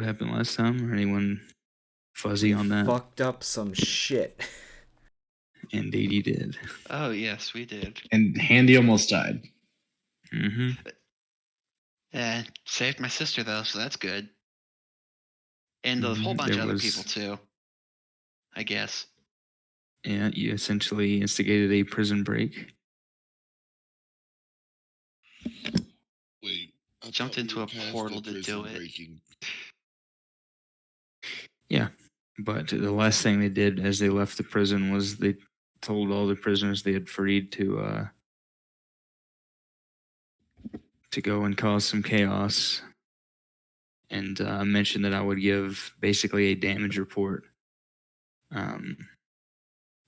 happened last time? Or anyone fuzzy on that? Fucked up some shit. Indeed, he did. Oh, yes, we did. And Handy almost died. Mm-hmm. Saved my sister, though, so that's good. And a whole bunch of other people, too, I guess. Yeah, you essentially instigated a prison break. Wait. I Jumped into a portal to do it. Breaking. Yeah, but the last thing they did as they left the prison was they told all the prisoners they had freed to go and cause some chaos, and mentioned that I would give basically a damage report.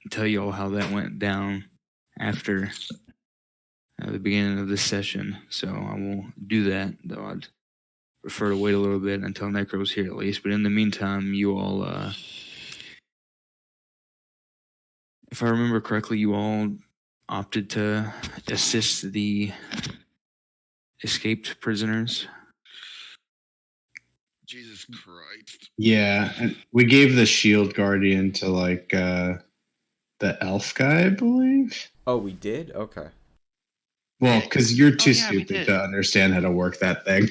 Tell you all how that went down after the beginning of this session. So I won't do that, though I'd prefer to wait a little bit until Necro's here at least. But in the meantime, you all, if I remember correctly, you all opted to assist the escaped prisoners. Jesus Christ. Yeah, and we gave the shield guardian to like the elf guy, I believe. Oh, we did? Okay. Well, because you're too yeah, stupid to understand how to work that thing.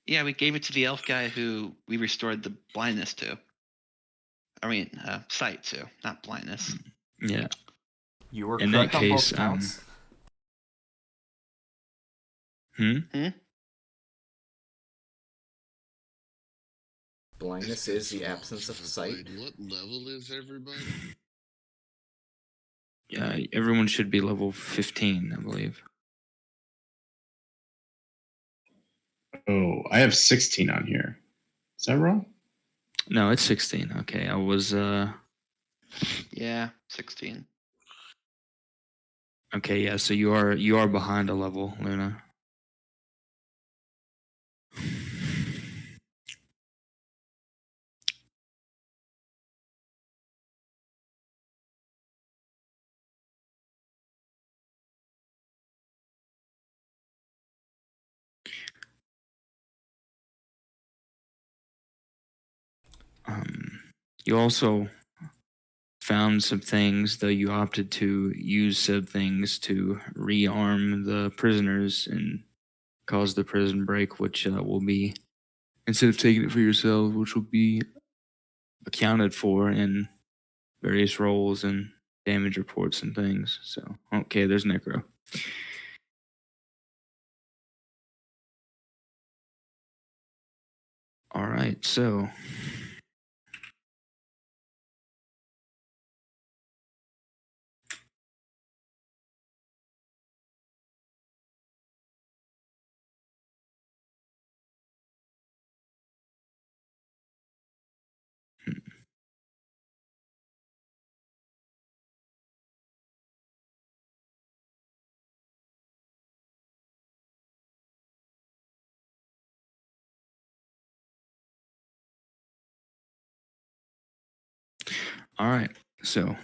Yeah, we gave it to the elf guy who we restored the blindness to. I mean, sight to, not blindness. Yeah. You were in that correct on both case, counts. Blindness is the absence of sight. What level is everybody? Yeah, everyone should be level 15, I believe. Oh, I have 16 on here. Is that wrong? No, it's 16. Okay, I was Yeah, 16. Okay, yeah, so you are behind a level, Luna. You also found some things, though you opted to use said things to rearm the prisoners and cause the prison break, which will be, instead of taking it for yourself, which will be accounted for in various roles and damage reports and things. So, okay, there's Necro. All right, so all right, so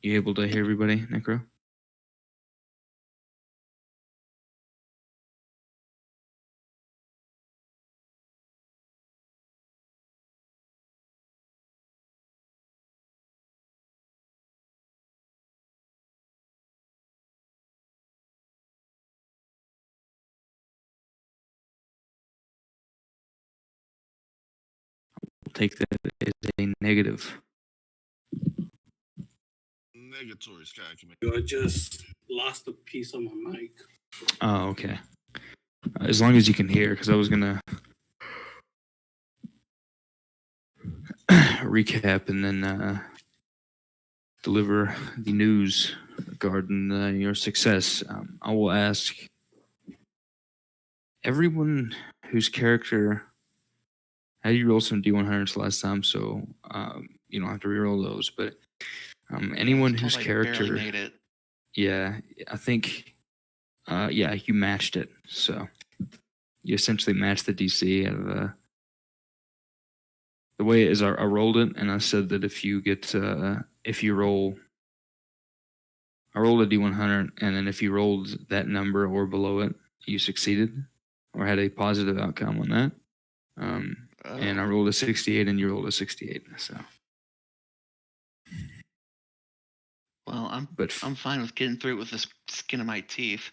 you able to hear everybody, Necro? We'll take that as a negative. Negatory Sky Command. I just lost a piece of my mic. Oh, okay. As long as you can hear, because I was gonna recap and then deliver the news regarding your success. I will ask everyone whose character. I had you roll some D100s last time, so you don't have to reroll those. But anyone whose character, barely made it. Yeah, I think, yeah, you matched it. So you essentially matched the DC of. The way it is, I rolled it, and I said that if you roll, I rolled a D100, and then if you rolled that number or below it, you succeeded or had a positive outcome on that. And I rolled a 68 and you rolled a 68. So, Well, but I'm fine with getting through it with the skin of my teeth.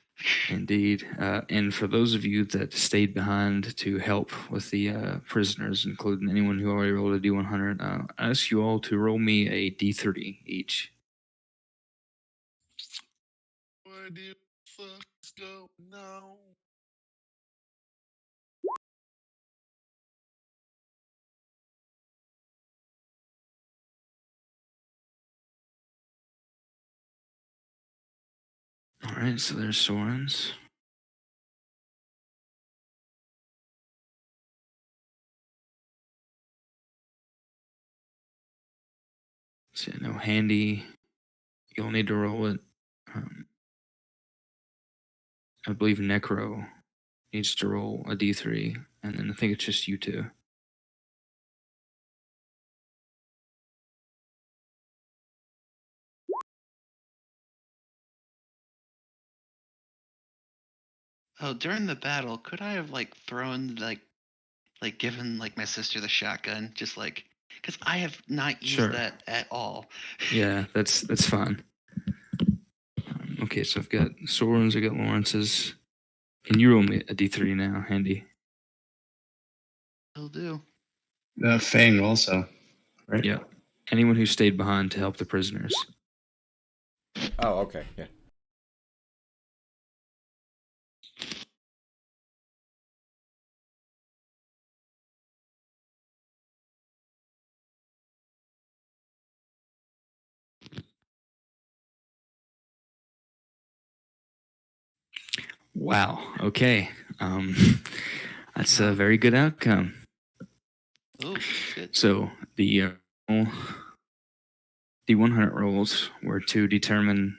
indeed. And for those of you that stayed behind to help with the prisoners, including anyone who already rolled a D100, I ask you all to roll me a D30 each. What the fuck is going on? All right, so there's Soren's. So, no handy. You'll need to roll it. I believe Necro needs to roll a D3, and then I think it's just you two. Oh, during the battle, could I have like thrown like given like my sister the shotgun, just like because I have not used Sure. that at all. Yeah, that's fine. Okay, so I've got Soren's, I got Lawrence's. Can you roll me a D3 now, Handy? Will do. Fang also, right? Yeah. Anyone who stayed behind to help the prisoners. Oh, okay, yeah. Wow. Okay. That's a very good outcome. Oh, good. So the 100 rolls were to determine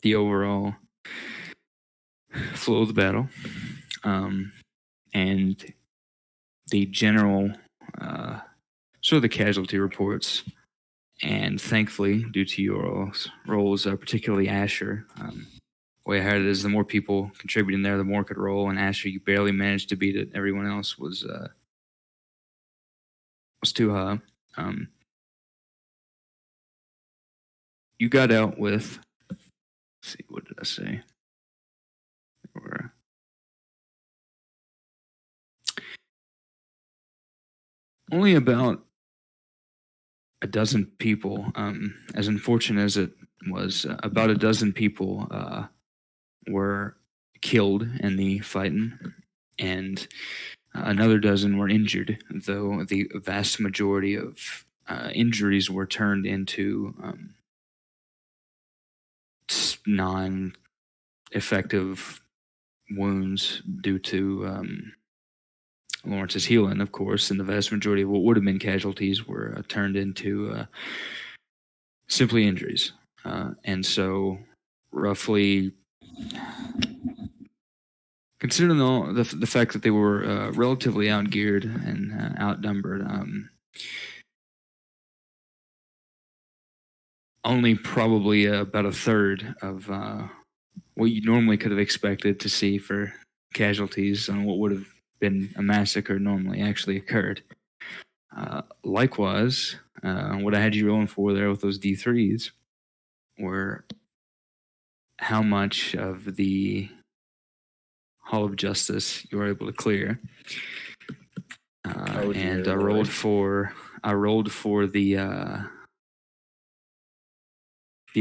the overall flow of the battle, and the general sort of the casualty reports. And thankfully, due to your roles, particularly Asher, the way I had it is the more people contributing there, the more could roll. And Asher, you barely managed to beat it. Everyone else was too high. You got out with. Let's see, what did I say? Or, only about a dozen people. As unfortunate as it was, about a dozen people were killed in the fighting, and another dozen were injured, though the vast majority of injuries were turned into non effective wounds due to Lawrence's healing, of course, and the vast majority of what would have been casualties were turned into simply injuries. And so, roughly, considering all the fact that they were relatively outgeared and outnumbered, only probably about a third of what you normally could have expected to see for casualties on what would have been a massacre normally actually occurred. Likewise, what I had you rolling for there with those D3s were how much of the Hall of Justice you were able to clear. Oh, and dear I rolled Lord. for the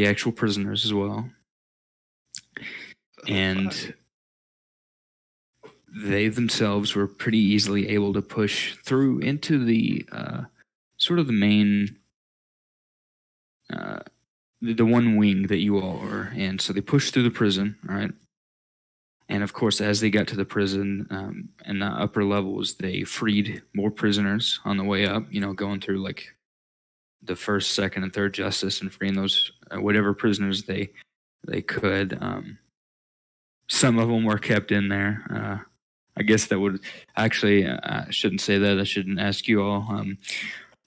actual prisoners as well. And they themselves were pretty easily able to push through into the sort of the main the one wing that you all are in. So they pushed through the prison, right? And of course, as they got to the prison and the upper levels, they freed more prisoners on the way up, going through like the first, second, and third justice and freeing those whatever prisoners they could. Some of them were kept in there. I guess that would actually, I shouldn't say that. I shouldn't ask you all.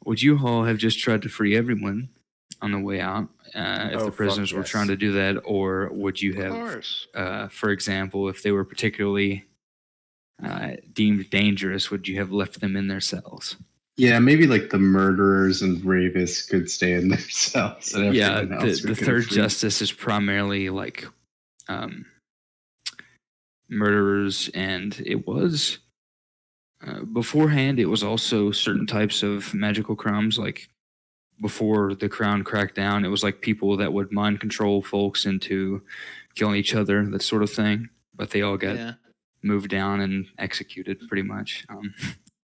Would you all have just tried to free everyone? on the way out if Oh, the fuck prisoners were yes. trying to do that, or would you Of have, course. for example, if they were particularly deemed dangerous, would you have left them in their cells? Yeah, maybe like the murderers and rapists could stay in their cells, and Yeah, everyone the else we the could third free. justice is primarily like murderers, and it was beforehand. It was also certain types of magical crimes, like before the crown cracked down. It was like people that would mind control folks into killing each other, that sort of thing. But they all got Yeah. moved down and executed, pretty much.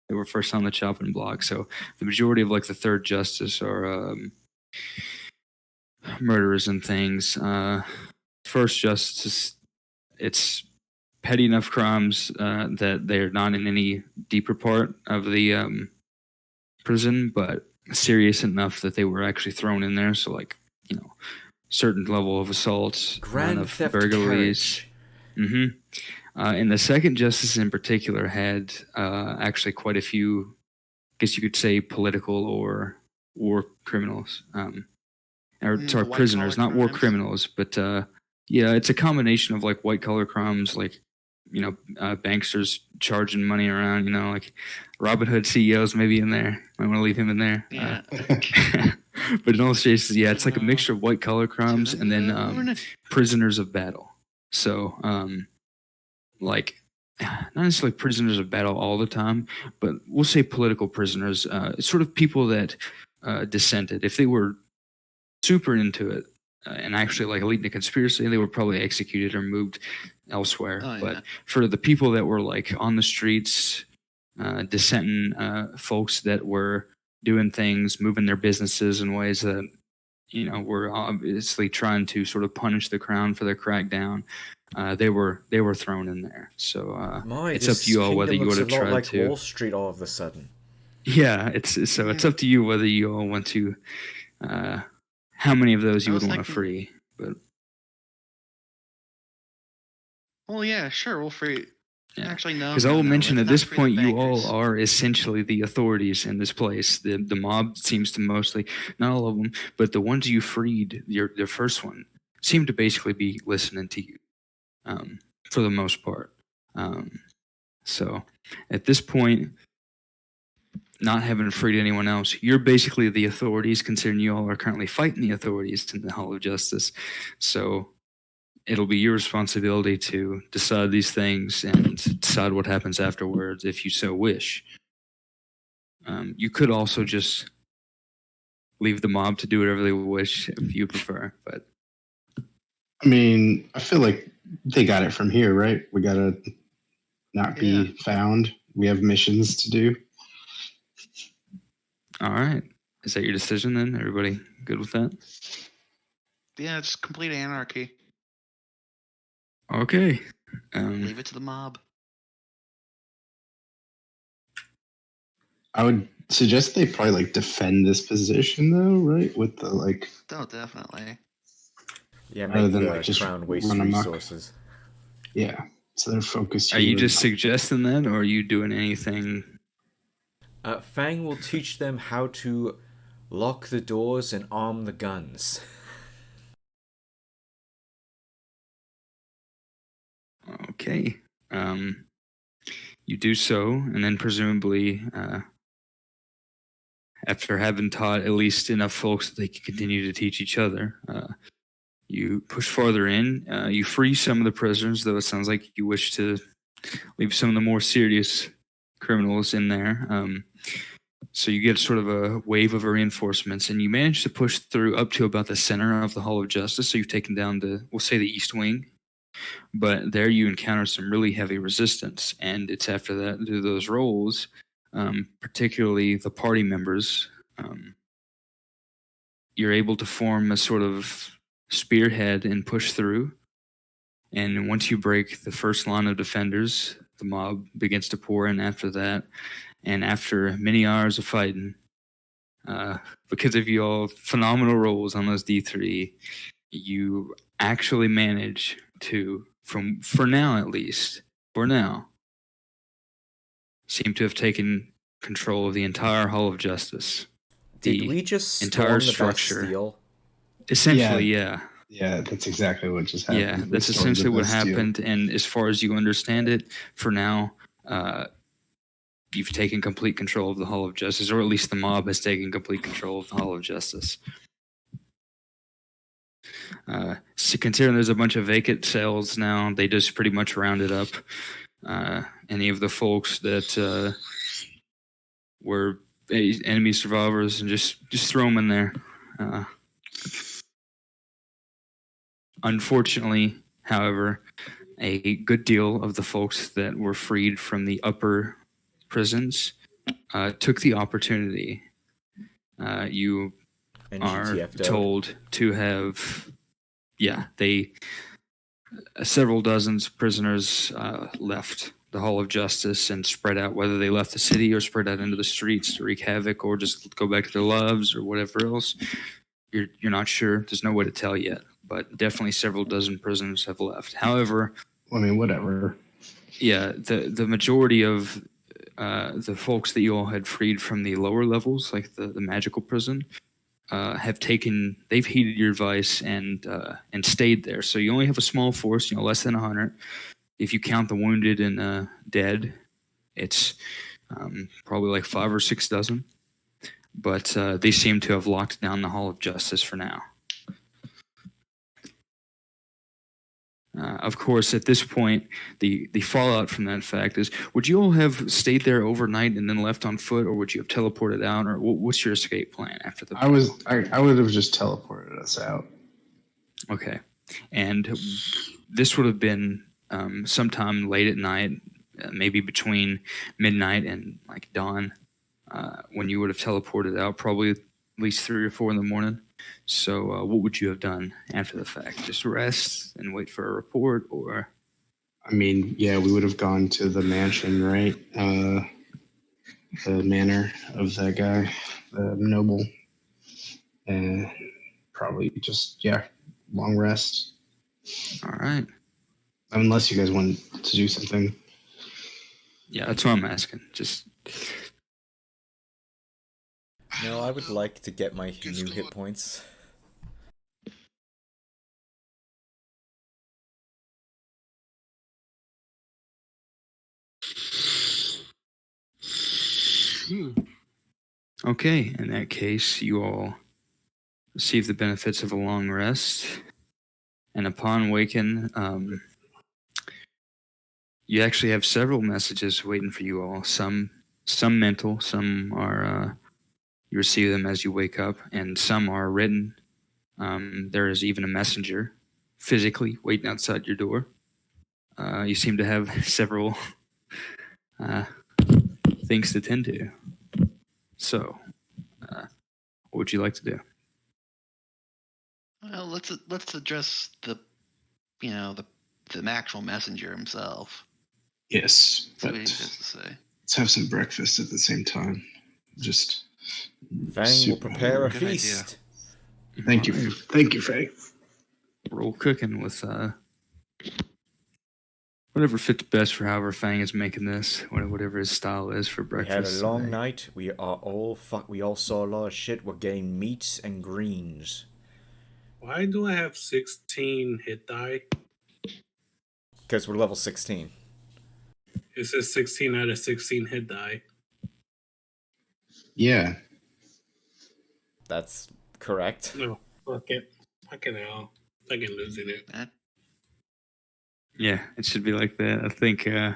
They were first on the chopping block, so the majority of like the third justice are murderers and things. First justice, it's petty enough crimes that they're not in any deeper part of the prison, but serious enough that they were actually thrown in there. So, like, certain level of assaults, Grand of Theft burglaries. Carriage. And the second justice in particular had actually quite a few, I guess you could say, political or war criminals. Sorry, White prisoners, collar not war crimes. criminals, but yeah, it's a combination of like white collar crimes, like banksters charging money around, like Robin Hood CEOs maybe in there. Might want to leave him in there. Yeah. But in all seriousness, yeah, it's like a mixture of white collar crimes and then prisoners of battle. So, like, not necessarily prisoners of battle all the time, but we'll say political prisoners, sort of people that dissented. If they were super into it and actually like leading a conspiracy, they were probably executed or moved elsewhere. Oh, yeah. But for the people that were like on the streets, dissenting folks that were doing things, moving their businesses in ways that were obviously trying to sort of punish the crown for their crackdown, they were thrown in there. So it's up to you all whether you would have looks a lot tried like to. Wall Street all of a sudden. Yeah, it's up to you whether you all want to. How many of those you I would was want to thinking- free? But Well, yeah, sure, we'll free. Yeah. Actually, no. because I will mention let's at not this free the point, you all bankers. are essentially the authorities in this place. The mob seems to mostly, not all of them, but the ones you freed, the first one, seem to basically be listening to you, for the most part. So at this point, not having freed anyone else, you're basically the authorities, considering you all are currently fighting the authorities in the Hall of Justice. So it'll be your responsibility to decide these things and decide what happens afterwards if you so wish. You could also just leave the mob to do whatever they wish if you prefer, but I mean, I feel like they got it from here, right? We gotta not Yeah. be found. We have missions to do. all right. Is that your decision then? Everybody good with that? Yeah, it's complete anarchy. Okay. Leave it to the mob. I would suggest they probably like defend this position though, right? With the like, Oh, definitely. Yeah, Rather make than, the like, just crown waste run amok. resources. yeah. So they're focused. Are you here. just suggesting that, or are you doing anything? Fang will teach them how to lock the doors and arm the guns. Okay. You do so, and then presumably, after having taught at least enough folks that they can continue to teach each other, you push farther in. You free some of the prisoners, though it sounds like you wish to leave some of the more serious criminals in there. So you get sort of a wave of reinforcements, and you manage to push through up to about the center of the Hall of Justice. So you've taken down we'll say the East Wing. But there you encounter some really heavy resistance, and it's after that, through those rolls, particularly the party members, you're able to form a sort of spearhead and push through. And once you break the first line of defenders, the mob begins to pour in after that. And after many hours of fighting, because of your phenomenal rolls on those D3, you actually manage to, for now at least, seem to have taken control of the entire Hall of Justice. Did The we just entire storm the structure. Bastille? Essentially, yeah. Yeah, that's exactly what just happened. Yeah, We that's stormed essentially the what Bastille. happened. And as far as you understand it, for now, you've taken complete control of the Hall of Justice, or at least the mob has taken complete control of the Hall of Justice. So considering there's a bunch of vacant cells now, they just pretty much rounded up any of the folks that were enemy survivors and just throw them in there. Unfortunately, however, a good deal of the folks that were freed from the upper prisons took the opportunity. You And are GTF'd out. told to have, several dozens of prisoners left the Hall of Justice and spread out, whether they left the city or spread out into the streets to wreak havoc or just go back to their lives or whatever else. You're not sure. There's no way to tell yet, but definitely several dozen prisoners have left. However, I mean, whatever. yeah, the majority of the folks that you all had freed from the lower levels, like the magical prison, they've heeded your advice and stayed there. So you only have a small force, less than 100. If you count the wounded and dead, it's probably like 5 or 6 dozen. But they seem to have locked down the Hall of Justice for now. Of course, at this point, the fallout from that fact is: would you all have stayed there overnight and then left on foot, or would you have teleported out, or what's your escape plan after the? I would have just teleported us out. Okay, and this would have been sometime late at night, maybe between midnight and like dawn, when you would have teleported out, probably at least 3 or 4 in the morning. So what would you have done after the fact? Just rest and wait for a report, or? I mean, yeah, we would have gone to the mansion, right? The manor of that guy, the noble, and probably just long rest. All right. Unless you guys want to do something. Yeah, that's what I'm asking. Just No, I would like to get my new hit points. okay. In that case, you all receive the benefits of a long rest, and upon waking, you actually have several messages waiting for you all. Some mental, some are you receive them as you wake up, and some are written. There is even a messenger physically waiting outside your door. You seem to have several things to tend to. So, what would you like to do? Well, let's address the actual messenger himself. Yes, See but what he has to say. let's have some breakfast at the same time. Just Fang will prepare a Good feast. Thank you, Faye. Roll cooking with whatever fits best for however Fang is making this, whatever his style is for We breakfast. had a long night. We all saw a lot of shit. We're getting meats and greens. Why do I have 16 hit die? Because we're level 16. It says 16 out of 16 hit die. Yeah. That's correct. No, fuck it. Fucking hell. Fucking losing it. Yeah, it should be like that. I think. I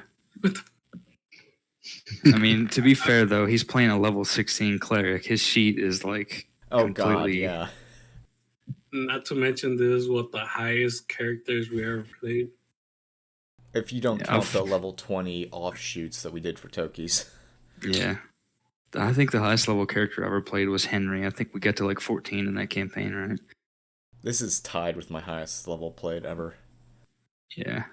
mean, to be fair though, he's playing a level 16 cleric. His sheet is like completely. God, yeah. Not to mention this is what the highest characters we ever played. If you don't count the level 20 offshoots that we did for Tokies. Yeah. I think the highest level character I ever played was Henry. I think we got to like 14 in that campaign, right? This is tied with my highest level played ever. Yeah.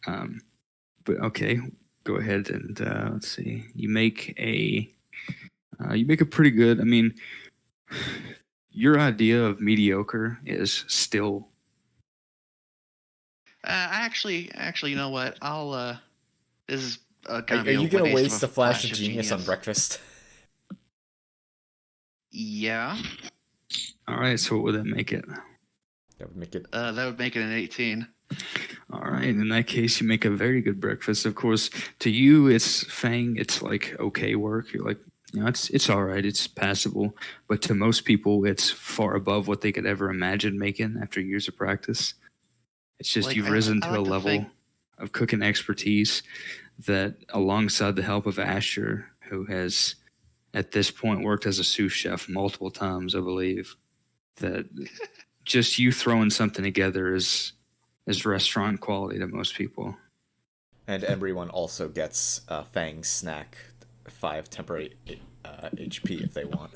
But okay, go ahead and let's see. You make a pretty good. I mean, your idea of mediocre is still. Actually, you know what? I'll. This is Are you gonna waste a flash of genius on breakfast? Yeah. All right. So what would that make it? That would make it. That would make it an 18. All right. In that case, you make a very good breakfast. Of course, to you, it's Fang. It's like okay work. You're like, it's all right. It's passable. But to most people, it's far above what they could ever imagine making after years of practice. It's just Like, you've I risen like to a to level think- of cooking expertise that, alongside the help of Asher, who has at this point worked as a sous chef multiple times, I believe, that just you throwing something together is restaurant quality to most people. And everyone also gets Fang's snack, 5 temporary HP if they want.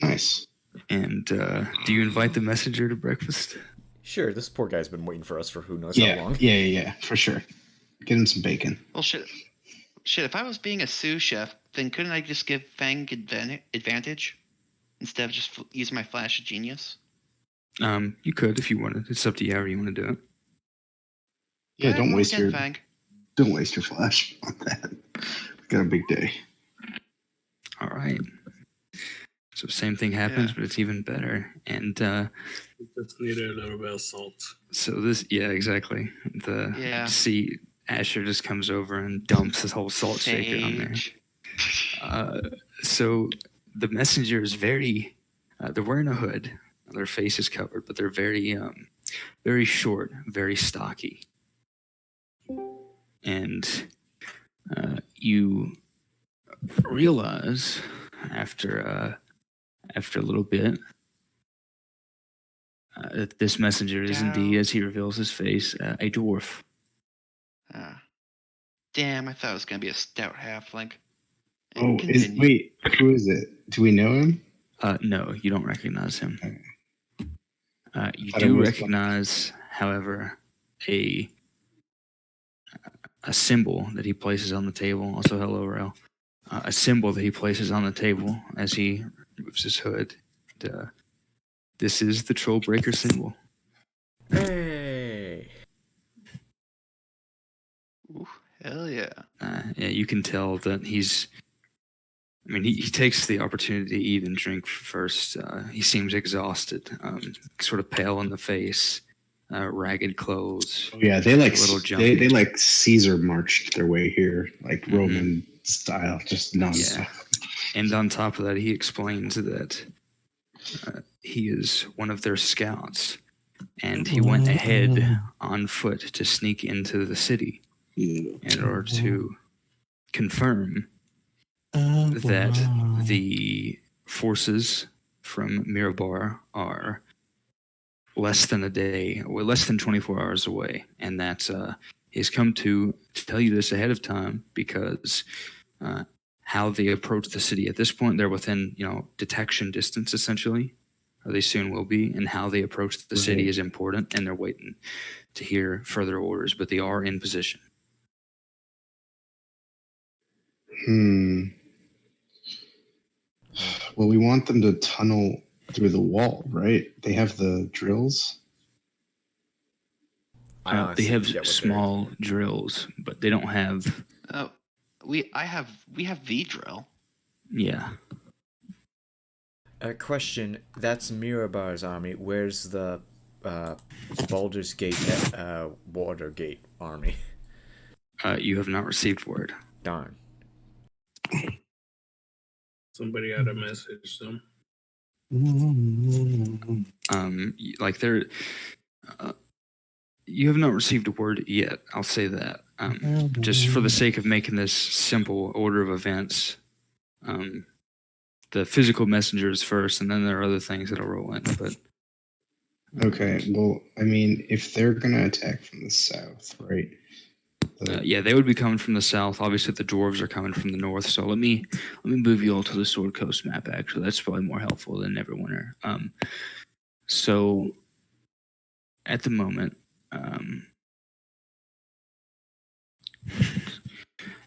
Nice. And do you invite the messenger to breakfast? Sure, this poor guy's been waiting for us for who knows how Yeah, long. yeah, for sure. Get him some bacon. Well, shit. If I was being a sous chef, then couldn't I just give Fang advantage instead of just using my flash of genius? You could if you wanted. It's up to you how you want to do it. Yeah, Alright, don't roll waste again, your Fang. flash on that. Got a big day. All right. So same thing happens, Yeah. but it's even better. And You just needed a little bit of salt. so this, yeah, exactly. Yeah. See, Asher just comes over and dumps his whole salt shaker on there. Sage. So the messenger is very. They're wearing a hood. Their face is covered, but they're very, very short, very stocky. And you realize after a little bit that this messenger is indeed, as he reveals his face, a dwarf. Damn, I thought it was going to be a stout halfling. Oh, Continue. who is it? Do we know him? No, you don't recognize him. You Thought it do was recognize, however, a symbol that he places on the table. Also, hello, Rel. A symbol that he places on the table as he removes his hood. This is the Troll Breaker symbol. Hey! Ooh, hell yeah. Yeah, you can tell that he's. I mean, he takes the opportunity to eat and drink first. He seems exhausted, sort of pale in the face, ragged clothes. Oh yeah, they like a little jumpy. they like Caesar marched their way here, like Roman style, just nonstop. Yeah. And on top of that, he explains that he is one of their scouts, and he went ahead on foot to sneak into the city in order to confirm that the forces from Mirabar are less than 24 hours away, and that he's come to tell you this ahead of time because how they approach the city at this point, they're within detection distance essentially, or they soon will be, and how they approach the city is important, and they're waiting to hear further orders, but they are in position. Well, we want them to tunnel through the wall, right? They have the drills. They have small drills, but they don't have. Oh, we have V drill. Yeah. Question: That's Mirabar's army. Where's the Baldur's Gate, Watergate army? You have not received word. Darn. Somebody had a message, so. Like they're. You have not received a word yet. I'll say that. Just for the sake of making this simple order of events, the physical messenger is first, and then there are other things that'll roll in. But okay, well, I mean, if they're gonna attack from the south, right? yeah, they would be coming from the south. Obviously, the dwarves are coming from the north. So let me move you all to the Sword Coast map. Actually, that's probably more helpful than Neverwinter. So at the moment.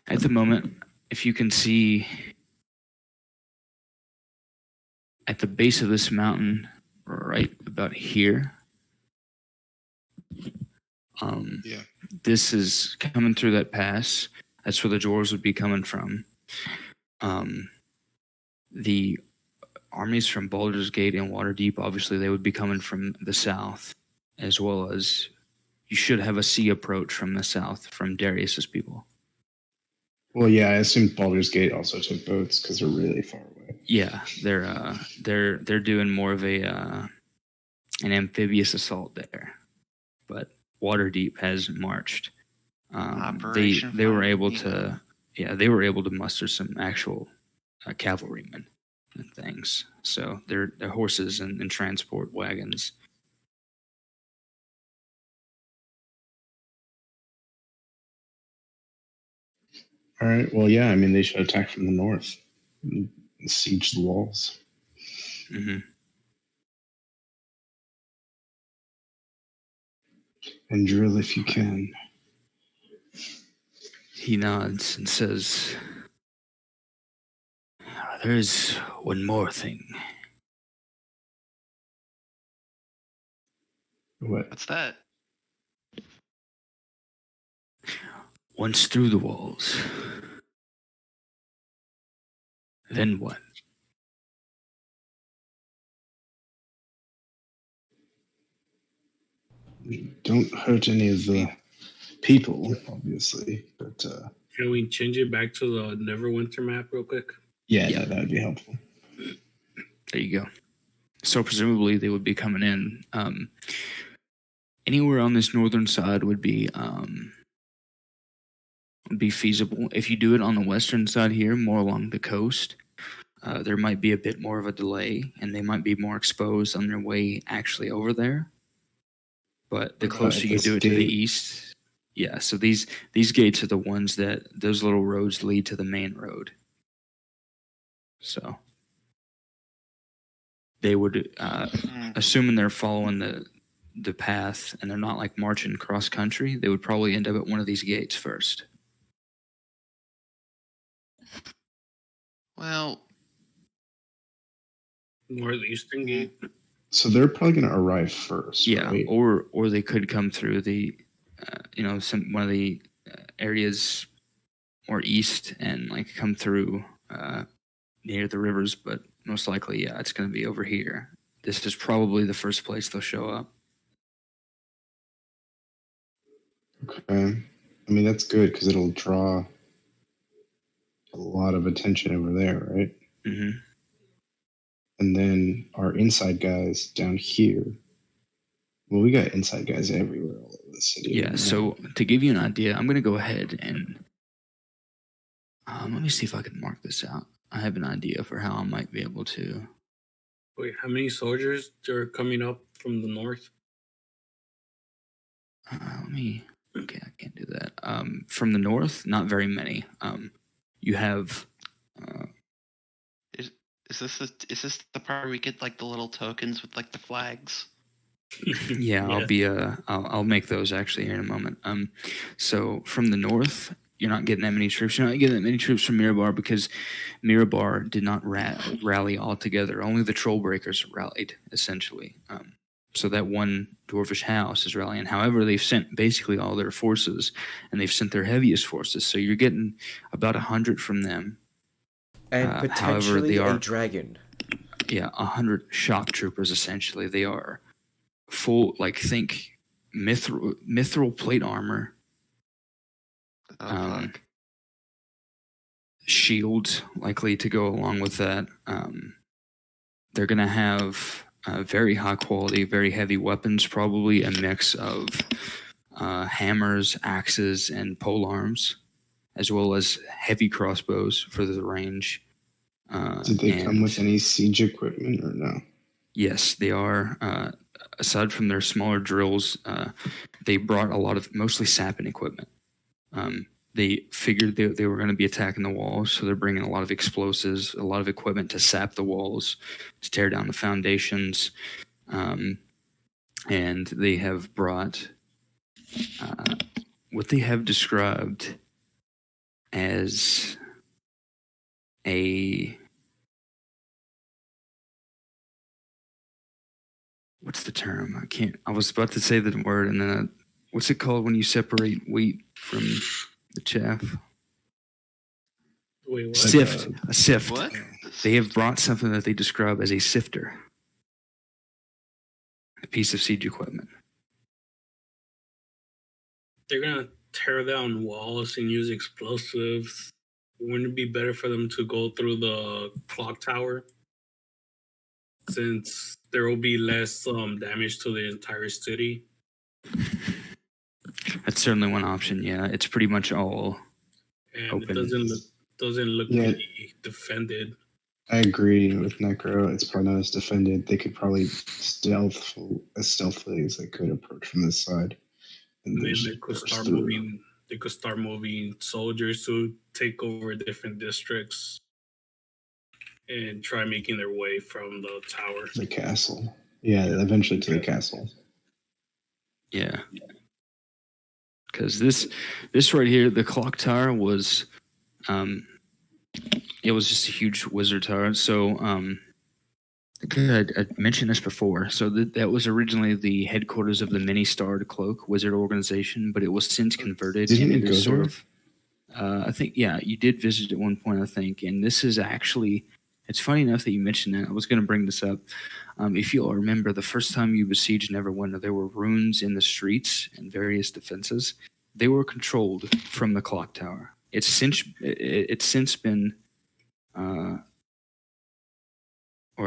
At the moment, if you can see at the base of this mountain, right about here, this is coming through that pass. That's where the dwarves would be coming from. The armies from Baldur's Gate and Waterdeep, obviously they would be coming from the south, as well as you should have a sea approach from the south from Darius's people. Well, yeah, I assume Baldur's Gate also took boats because they're really far away. Yeah, they're doing more of a an amphibious assault there, but Waterdeep has marched. Operation They were Fire able Nemo. to they were able to muster some actual cavalrymen and things. So they're horses and transport wagons. All right. Well, yeah. I mean, they should attack from the north, and siege the walls. Hmm. And drill if you can. He nods and says, "There's one more thing. What? What's that? Once through the walls, then what?" Don't hurt any of the people, obviously, but Can we change it back to the Neverwinter map real quick? Yeah. that would be helpful. There you go. So presumably they would be coming in. Anywhere on this northern side would be feasible. If you do it on the western side here, more along the coast, there might be a bit more of a delay, and they might be more exposed on their way actually over there. But the closer you this do it to the gate- east, yeah. So these gates are the ones that those little roads lead to the main road. So they would, assuming they're following the path and they're not like marching cross country, they would probably end up at one of these gates first. Well, Northeastern gate. So they're probably going to arrive first, Yeah, right? or they could come through the, one of the areas more east and like come through near the rivers. But most likely, yeah, it's going to be over here. This is probably the first place they'll show up. Okay. I mean, that's good because it'll draw a lot of attention over there, right? Hmm. And then our inside guys down here. Well, we got inside guys everywhere all over the city. Yeah. So to give you an idea, I'm going to go ahead and let me see if I can mark this out. I have an idea for how I might be able to. Wait, how many soldiers are coming up from the north? Let me. Okay, I can't do that. From the north, not very many. You have. is this the part where we get like the little tokens with like the flags? Yeah, I'll make those actually here in a moment. So from the north, you're not getting that many troops. You're not getting that many troops from Mirabar because Mirabar did not rally all together. Only the troll breakers rallied, essentially. So that one dwarvish house is rallying. However, they've sent basically all their forces, and they've sent their heaviest forces. So you're getting about 100 from them. And however, potentially they a are- dragon. Yeah, 100 shock troopers, essentially. They are full, like, think mithril plate armor, Oh, fuck. shields likely to go along with that. They're going to have very high quality, very heavy weapons, probably a mix of hammers, axes, and pole arms, as well as heavy crossbows for the range. Did they come with any siege equipment or no? Yes, they are. Aside from their smaller drills, they brought a lot of mostly sapping equipment. They figured they were going to be attacking the walls, so they're bringing a lot of explosives, a lot of equipment to sap the walls, to tear down the foundations, and they have brought what they have described as a what's the term? I was about to say the word, and then what's it called when you separate wheat from the chaff? Wait, what? Sift. A sift. What? They have brought something that they describe as a sifter. A piece of siege equipment. They're gonna tear down walls and use explosives. Wouldn't it be better for them to go through the clock tower? Since there will be less damage to the entire city. That's certainly one option. Yeah, it's pretty much all And open. it doesn't look Yeah. really defended. I agree with Necro. It's probably not as defended. They could probably stealthily as they could approach from this side. And And then just they could burst start through. moving. They could start moving soldiers to take over different districts and try making their way from the tower. The castle. Yeah, eventually to the castle. Yeah. Because this right here, the clock tower was, it was just a huge wizard tower. So I think I mentioned this before. So that was originally the headquarters of the Many-Starred Cloak Wizard organization, but it was since converted. Didn't and you it is go there? I think, yeah, you did visit at one point, I think. And this is actually, it's funny enough that you mentioned that. I was going to bring this up. If you'll remember, the first time you besieged Neverwinter, there were runes in the streets and various defenses. They were controlled from the clock tower. It's since been, or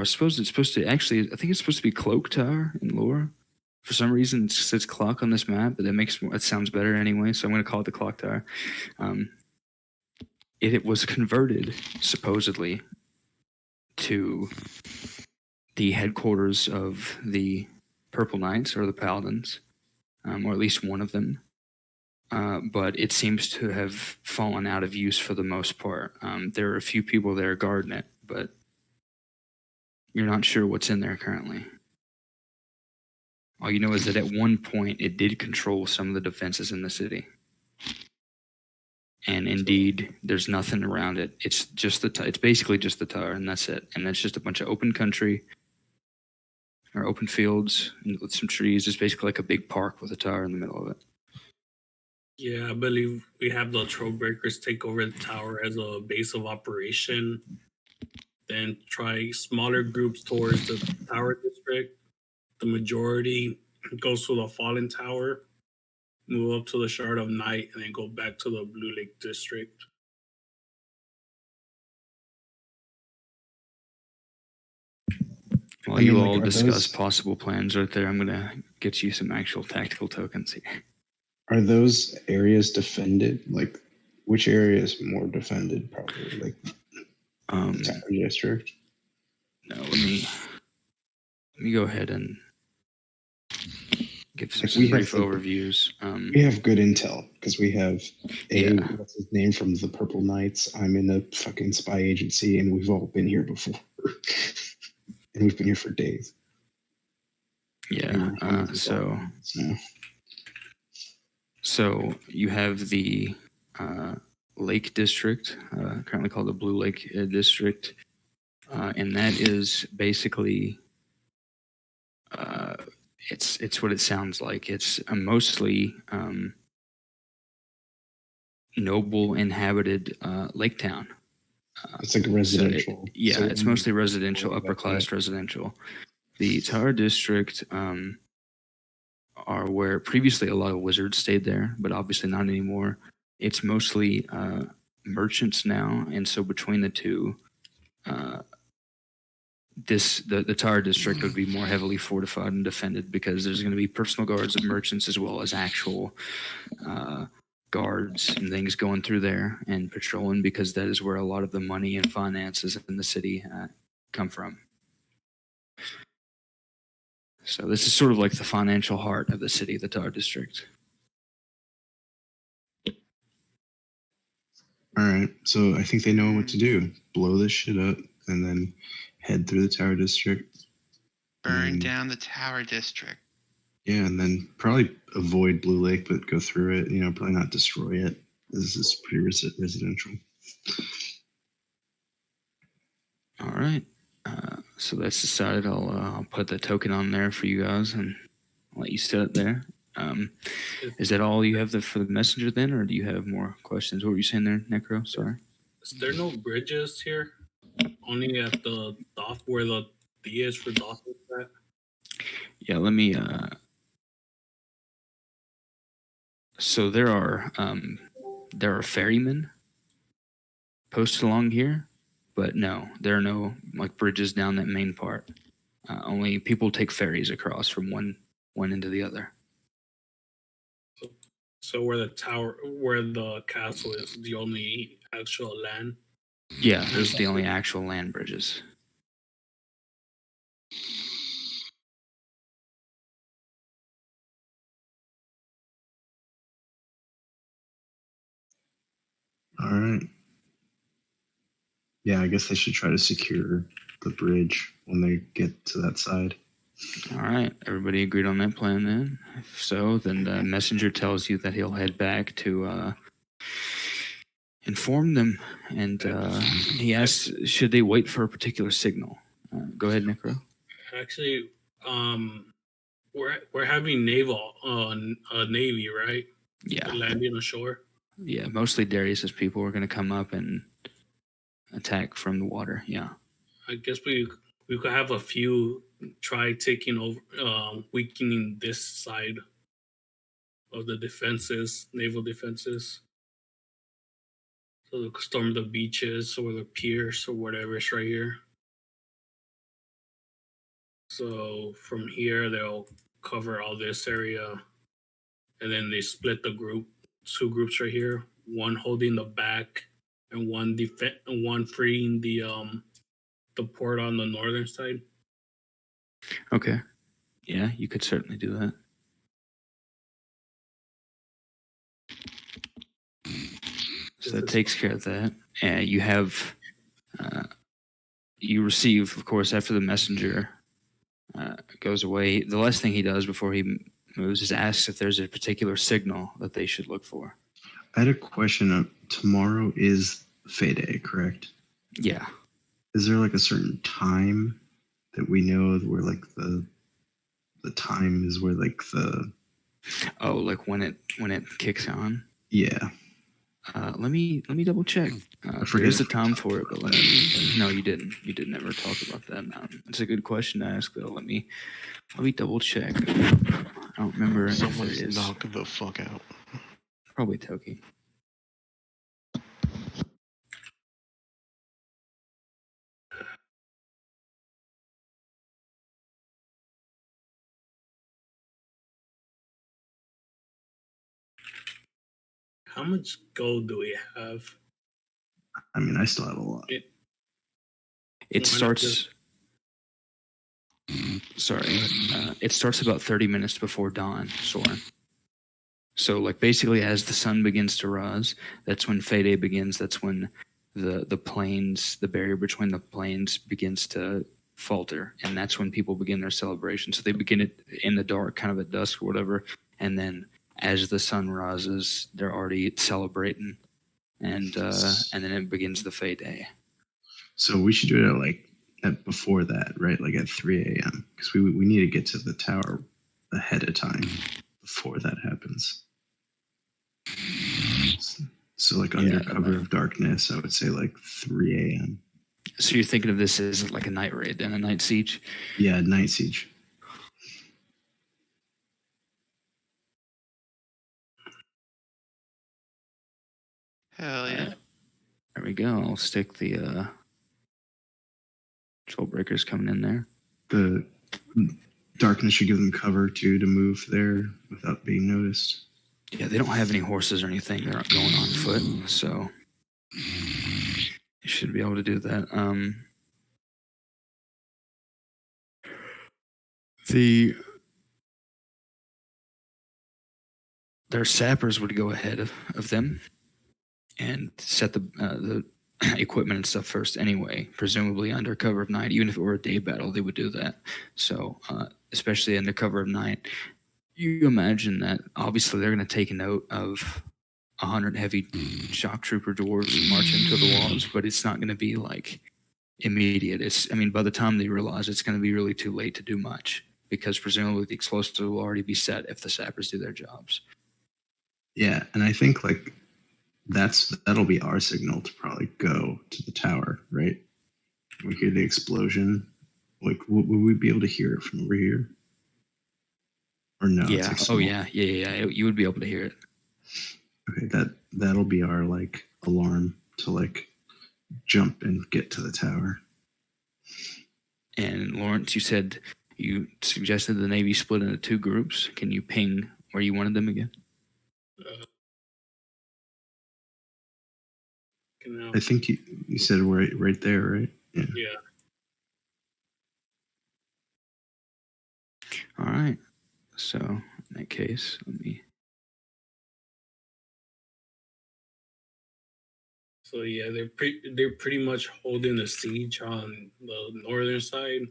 I suppose it's supposed to actually, I think it's supposed to be Cloak Tower in lore. For some reason, it says clock on this map, but it sounds better anyway, so I'm going to call it the Clock Tower. It was converted, supposedly, to the headquarters of the Purple Knights, or the Paladins, or at least one of them. But it seems to have fallen out of use for the most part. There are a few people there guarding it, but you're not sure what's in there currently. All you know is that at one point it did control some of the defenses in the city. And indeed, there's nothing around it. It's just it's basically just the tower, and that's it. And that's just a bunch of open country or open fields with some trees. It's basically like a big park with a tower in the middle of it. Yeah, I believe we have the Trollbreakers take over the tower as a base of operation. Then try smaller groups towards the tower district. The majority goes to the Fallen Tower, move up to the Shard of Night, and then go back to the Blue Lake district. While you all discuss possible plans right there, I'm going to get you some actual tactical tokens here. Are those areas defended? Like, which area is more defended? Probably like the Tower District. No, let me go ahead and give some brief overviews. We have good intel because we have Yeah. what's his name from the Purple Knights. I'm in a fucking spy agency, and we've all been here before, and we've been here for days. Yeah. So you have the Lake District, currently called the Blue Lake District, and that is basically it's what it sounds like. It's a mostly noble inhabited lake town. It's like residential. It's mostly residential, upper class residential. The Tower District are where previously a lot of wizards stayed there, but obviously not anymore. It's mostly merchants now, and so between the two, the Tower District would be more heavily fortified and defended because there's going to be personal guards of merchants as well as actual guards and things going through there and patrolling, because that is where a lot of the money and finances in the city come from. So this is sort of like the financial heart of the city, the Tower District. All right, so I think they know what to do. Blow this shit up and then head through the Tower District. Burn down the Tower District. Yeah, and then probably avoid Blue Lake, but go through it. Probably not destroy it. This is pretty residential. All right. So that's decided. I'll put the token on there for you guys, and I'll let you set it there. Is that all you have for the messenger then, or do you have more questions? What were you saying there, Necro? Sorry. Is there no bridges here? Only at the dock where the D is for dock is at? Yeah, let me. So there are ferrymen posted along here, but no, there are no like bridges down that main part. Only people take ferries across from one end to the other. So where the castle is, the only actual land. Yeah, those are the only actual land bridges. All right. Yeah, I guess they should try to secure the bridge when they get to that side. All right, everybody agreed on that plan then. If so, then the messenger tells you that he'll head back to inform them, and he asks, should they wait for a particular signal? Go ahead, Necro. Actually, we're having navy, right? Yeah, Landing ashore. yeah. Mostly Darius's people are going to come up and attack from the water. Yeah. I guess we could have a few try taking over, weakening this side of the defenses, naval defenses. So they'll storm the beaches or the piers or whatever is right here. So from here they'll cover all this area, and then they split the group, two groups right here, one holding the back and one freeing the port on the northern side. Okay. Yeah, you could certainly do that. So that takes care of that. And you have, you receive, of course, after the messenger goes away, the last thing he does before he moves is asks if there's a particular signal that they should look for. I had a question. Tomorrow is Fay Day, correct? Yeah. Is there like a certain time that we know where like the time is where like the Oh, like when it kicks on? yeah. Let me double check. There's a time for it, but no, you didn't. You didn't ever talk about that. It's a good question to ask, though. Let me double check. I don't remember if there Someone's is. knocking the fuck out. Probably Toki. How much gold do we have? I mean, I still have a lot. It starts. Sorry, it starts about 30 minutes before dawn, Soren. So, like, basically, as the sun begins to rise, that's when Fay Day begins. That's when the plains, the barrier between the plains, begins to falter, and that's when people begin their celebration. So they begin it in the dark, kind of at dusk or whatever, and then as the sun rises, they're already celebrating, and then it begins the Fay Day. So we should do it at before that, right? Like at 3 a.m. because we need to get to the tower ahead of time before that happens. So like under cover of darkness, I would say like 3 a.m. So you're thinking of this as like a night raid and a night siege? Yeah, night siege. Hell yeah. There we go. I'll stick the troll breakers coming in there. The darkness should give them cover too to move there without being noticed. Yeah, they don't have any horses or anything. They're not going on foot, so you should be able to do that. Their sappers would go ahead of them and set the equipment and stuff first anyway, presumably under cover of night. Even if it were a day battle, they would do that. So, especially under cover of night, you imagine that obviously they're going to take note of 100 heavy shock trooper dwarves marching to the walls, but it's not going to be like immediate. By the time they realize, it's going to be really too late to do much, because presumably the explosives will already be set if the sappers do their jobs. Yeah, and I think like that'll be our signal to probably go to the tower, right? We hear the explosion. Like, would we be able to hear it from over here? Or no? It's Yeah. like Oh small. yeah. Yeah. You would be able to hear it. Okay, that'll be our like alarm to like jump and get to the tower. And Lawrence, you said you suggested the Navy split into 2 groups. Can you ping where you wanted them again? I think you said right there, right? Yeah. Yeah. All right. So in that case, let me. So yeah, they're pretty much holding the siege on the northern side,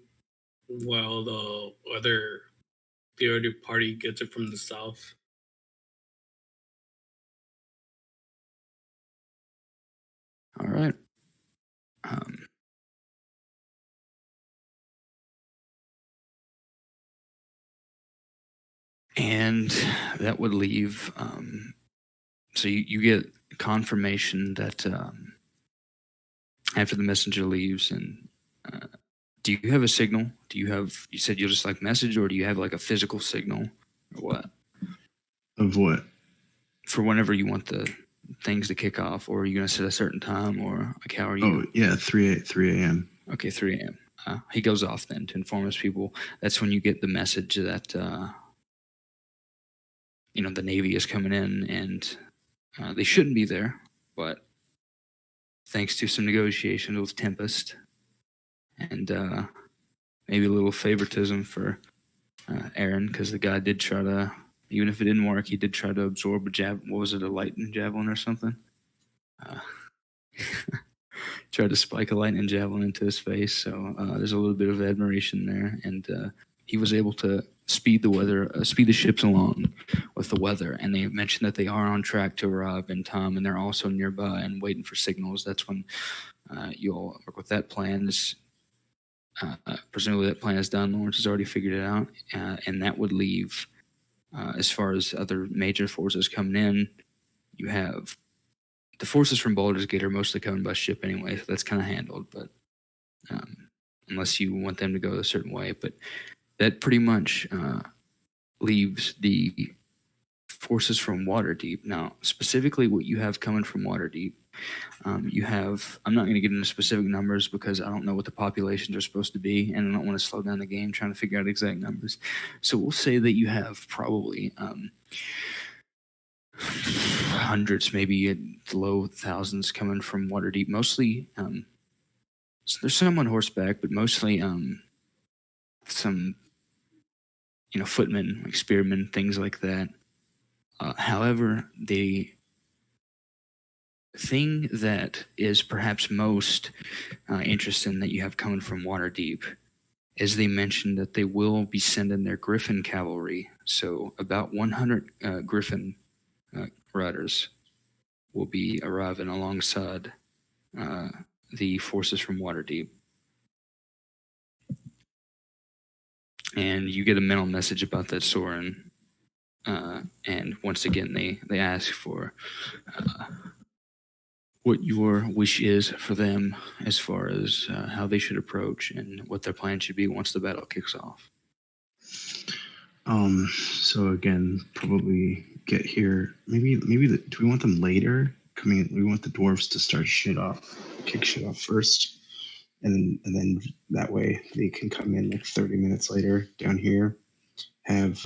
while the other party gets it from the south. All right. Um, and that would leave. So you get confirmation that after the messenger leaves, and do you have a signal? Do you have? You said you'll just like message, or do you have like a physical signal, or what? Of what? For whenever you want the things to kick off, or are you gonna set a certain time, or like how are you? Oh yeah, 3 a.m. Okay, 3 a.m. He goes off then to inform his people. That's when you get the message that the Navy is coming in, and they shouldn't be there, but thanks to some negotiations with Tempest and maybe a little favoritism for Aaron, because the guy did try to, even if it didn't work, he did try to absorb a what was it, a lightning javelin or something? Tried to spike a lightning javelin into his face. So there's a little bit of admiration there, and he was able to speed the ships along with the weather. And they mentioned that they are on track to arrive in time, and they're also nearby and waiting for signals. That's when you'll work with that plan. Presumably that plan is done. Lawrence has already figured it out, and that would leave, as far as other major forces coming in, you have the forces from Baldur's Gate are mostly coming by ship anyway, so that's kind of handled. But unless you want them to go a certain way, but that pretty much leaves the forces from Waterdeep. Now, specifically, what you have coming from Waterdeep, you have. I'm not going to get into specific numbers because I don't know what the populations are supposed to be, and I don't want to slow down the game trying to figure out exact numbers. So we'll say that you have probably hundreds, maybe at the low thousands, coming from Waterdeep. Mostly, so there's some on horseback, but mostly some footmen, like spearmen, things like that. However, the thing that is perhaps most interesting that you have coming from Waterdeep is they mentioned that they will be sending their Griffin cavalry. So about 100 Griffin riders will be arriving alongside the forces from Waterdeep. And you get a mental message about that, Soren. And once again, they ask for what your wish is for them as far as how they should approach and what their plan should be once the battle kicks off. So again, probably get here. Maybe do we want them later coming in? We want the dwarves to start kick shit off first, and then that way they can come in like 30 minutes later down here, have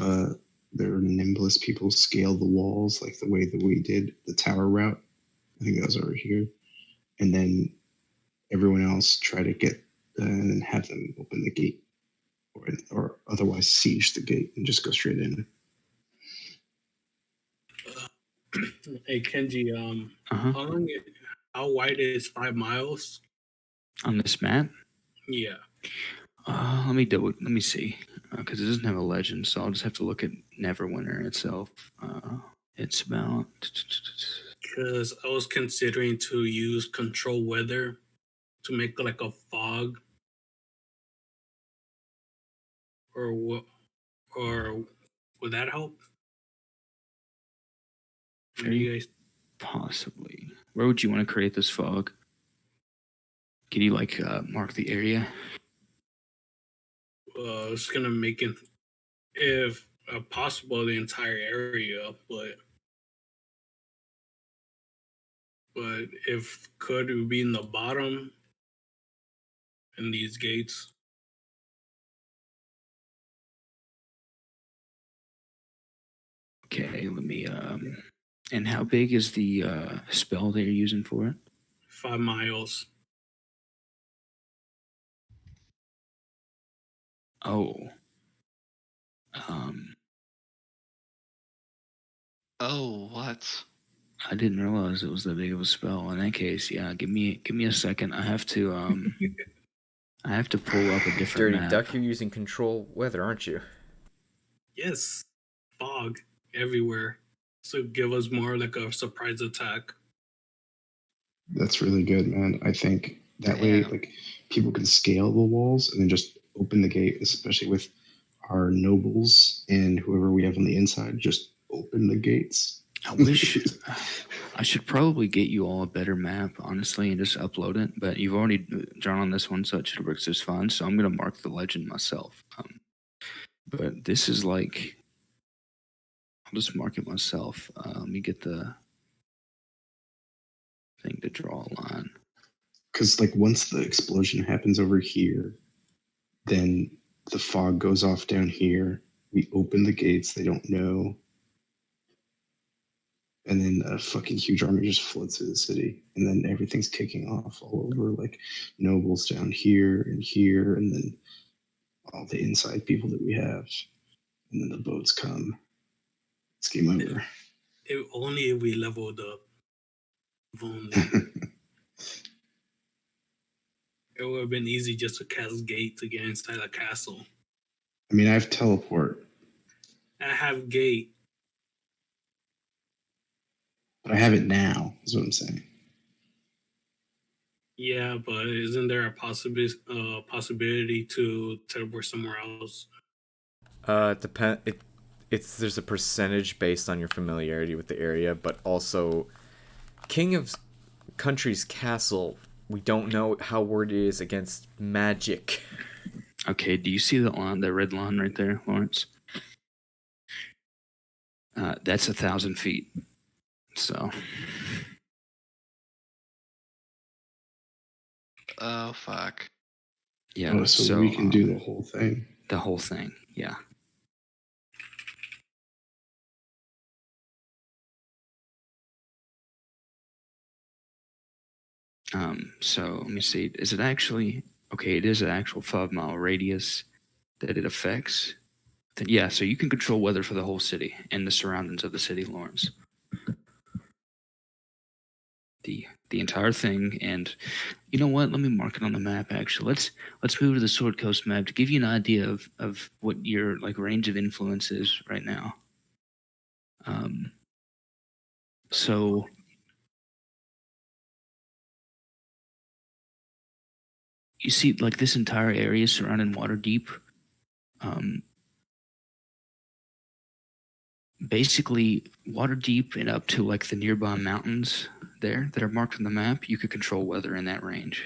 their nimblest people scale the walls like the way that we did the tower route. I think that was over here, and then everyone else try to get and have them open the gate, or otherwise siege the gate and just go straight in. Hey Kenji, how wide is 5 miles On this map? Yeah. Let me see, because it doesn't have a legend, so I'll just have to look at Neverwinter itself. It's about. Because I was considering to use control weather to make like a fog, or what, or would that help? What do you guys? Possibly. Where would you want to create this fog? Can you like mark the area? It's gonna make it, if possible, the entire area, but if could, it would be in the bottom in these gates. Okay, let me. And how big is the spell that you're using for it? 5 miles. Oh. Um, Oh, what? I didn't realize it was that big of a spell. In that case, yeah, give me a second. I have to pull up a different Dirty map. Duck, you're using control weather, aren't you? Yes, fog everywhere. So give us more like a surprise attack. That's really good, man. I think that way, Damn. like, people can scale the walls and then just open the gate, especially with our nobles and whoever we have on the inside. Just open the gates. I wish I should probably get you all a better map, honestly, and just upload it. But you've already drawn on this one, so it should work just fine. So I'm gonna mark the legend myself. But this is like, I'll just mark it myself. Let me get the thing to draw a line. Because, like, once the explosion happens over here, then the fog goes off down here. We open the gates. They don't know. And then a fucking huge army just floods through the city, and then everything's kicking off all over, like nobles down here, and then all the inside people that we have, and then the boats come. It's game over. If only if we leveled up. If only. It would have been easy just to cast gate to get inside a castle. I mean, I have teleport, I have gate. but I have it now. Is what I'm saying. Yeah, but isn't there a possibility to teleport somewhere else? It's there's a percentage based on your familiarity with the area, but also King of Country's castle. We don't know how worded it is against magic. Okay, do you see the line, the red line right there, Lawrence? That's 1,000 feet. So Oh, fuck. yeah, Oh, so we can do the whole thing. the whole thing. Yeah. So let me see. Is it actually okay? It is an actual 5 mile radius that it affects. Then yeah, so you can control weather for the whole city and the surroundings of the city, Lawrence. The entire thing, and you know what? Let me mark it on the map. Actually, let's move to the Sword Coast map to give you an idea of what your like range of influence is right now. So you see, like this entire area surrounding Waterdeep. Basically, Waterdeep and up to like the nearby mountains there that are marked on the map, you could control weather in that range.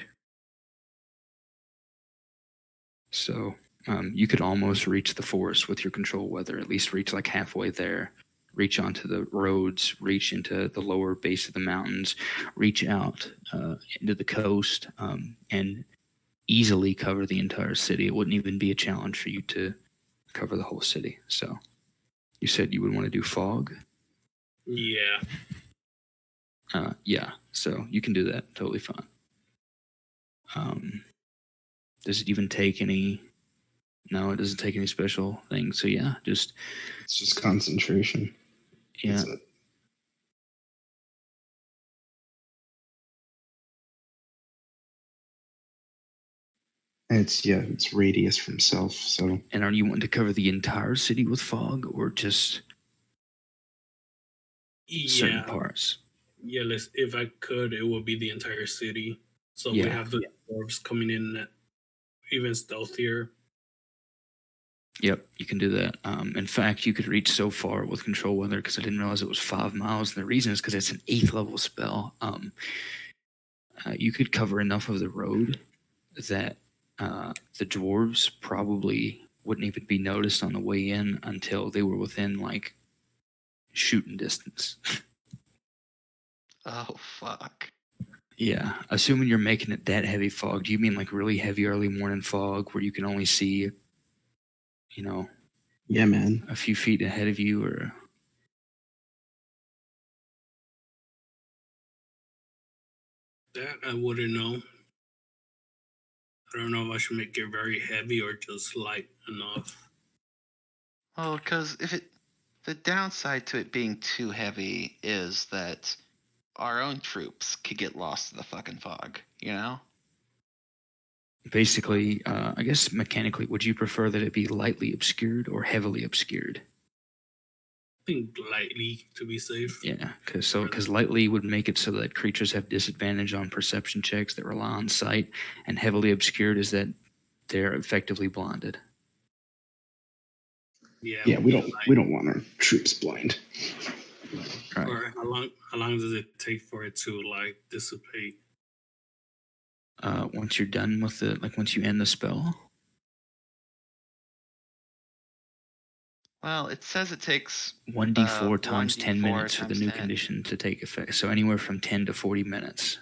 So you could almost reach the forest with your control weather, at least reach like halfway there, reach onto the roads, reach into the lower base of the mountains, reach out into the coast, and easily cover the entire city. It wouldn't even be a challenge for you to cover the whole city. So you said you would want to do fog? Yeah. Yeah, so you can do that totally fine. Does it even take any? No, it doesn't take any special thing. So yeah, It's just concentration. Yeah. That's it. And it's radius from self. So. And are you wanting to cover the entire city with fog, or just certain parts? Yeah, if I could, it would be the entire city. So we have the dwarves coming in even stealthier. Yep, you can do that. In fact, you could reach so far with control weather because I didn't realize it was 5 miles. And the reason is because it's an 8th level spell. You could cover enough of the road that the dwarves probably wouldn't even be noticed on the way in until they were within like shooting distance. Oh fuck. Yeah, assuming you're making it that heavy fog, do you mean like really heavy early morning fog where you can only see, Yeah, man. a few feet ahead of you, or That I wouldn't know. I don't know if I should make it very heavy or just light enough. Well, because the downside to it being too heavy is that our own troops could get lost in the fucking fog. You know? basically, I guess mechanically, would you prefer that it be lightly obscured or heavily obscured? I think lightly to be safe. Yeah, because lightly would make it so that creatures have disadvantage on perception checks that rely on sight, and heavily obscured is that they're effectively blinded. Yeah. Yeah, we don't want our troops blind. Right. Or how long does it take for it to like dissipate? Once you're done with it, like once you end the spell, Well, it says it takes 1d4 times 10 1d4 minutes for the times new 10. condition to take effect. So anywhere from 10 to 40 minutes.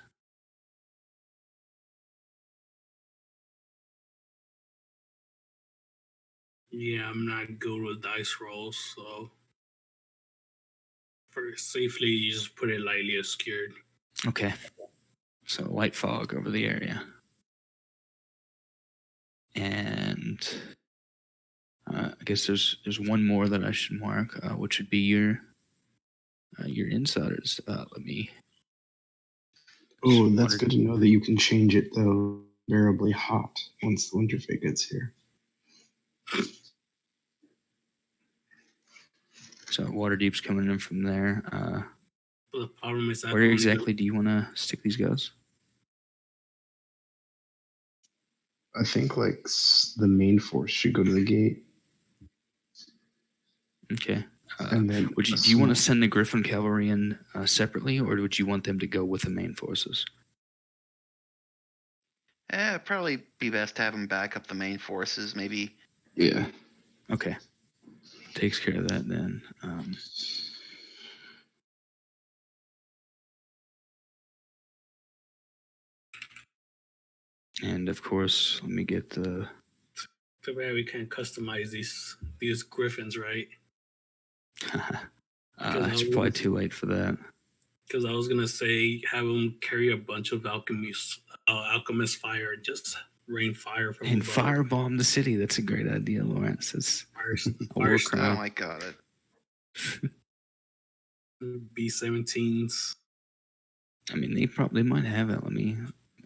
Yeah, I'm not good with dice rolls, so for safely, you just put it lightly obscured. Okay. So light fog over the area. And I guess there's one more that I should mark, which would be your insiders. Let me. Oh, that's good to know that you can change it though bearably hot once the winter fate gets here. So Waterdeep's coming in from there. But the problem is that Where exactly do you want to stick these guys? I think like the main force should go to the gate. Okay. And then do you want to send the Griffin cavalry in separately, or would you want them to go with the main forces? It'd probably be best to have them back up the main forces, maybe. Yeah. Okay. Takes care of that then. And of course, let me get the. Too bad we can't customize these griffins, right? It's probably too late for that. Because I was gonna say have them carry a bunch of alchemist fire, and just rain fire from and above. firebomb the city. That's a great idea, Lawrence. It's fire Oh my god. B-17s. I mean, they probably might have it.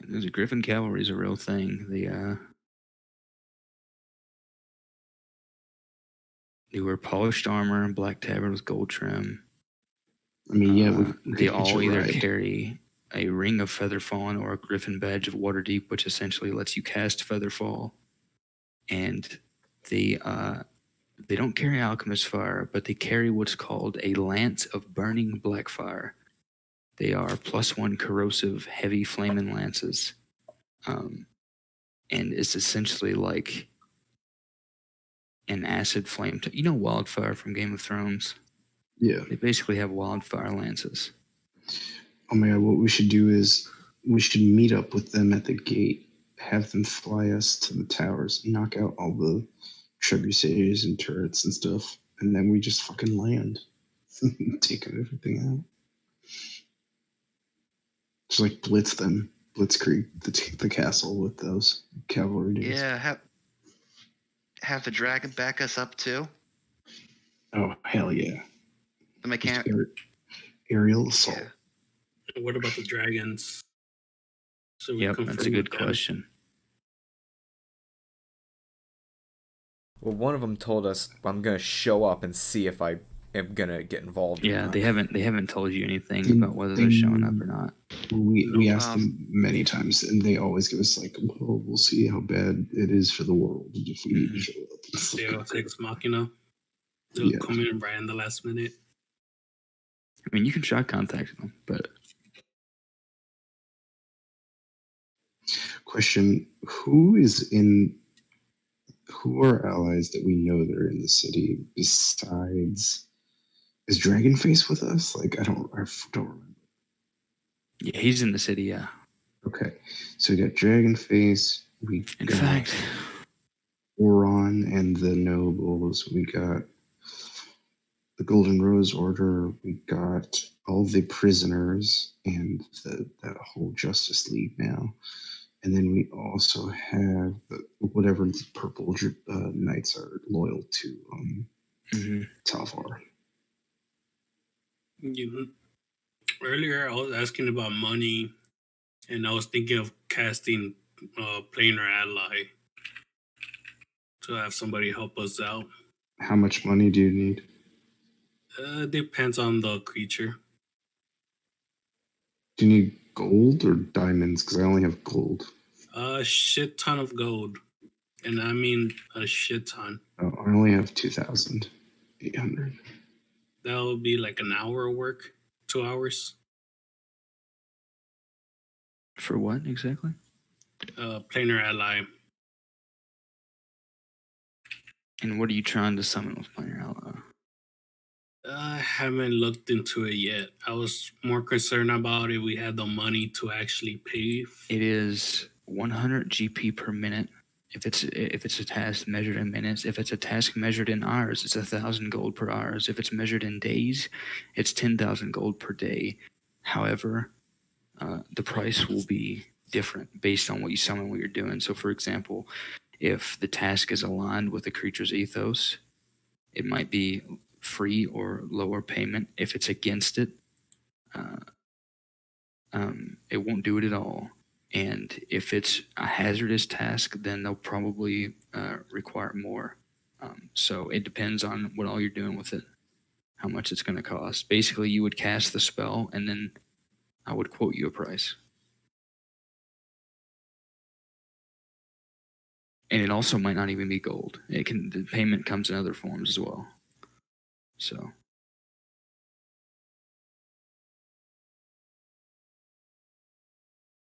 There's a Griffin cavalry is a real thing. They wear polished armor and black tabard with gold trim. I mean, yeah, they all either carry a ring of Featherfall or a Griffin badge of Waterdeep, which essentially lets you cast Featherfall. And they don't carry alchemist fire, but they carry what's called a lance of burning black fire. They are +1 corrosive, heavy flaming lances. And it's essentially like an acid flame. You know Wildfire from Game of Thrones? Yeah. They basically have wildfire lances. Oh my god, what we should do is we should meet up with them at the gate, have them fly us to the towers, knock out all the trebuchets and turrets and stuff, and then we just fucking land. Take everything out. Just like blitz them. Blitzkrieg the castle with those cavalry dudes. Yeah, have the dragon back us up too. Oh hell yeah! The mechanic aerial assault. Yeah. What about the dragons? So yep, that's a good question. Well, one of them told us I'm gonna show up and see if I am gonna get involved. Yeah, they haven't told you anything about whether they're showing up or not. We asked them many times, and they always give us like, "Well, we'll see how bad it is for the world if we need to show up." Deus Ex Machina. They'll Yeah. come in right in the last minute. I mean, you can try contacting them, but Question: Who are allies that we know that are in the city besides? Is Dragonface with us? Like I don't remember. yeah, he's in the city. Yeah. Okay, so we got Dragonface. We In got fact, Oron and the nobles. We got the Golden Rose Order. We got all the prisoners and that whole Justice League now. And then we also have whatever the purple knights are loyal to mhm. Talvar. Earlier, I was asking about money, and I was thinking of casting Planar Ally to have somebody help us out. How much money do you need? Depends on the creature. Do you need gold or diamonds? Because I only have gold. A shit ton of gold, and I mean a shit ton. Oh, I only have 2,800. That'll be like an hour of work, 2 hours. For what exactly? Planar Ally. And what are you trying to summon with Planar Ally? I haven't looked into it yet. I was more concerned about if we had the money to actually pay. It is 100 GP per minute. If it's a task measured in minutes, if it's a task measured in hours, it's 1,000 gold per hours. If it's measured in days, it's 10,000 gold per day. However, the price will be different based on what you summon, what you're doing. So, for example, if the task is aligned with the creature's ethos, it might be free or lower payment. If it's against it, it won't do it at all. And if it's a hazardous task, then they'll probably require more. So it depends on what all you're doing with it, how much it's going to cost. Basically, you would cast the spell, and then I would quote you a price. And it also might not even be gold. The payment comes in other forms as well. So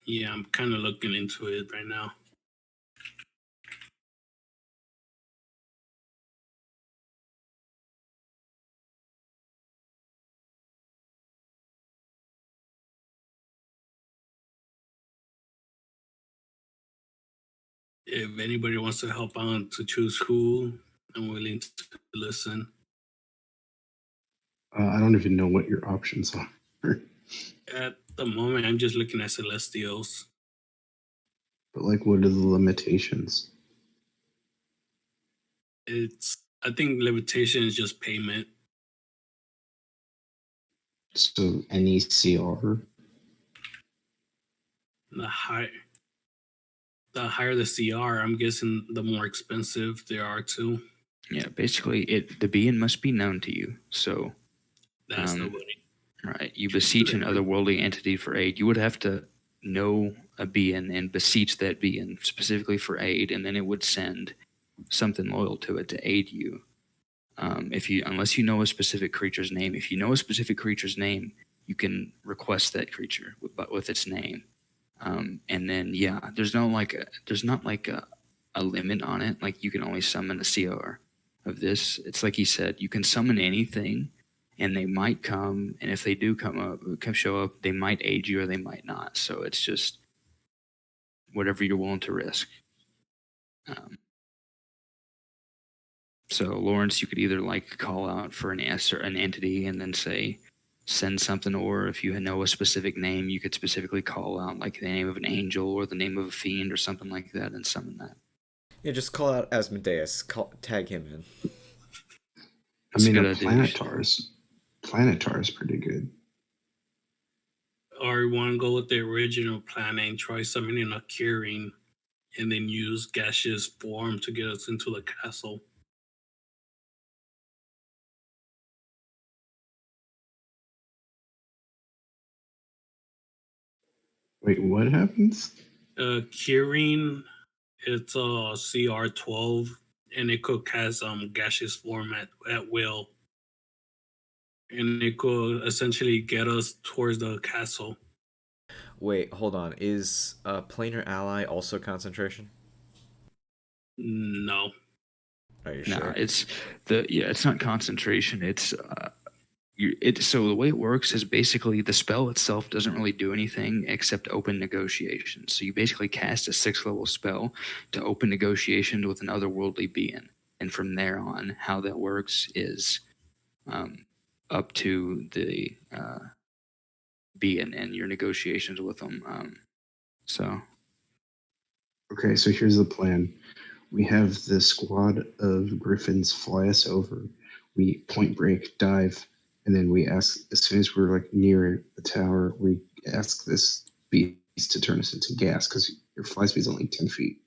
Yeah, I'm kind of looking into it right now. If anybody wants to help out to choose who, I'm willing to listen. I don't even know what your options are. At the moment, I'm just looking at Celestials. But like, what are the limitations? I think limitation is just payment. So any CR. The higher the CR, I'm guessing the more expensive they are too. yeah, basically, the being must be known to you. So That's nobody. right, you beseech an otherworldly entity for aid. You would have to know a being and beseech that being specifically for aid, and then it would send something loyal to it to aid you. Unless you know a specific creature's name. If you know a specific creature's name, you can request that creature with its name. And then there's not like a limit on it. Like you can only summon a CR of this. It's like he said, you can summon anything, and they might come. And if they do show up, they might aid you or they might not. So it's just whatever you're willing to risk. So Lawrence, you could either like call out for an S or an entity and then say send something, or if you know a specific name, you could specifically call out like the name of an angel or the name of a fiend or something like that and summon that. Yeah, just call out Asmodeus. Tag him in. I mean, That's a good idea. Planetar's pretty good. Or you want to go with the original plan and try summoning a curing, and then use gaseous form to get us into the castle. Wait, what happens? Curing, it's a CR 12 and it could cast gaseous form at will, and it could essentially get us towards the castle. Wait, hold on. Is planar ally also concentration? No. Are you Nah, sure? it's not concentration. So the way it works is basically the spell itself doesn't really do anything except open negotiations. So you basically cast a 6th level spell to open negotiations with an otherworldly being, and from there on, how that works is um, up to the being and your negotiations with them. So Okay, so here's the plan. We have the squad of griffins fly us over. We point break, dive, and then we ask, as soon as we're like near the tower, we ask this beast to turn us into gas because your fly speed is only 10 feet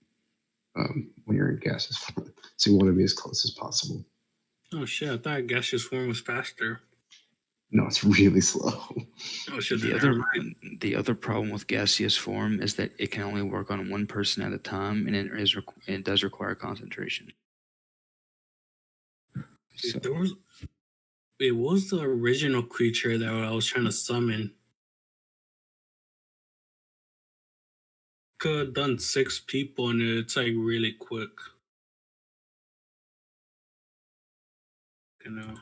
when you're in gaseous form. So you want to be as close as possible. Oh shit! I thought gaseous form was faster. No, it's really slow. Oh shit! the Then never other mind. the other problem with gaseous form is that it can only work on one person at a time, and it does require concentration. So There was it was the original creature that I was trying to summon. Could have done 6 people, and it's like really quick. You know.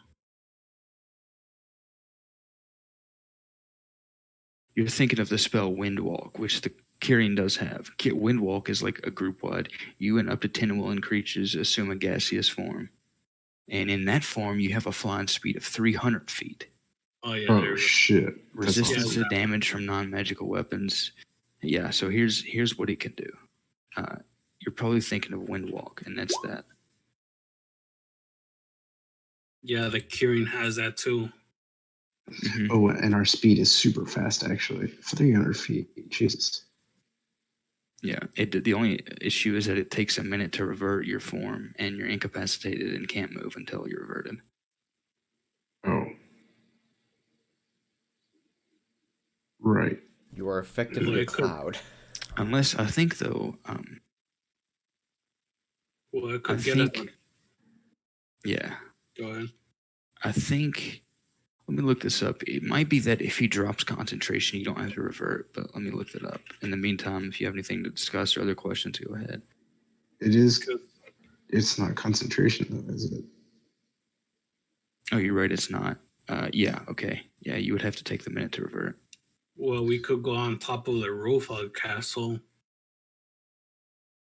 you're thinking of the spell Windwalk, which the Kyrian does have. Windwalk is like a group wide. You and up to 10 willing creatures assume a gaseous form. And in that form, you have a flying speed of 300 feet. Oh yeah, there Oh we go. shit! That's Resistance awesome. to damage from non-magical weapons. Yeah, so here's what it can do. You're probably thinking of Windwalk, and that's that. Yeah, the Kirin has that too. Mhm. Oh, and our speed is super fast actually. 300 feet. Jesus. Yeah, the only issue is that it takes a minute to revert your form, and you're incapacitated and can't move until you're reverted. Oh. Right. You are effectively Well, a it could. cloud. Unless I think though, Well, it I could get us. think yeah, Go ahead. I think. Let me look this up. It might be that if he drops concentration, you don't have to revert. But let me look that up. In the meantime, if you have anything to discuss or other questions, go ahead. It is. Could- It's not concentration though, is it? Oh, you're right. It's not. Yeah. Okay. Yeah, you would have to take the minute to revert. Well, we could go on top of the roof of the castle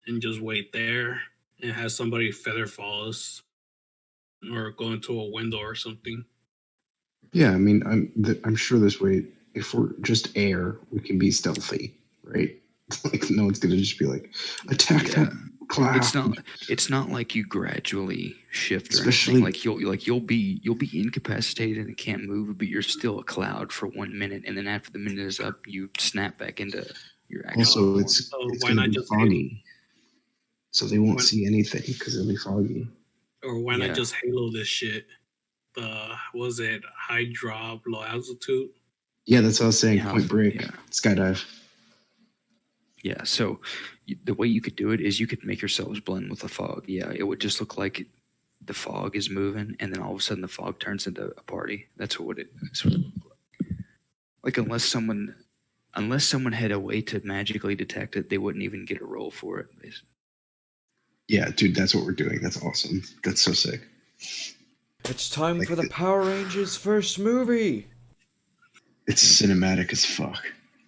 and just wait there and have somebody feather fall us or go into a window or something. Yeah, I mean, I'm sure this way, if we're just air, we can be stealthy, right? Like no one's gonna just be like, attack Yeah. that cloud. It's not like you gradually shift or Especially- anything. You'll be incapacitated and can't move, but you're still a cloud for 1 minute, and then after the minute is up, you snap back into your actual Also, form. it's why gonna not be just foggy, so they won't Why- see anything because it'll be foggy. Or why Yeah. not just halo this shit? Was it high drop, low altitude? Yeah, that's what I was saying. Yeah, Point break, yeah. skydive. Yeah, so the way you could do it is you could make yourselves blend with the fog. Yeah, it would just look like the fog is moving, and then all of a sudden the fog turns into a party. That's what it would look like. Unless someone had a way to magically detect it, they wouldn't even get a roll for it. Basically. Yeah, dude, that's what we're doing. That's awesome. That's so sick. It's time Like for the it- Power Rangers first movie. It's cinematic as fuck.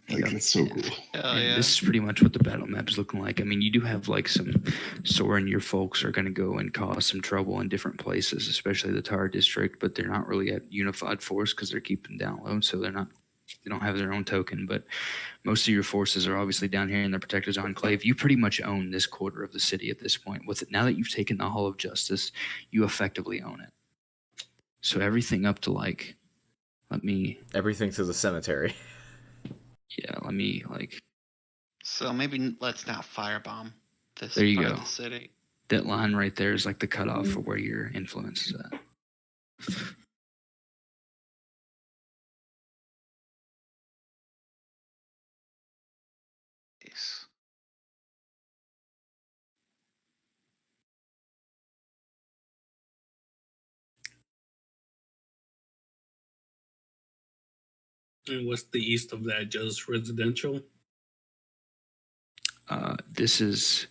Like Yep. that's so cool. Hell And yeah. this is pretty much what the battle map is looking like. I mean, you do have like some Sora and your folks are going to go and cause some trouble in different places, especially the Tower District, but they're not really at unified force because they're keeping down low, so they don't have their own token. But most of your forces are obviously down here in the Protector's Enclave. You pretty much own this quarter of the city at this point. With it, now that you've taken the Hall of Justice, you effectively own it. So everything up to like, Everything to the cemetery. So maybe let's not firebomb this There you part go. of the city. that line right there is like the cutoff for where your influence is at. Yes. And what's the east of that? Just residential? This is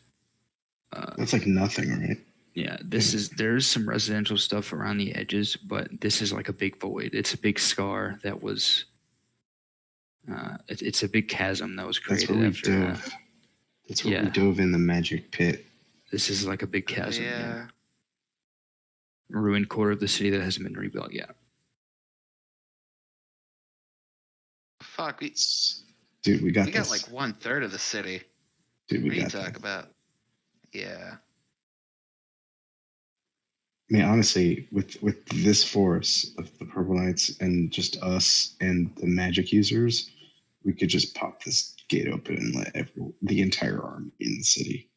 That's like nothing, right? yeah. There's some residential stuff around the edges, but this is like a big void. It's a big scar that was. It's a big chasm that was That's created where we after. dove. That's where we yeah. dove in the magic pit. This is like a big chasm. Yeah. A ruined quarter of the city that hasn't been rebuilt yet. Fuck, Dude, we got we this. got like 1/3 of the city. Dude, we What are you got talking this. about? Yeah. I mean, honestly, with this force of the Purple Knights and just us and the magic users, we could just pop this gate open and let the entire army in the city.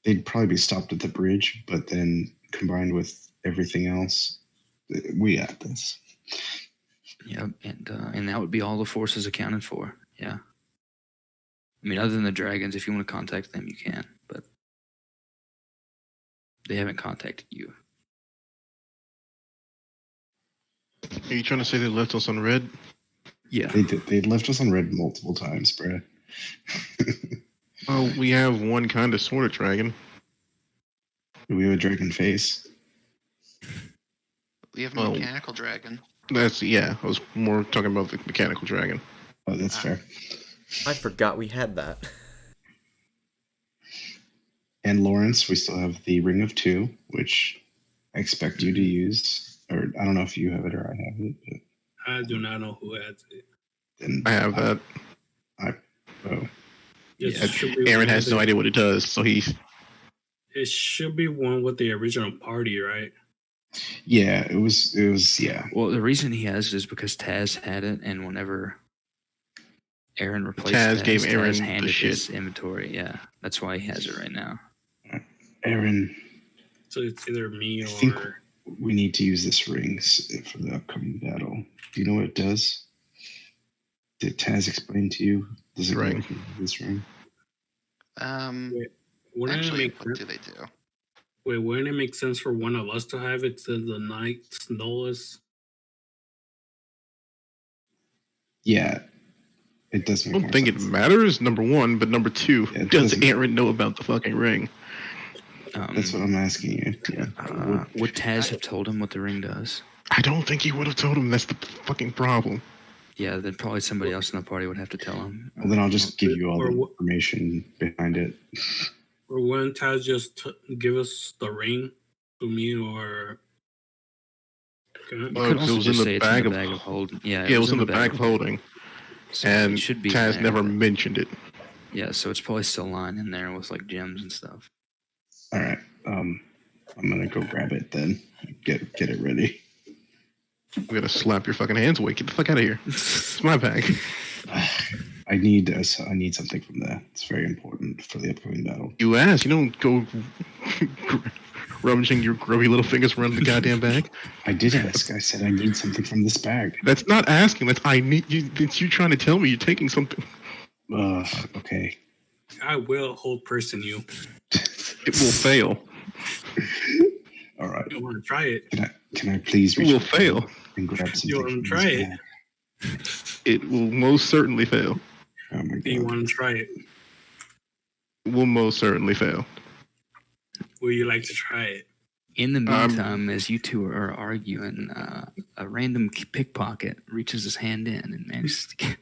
They'd probably be stopped at the bridge, but then combined with everything else, we got this. Yeah, and that would be all the forces accounted for. Yeah. I mean, other than the dragons, if you want to contact them, you can, but they haven't contacted you. Are you trying to say they left us on red? Yeah. They left us on red multiple times, bro. Well, we have one kind of sort of dragon. We have a dragon face. We have a Well- mechanical dragon. That's I was more talking about the mechanical dragon. Oh, that's fair. I forgot we had that. And Lawrence, we still have the Ring of Two, which I expect you to use. Or I don't know if you have it or I have it. But I do not know who has it. then I have that. Oh, It should be Aaron one has with no idea what it does, so he's. It should be one with the original party, right? yeah, it was. Yeah, Well, the reason he has it is because Taz had it, and whenever Aaron replaced Taz gave Aaron Taz the handed shit. his inventory. Yeah, that's why he has it right now. Aaron, So it's either me I think or we need to use this ring for the upcoming battle. Do you know what it does? Did Taz explain to you? Does it Ring. work with this ring? wouldn't Actually, it make what do they do? wait? Wouldn't it make sense for one of us to have it since the Knights know us? Yeah, it does I make don't more think sense. it matters, number one, but number two, Yeah, it does doesn't. Aaron know about the fucking ring? That's what I'm asking you. Yeah. Would Taz have told him what the ring does? I don't think he would have told him. That's the fucking problem. Yeah, then probably somebody else in the party would have to tell him. Well, then I'll just give you all Or the what- information behind it. Or wouldn't Taz just give us the ring to me or? Okay. You Well, could it also was just in the say it's bag in the of- bag of holding. Yeah, Yeah, it was in the bag of holding, So and it should be in Taz there, never but- mentioned it. Yeah, so it's probably still lying in there with like gems and stuff. All right. I'm gonna go grab it then. Get it ready. I'm gonna slap your fucking hands away. Get the fuck out of here. It's my bag. I need something from there. It's very important for the upcoming battle. You asked. You don't go rummaging your grubby little fingers around the goddamn bag. I did ask. I said I need something from this bag. That's not asking. That's I need you. It's you trying to tell me you're taking something. Okay. I will hold person you. It will fail. All right. You want to try it? Can I please It reach will out fail. and grab something? You wanna from try this it? bag? It will most certainly fail. Oh my Do you god. want to try it? It will most certainly fail. Would you like to try it? In the meantime, as you two are arguing, a random pickpocket reaches his hand in and manages to get.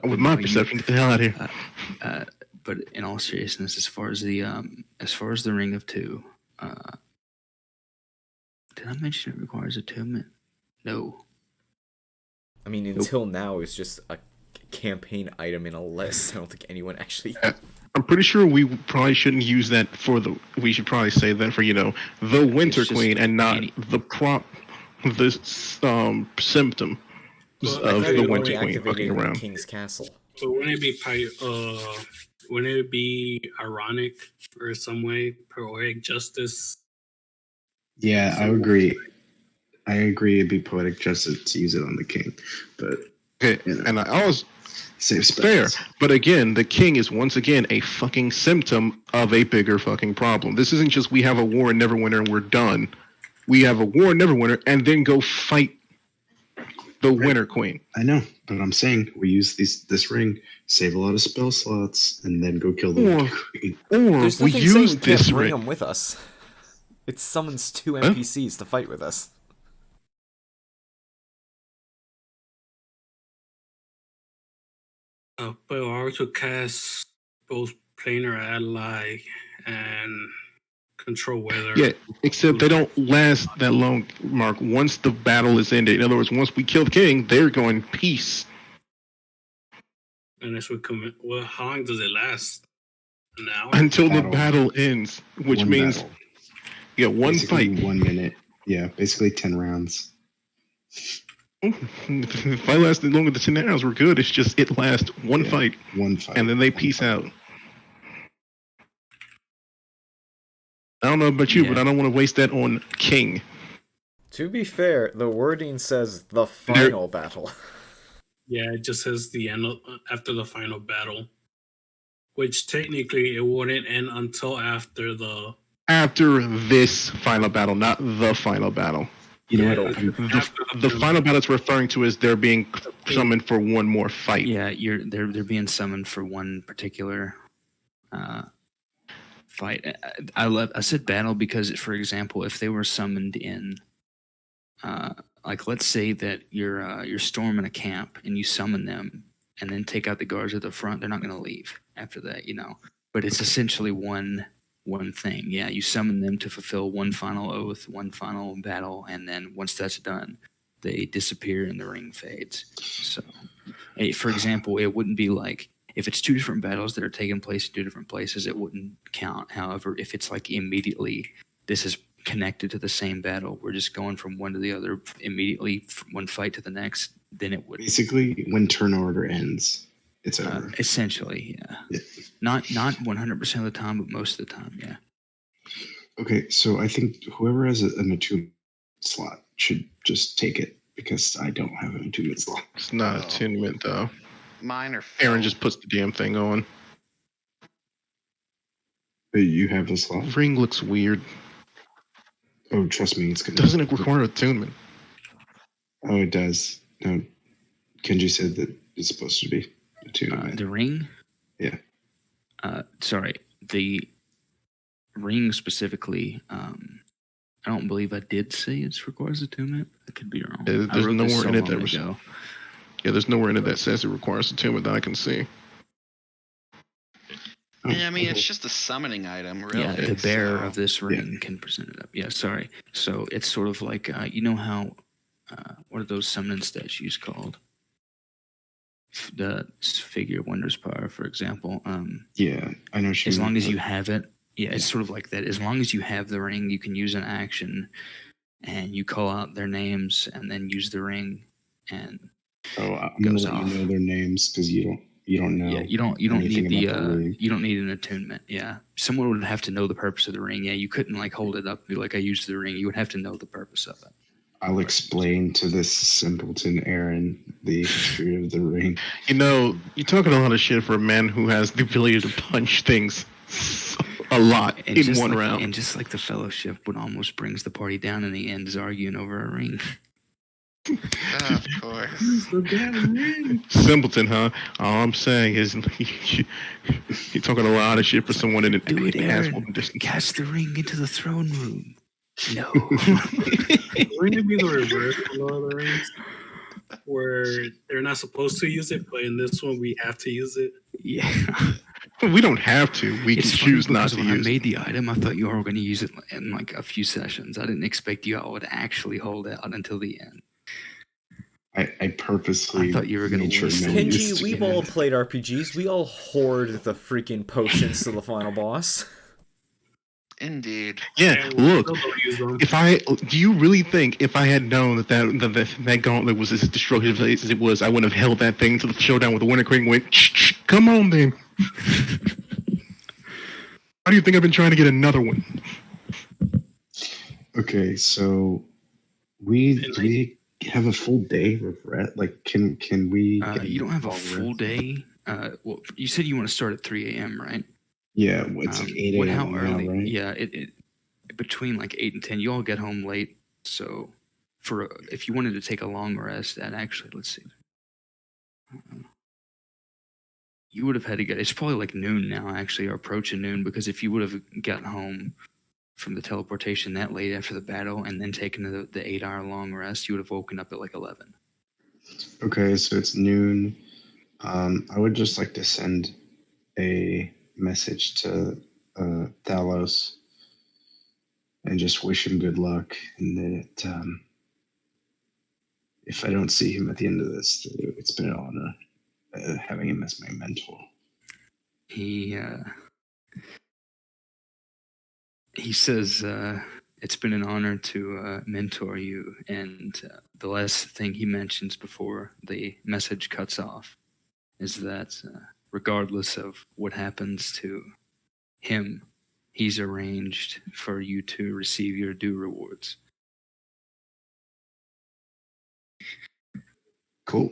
With my you- perception, get the hell out of here. But in all seriousness, as far as the Ring of Two, did I mention it requires attunement? No. I mean, until now, it's just a campaign item in a list. I don't think anyone actually. I'm pretty sure we probably shouldn't use that for the. We should probably say that for the Winter just Queen and not any- the symptom Well, of I the thought Winter you Queen activated fucking in around. King's Castle. But wouldn't it be wouldn't it be ironic or some way poetic justice? Yeah, I agree. I agree. It'd be poetic justice to use it on the king, but Okay, you know. and I always save fair, space. but again, the king is once again a fucking symptom of a bigger fucking problem. This isn't just we have a war in Neverwinter and we're done. We have a war in Neverwinter and then go fight the Winter Queen. I know, but I'm saying we use this ring, save a lot of spell slots, and then go kill the Or- queen. Or There's we nothing saying use we can't this bring ring. them with us. It summons 2 Huh? NPCs to fight with us. Power to cast both planar ally and control weather. Yeah, except they don't last that long, Mark. Once the battle is ended, in other words, once we kill the king, they're going peace. Unless we commit. Well, how long does it last? An hour? Until the Battle. battle ends, which One means battle. one Basically fight. 1 minute. Yeah, basically 10 rounds. If I lasted longer than 10 hours, we're good. It's just it lasts one Yeah, fight, one fight. and then they one peace fight. out. I don't know about you, but I don't want to waste that on king. To be fair, the wording says the final battle. Yeah, it just says the end after the final battle, which technically it wouldn't end until after the this final battle, not the final battle. You know Yeah, what? The final battle it's referring to is they're being summoned for one more fight. Yeah, they're being summoned for one particular fight. I said battle because, for example, if they were summoned in, like let's say that you're storming a camp and you summon them and then take out the guards at the front, they're not going to leave after that, But it's essentially one thing. Yeah, you summon them to fulfill one final oath, one final battle, and then once that's done, they disappear and the ring fades. So, for example, it wouldn't be like if it's 2 different battles that are taking place in 2 different places, it wouldn't count. However, if it's like immediately, this is connected to the same battle, we're just going from one to the other immediately, from one fight to the next, then it would Basically, when turn order ends, it's over. essentially, yeah. Yeah. Not 100% of the time, but most of the time, yeah. Okay, so I think whoever has an attunement slot should just take it because I don't have an attunement slot. It's not Oh. attunement though. Mine are Aaron filled. just puts the damn thing on. But you have a slot. Ring looks weird. Oh, trust me, it's gonna. Doesn't it require attunement? Oh, it does. No, Kenji said that it's supposed to be attunement. The ring? Yeah. Sorry, the ring specifically, I don't believe I did say it requires attunement. I could be wrong. There's I wrote this nowhere so in it long that was- ago. Yeah, there's nowhere in it that says it requires attunement that I can see. Oh, Yeah, I mean, it's okay. just a summoning item, really. Yeah, the bearer so- of this ring can present it up. Yeah, sorry. So it's sort of like, you know how, what are those summoning statues called? The figure of Wondrous Power, for example. Yeah, I know. She As long meant, as but- you have it, yeah, it's sort of like that. As long as you have the ring, you can use an action, and you call out their names, and then use the ring, and Oh, I'm gonna goes let off. you know their names because you don't know. yeah, you don't anything need about the ring. you don't need an attunement. Yeah, someone would have to know the purpose of the ring. Yeah, you couldn't like hold it up and be like, I used the ring. You would have to know the purpose of it. I'll explain to this simpleton Aaron the history of the ring. You know, you're talking a lot of shit for a man who has the ability to punch things a lot And in just one like, round. And just like the Fellowship, what almost brings the party down in the end is arguing over a ring. Of course. Simpleton, huh? All I'm saying is you're talking a lot of shit for someone in an Do it, ass Aaron. whooping distance. Cast the ring into the throne room. No. Wouldn't it be the reverse of Lord of the Rings, where they're not supposed to use it, but in this one we have to use it? Yeah. We don't have to. We It's can funny choose not because to when I use it. made the item, I thought you all were going to use it in like a few sessions. I didn't expect you all would actually hold out until the end. I purposely I thought you were gonna made sure waste no it. one Kenji, used to we've get all it. played RPGs. We all hoard the freaking potions to the final boss. Indeed. Yeah, And we look. still don't use them. Do you really think if I had known that gauntlet was as destructive as it was, I wouldn't have held that thing to the showdown with the Winter King and went, shh, come on then. Why do you think I've been trying to get another one? Okay, so do we have a full day of rest? Like, can we? get You don't have a long full rest? day. Well, you said you want to start at 3 a.m., right? Yeah, it's like 8 a.m. How now, early? right? Yeah, it between like 8 and 10. You all get home late, so if you wanted to take a long rest, that actually, let's see. You would have had to get. It's probably like noon now, actually, or approaching noon, because if you would have gotten home from the teleportation that late after the battle and then taken the 8-hour long rest, you would have woken up at like 11. Okay, so it's noon. I would just like to send a message to Thalos and just wish him good luck, and that if I don't see him at the end of this, it's been an honor having him as my mentor. He says it's been an honor to mentor you, and the last thing he mentions before the message cuts off is that regardless of what happens to him, he's arranged for you to receive your due rewards. Cool.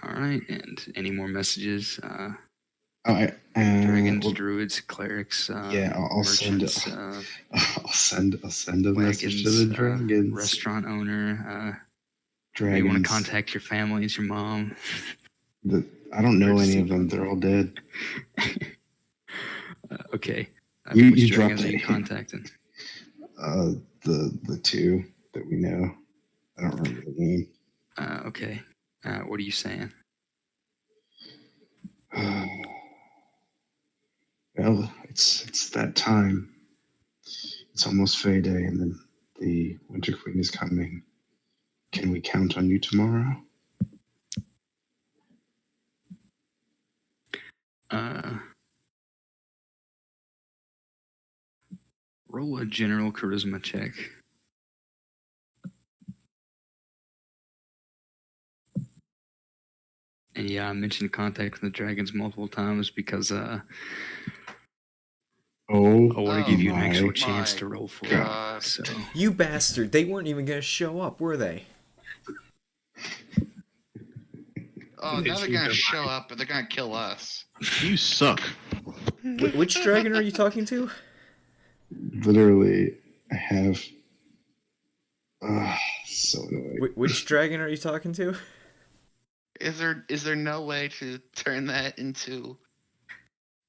All right, and any more messages? Dragons, Dragons, druids, clerics, yeah, I'll merchants, I'll send a message to the dragons. Restaurant owner. Dragons. You want to contact your families, your mom. I don't know any of them. They're all dead. Okay. You which dropped dragons are you it. contacting? The two that we know. I don't remember the name. Okay. What are you saying? Well, it's that time. It's almost Fey Day, and then the Winter Queen is coming. Can we count on you tomorrow? Roll a general charisma check. And yeah, I mentioned contacting the dragons multiple times because I want to give you an actual chance to roll for it. So You bastard! They weren't even gonna show up, were they? Oh, now they're gonna show up, but they're gonna kill us. You suck. Which dragon are you talking to? Literally, I have. So annoying. Which dragon are you talking to? Is there no way to turn that into?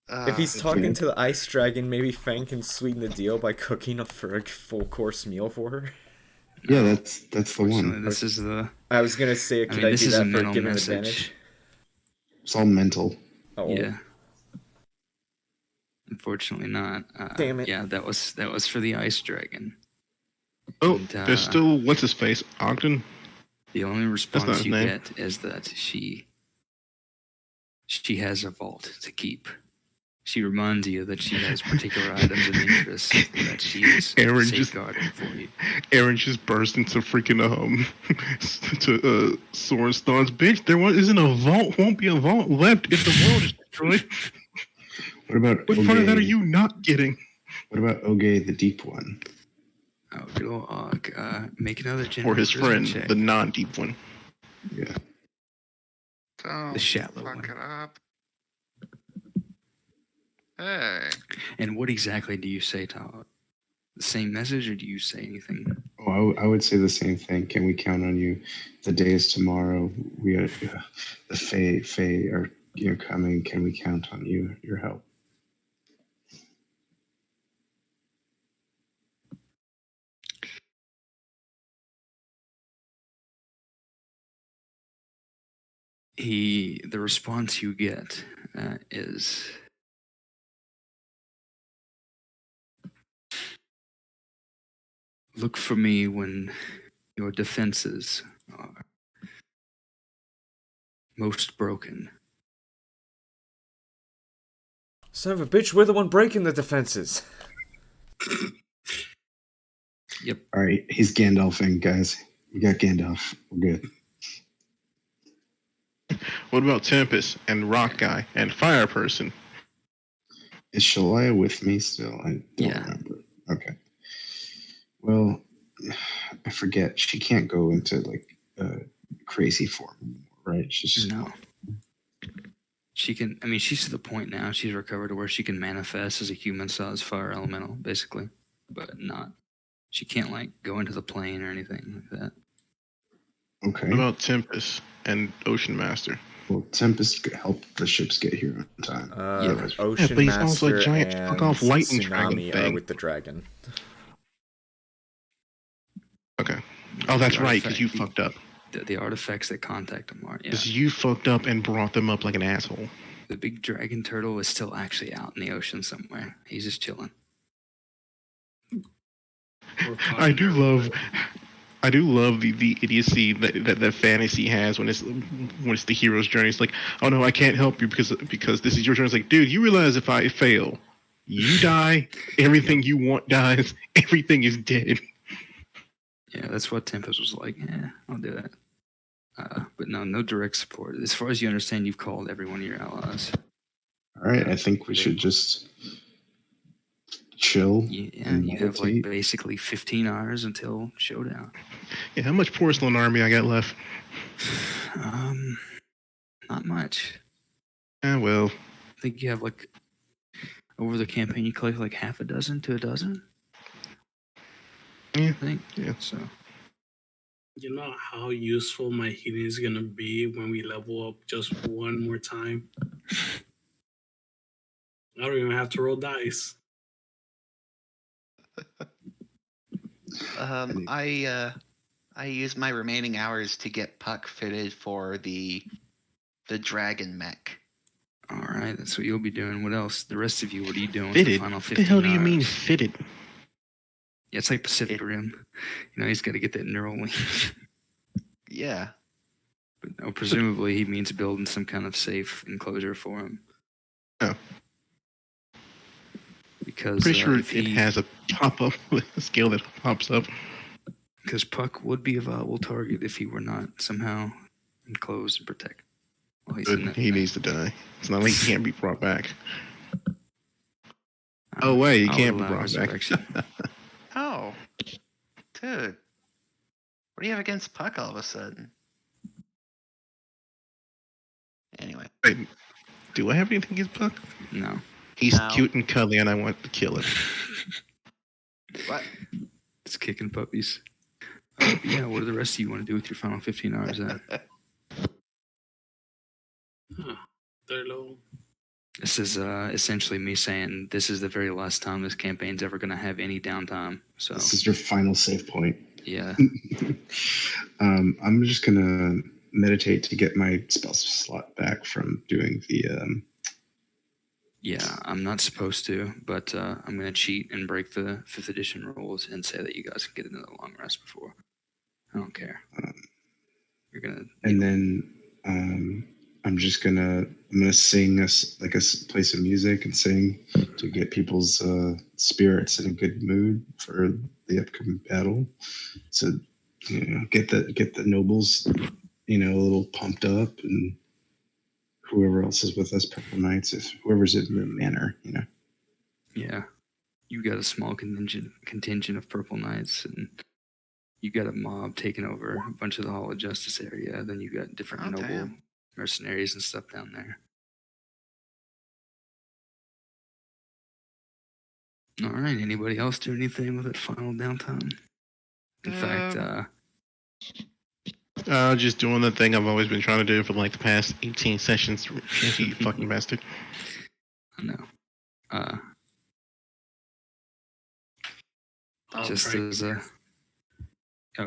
If he's talking to the ice dragon, maybe Fang can sweeten the deal by cooking up for a full course meal for her. Yeah, that's the one. This is the. I was gonna say, could I do that for a given advantage? It's all mental. Oh. Yeah. Unfortunately not. Damn it. Yeah, that was for the ice dragon. Oh, And, there's still what's his face, Ogden. The only response you name. get is that she has a vault to keep. She reminds you that she has particular items of interest that she is safeguarding for you. Aaron just burst into freaking to Soren's thoughts. Bitch, there isn't a vault. Won't be a vault left if the world is destroyed. What about what part of that are you not getting? What about Oge, the deep one? Oh, good old Og. Make another general Or his friend, check. the non-deep one. Yeah. Don't The shallow fuck one. it up. Hey. And what exactly do you say to Og? The same message, or do you say anything? Oh, I would say the same thing. Can we count on you? The day is tomorrow. We are the Fae are coming. Can we count on you? Your help. The response you get is, look for me when your defenses are most broken. Son of a bitch, we're the one breaking the defenses. Yep. All right, he's Gandalfing, guys. We got Gandalf. We're good. What about Tempest and Rock Guy and Fire Person? Is Shalaya with me still? I don't remember. Okay. Well, I forget. She can't go into like crazy form anymore, right? She's just No. She can. I mean, she's to the point now. She's recovered to where she can manifest as a human-sized fire elemental, basically, but not. She can't like go into the plane or anything like that. Okay. What about Tempest and Ocean Master? Well, Tempest helped the ships get here on time. Yeah, The but- Ocean but he's also a Master giant and fuck-off lightning dragon Tsunami are thing. with the dragon. Okay. Oh, that's The right, because you artifact- fucked up. The artifacts that contact them are, yeah. Because you fucked up and brought them up like an asshole. The big dragon turtle is still actually out in the ocean somewhere. He's just chilling. I do love the idiocy that fantasy has when it's the hero's journey. It's like, oh no, I can't help you because this is your journey. It's like, dude, you realize if I fail, you die, everything you want dies, everything is dead. Yeah, that's what Tempest was like. Yeah, I'll do it. But no direct support. As far as you understand, you've called every one of your allies. All right, I think we should just chill. Yeah, and you have like meditate. basically 15 hours until showdown. Yeah, how much porcelain army I got left? Not much. Well, I think you have like over the campaign you collect like half a dozen to a dozen. Yeah, I think. yeah. So You know how useful my healing is gonna be when we level up just one more time. I don't even have to roll dice. I use my remaining hours to get Puck fitted for the dragon mech. all right, that's what you'll be doing. What else? The rest of you, what are you doing? with fitted. The final What 15 the hell do you mean hours? fitted? Yeah, it's like Pacific Rim. You know, he's got to get that neural link. Yeah. But no, presumably he means building some kind of safe enclosure for him. Oh. Because Pretty sure if it he- has a pop-up scale that pops up. Because Puck would be a viable target if he were not somehow enclosed and protected. Well, he's in But that he thing. needs to die. It's not like he can't be brought back. I Oh, would- wait, he I would can't be allow brought back. resurrection. Oh, dude, what do you have against Puck all of a sudden? Anyway, Wait, do I have anything against Puck? No. He's No. cute and cuddly, and I want to kill him. what? It's kicking puppies. But yeah, what do the rest of you want to do with your final 15 hours then? They're low. This is essentially me saying this is the very last time this campaign's ever going to have any downtime. So, This is your final save point. yeah. I'm just gonna meditate to get my spell slot back from doing the. Yeah, I'm not supposed to, but I'm going to cheat and break the 5th edition rules and say that you guys can get into the long rest before. I don't care. You're going to. And then I'm gonna sing play some music and sing to get people's spirits in a good mood for the upcoming battle. So get the nobles a little pumped up, and whoever else is with us, Purple Knights, if whoever's in the manor, Yeah. You got a small contingent of Purple Knights, and you got a mob taking over a bunch of the Hall of Justice area. Then you got different Oh, noble damn. mercenaries and stuff down there. All right. Anybody else do anything with that final downtime? In fact, Just doing the thing I've always been trying to do for like the past 18 sessions. You fucking bastard. I know. I'll Just try. as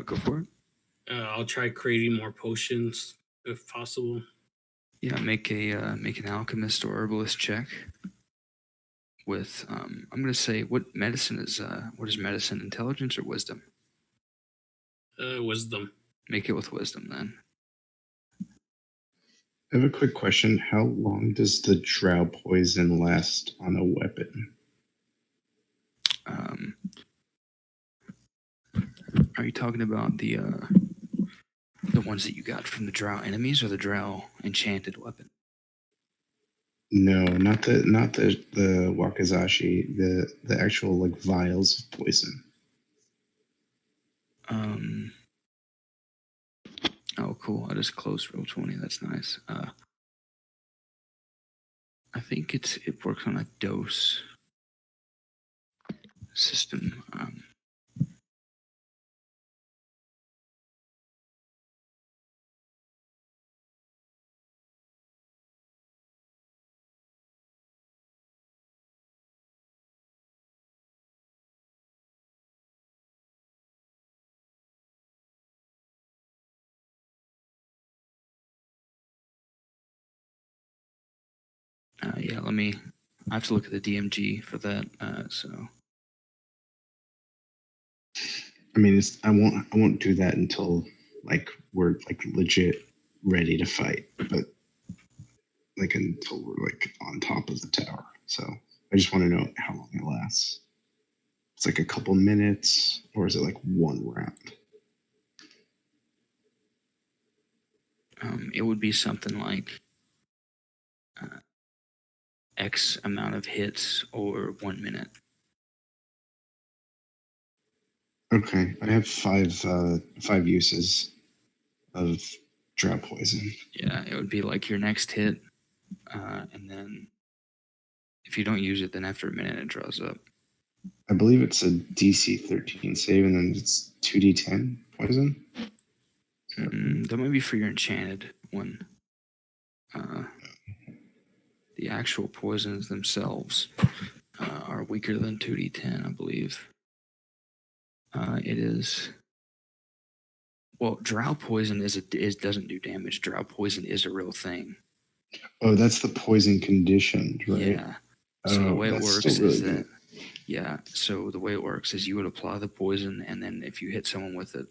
go for it. I'll try creating more potions if possible. Yeah, make an alchemist or herbalist check. With I'm gonna say what is medicine? Intelligence or wisdom? Wisdom. Make it with wisdom then. I have a quick question. How long does the drow poison last on a weapon? Are you talking about the ones that you got from the drow enemies or the drow enchanted weapon? No, not the wakizashi. The actual vials of poison. Oh, cool. I just closed Roll20. That's nice. I think it works on a dose system. Yeah, I have to look at the DMG for that. So I mean, I won't do that until like we're like legit ready to fight, but like until we're like on top of the tower. So I just want to know how long it lasts. It's like a couple minutes, or is it like one round? it would be something like X amount of hits or 1 minute. Okay, I have five uses of drought poison. Yeah, it would be like your next hit, and then if you don't use it, then after a minute it draws up. I believe it's a DC 13 save, and then it's 2d10 poison. That might be for your enchanted one. The actual poisons themselves are weaker than 2d10, I believe. It is. Well, drow poison doesn't do damage. Drow poison is a real thing. Oh, that's the poison conditioned, right? Yeah. So the way it that's works still really is good. that so the way it works is you would apply the poison, and then if you hit someone with it,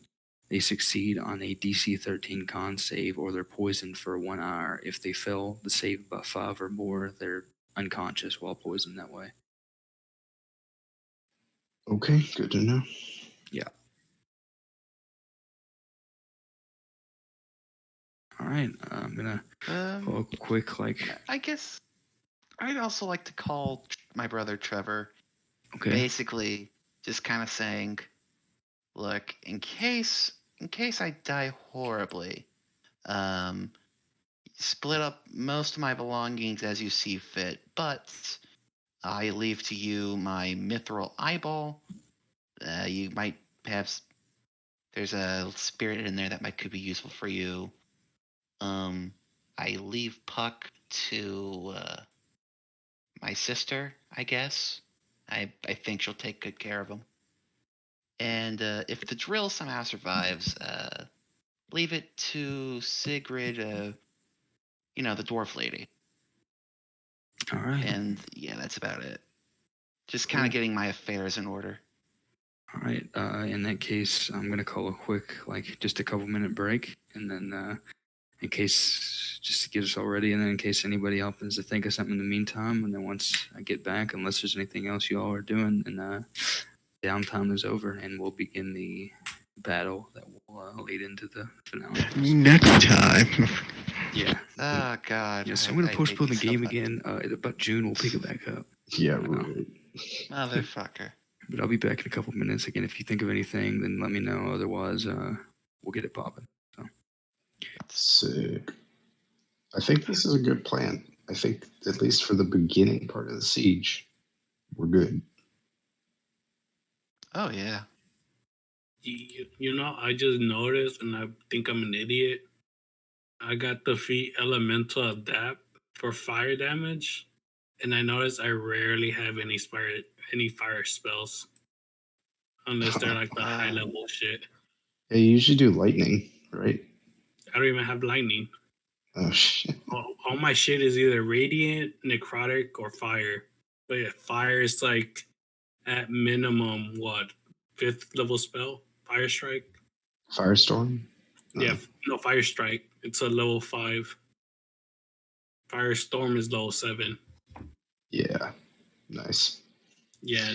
they succeed on a DC 13 con save, or they're poisoned for 1 hour. If they fail the save by 5 or more, they're unconscious while poisoned that way. Okay, good to know. Yeah. All right. I'm gonna call a quick I guess I'd also like to call my brother Trevor. Okay. Basically, just kind of saying, look, in case I die horribly, split up most of my belongings as you see fit, but I leave to you my mithril eyeball. You might have. There's a spirit in there that could be useful for you. I leave Puck to my sister, I guess. I think she'll take good care of him. And if the drill somehow survives, leave it to Sigrid, the dwarf lady. All right. And yeah, that's about it. Just kind of getting my affairs in order. All right. In that case, I'm gonna call a quick, just a couple minute break, and then in case, just to get us all ready, and then in case anybody happens to think of something in the meantime, and then once I get back, unless there's anything else you all are doing, and downtime is over, and we'll begin the battle that will lead into the finale. Next time. Yeah. Oh God. Yeah. So I'm gonna postpone the game much. again. About June, we'll pick it back up. Yeah, right. Motherfucker. But I'll be back in a couple minutes. Again, if you think of anything, then let me know. Otherwise, we'll get it popping. So. Sick. I think this is a good plan. I think, at least for the beginning part of the siege, we're good. Oh yeah. You know, I just noticed, and I think I'm an idiot. I got the feat Elemental Adapt for fire damage, and I noticed I rarely have any fire spells, unless they're like the high level shit. Yeah, you usually do lightning, right? I don't even have lightning. Oh shit. All my shit is either radiant, necrotic, or fire. But yeah, fire is like at minimum what 5th level spell? Fire strike. Firestorm? Yeah, no fire strike. It's a level 5. Firestorm is level 7. Yeah. Nice. Yeah,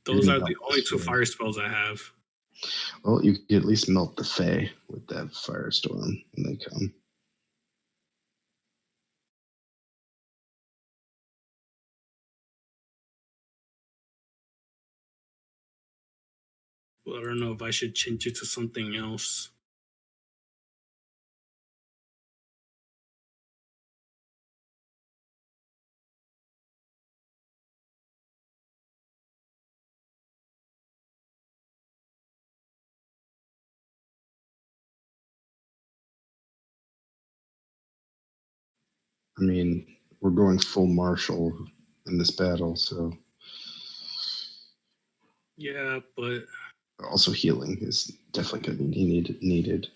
those You're are gonna the melt only the 2 Fae. fire spells I have. Well, you can at least melt the Fae with that firestorm when they come. Well, I don't know if I should change it to something else. I mean, we're going full martial in this battle, so Yeah, but also healing is definitely going to be needed.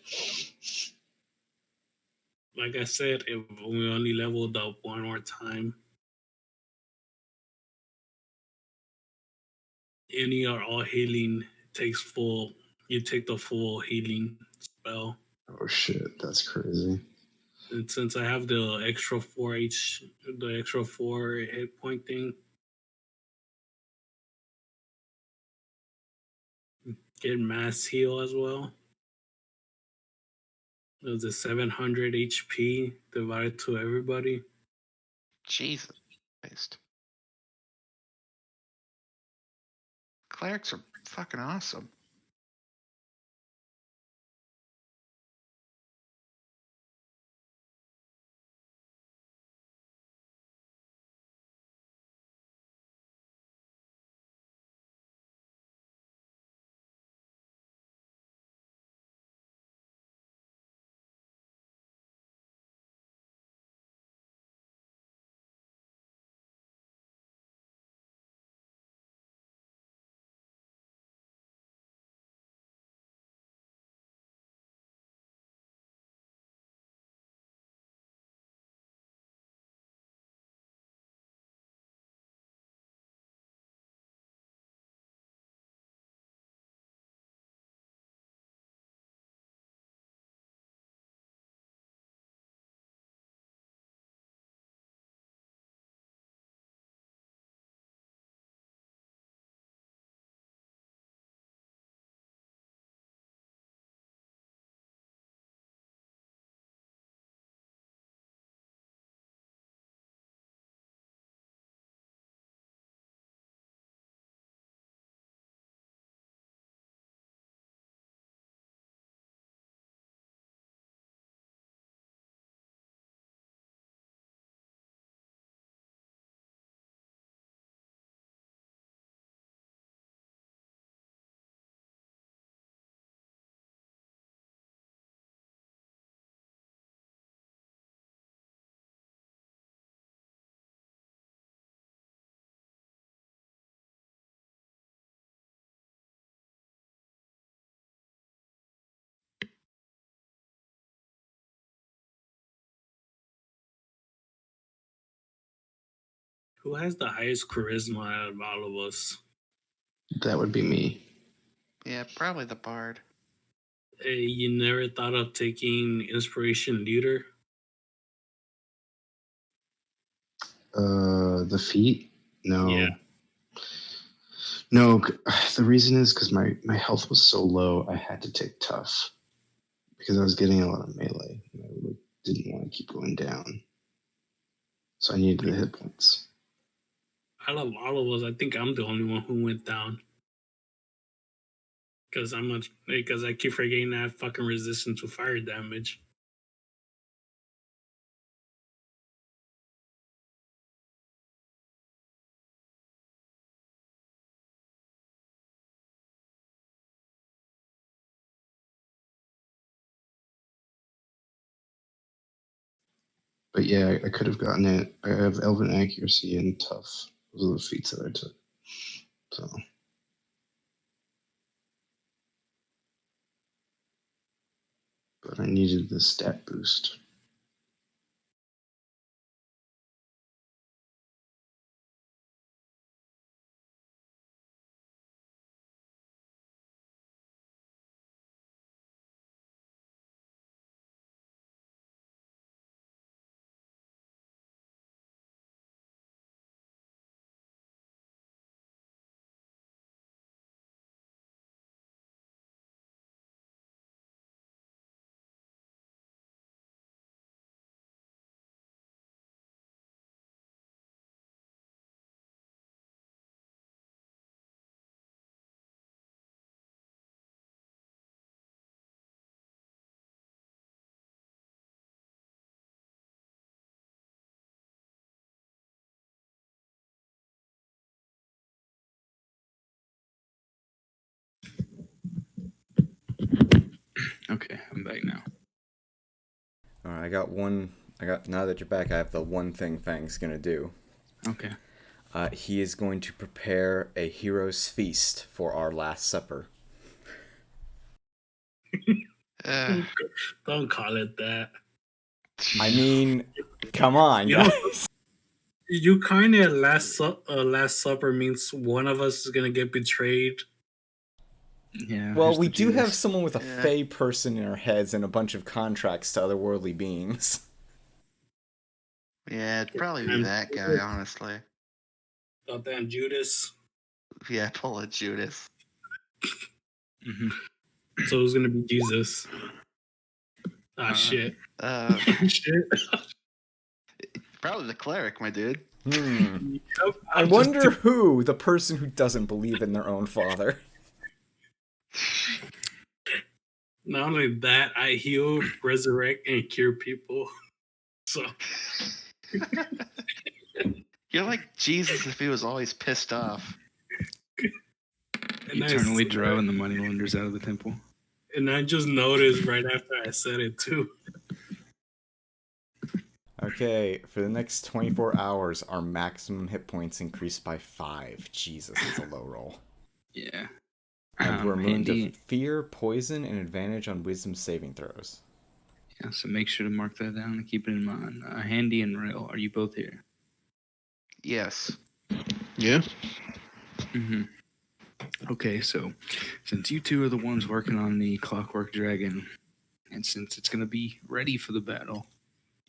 like I said, if we only leveled up one more time, any or all healing takes full. You take the full healing spell. Oh shit, that's crazy. And since I have the extra 4 hit point thing, get mass heal as well. It was a 700 HP divided to everybody. Jesus Christ. Clerics are fucking awesome. Who has the highest charisma out of all of us? That would be me. Yeah, probably the bard. Hey, you never thought of taking inspiration leader? The feet? No. Yeah. No, the reason is because my health was so low, I had to take tough because I was getting a lot of melee, and I really didn't want to keep going down. So I needed the hit points. Out of all of us, I think I'm the only one who went down. Because I keep forgetting that fucking resistance to fire damage. But yeah, I could have gotten it. I have Elven Accuracy and Tough. Those are the feats that I took. So. But I needed the stat boost. Okay, I'm back now. All right, I got one. Now that you're back, I have the one thing Fang's gonna do. Okay. He is going to prepare a hero's feast for our last supper. Don't call it that. I mean, come on, You know, guys. You kind of Last Supper means one of us is gonna get betrayed. Yeah. Well, who's we the do have Judas? someone with a Yeah. fey person in our heads and a bunch of contracts to otherworldly beings. Yeah, it'd probably be I'm that guy, honestly. Goddamn Judas. Yeah, pull a Judas. Mhm. So it's gonna be Jesus. Shit. Shit. Probably the cleric, my dude. Hmm. Yep, I I'm just wonder who the person who doesn't believe in their own father. Not only that, I heal, resurrect, and cure people. So You're like Jesus if he was always pissed off. and Eternally driving the moneylenders out of the temple. And I just noticed right after I said it too. Okay, for the next 24 hours, our maximum hit points increased by 5. Jesus, it's a low roll. Yeah. And we're immune Handy. to fear, poison, and advantage on wisdom saving throws. Yeah, so make sure to mark that down and keep it in mind. Handy and Rail, are you both here? Yes. Yeah. Mm-hmm. Okay, so since you two are the ones working on the Clockwork Dragon, and since it's going to be ready for the battle,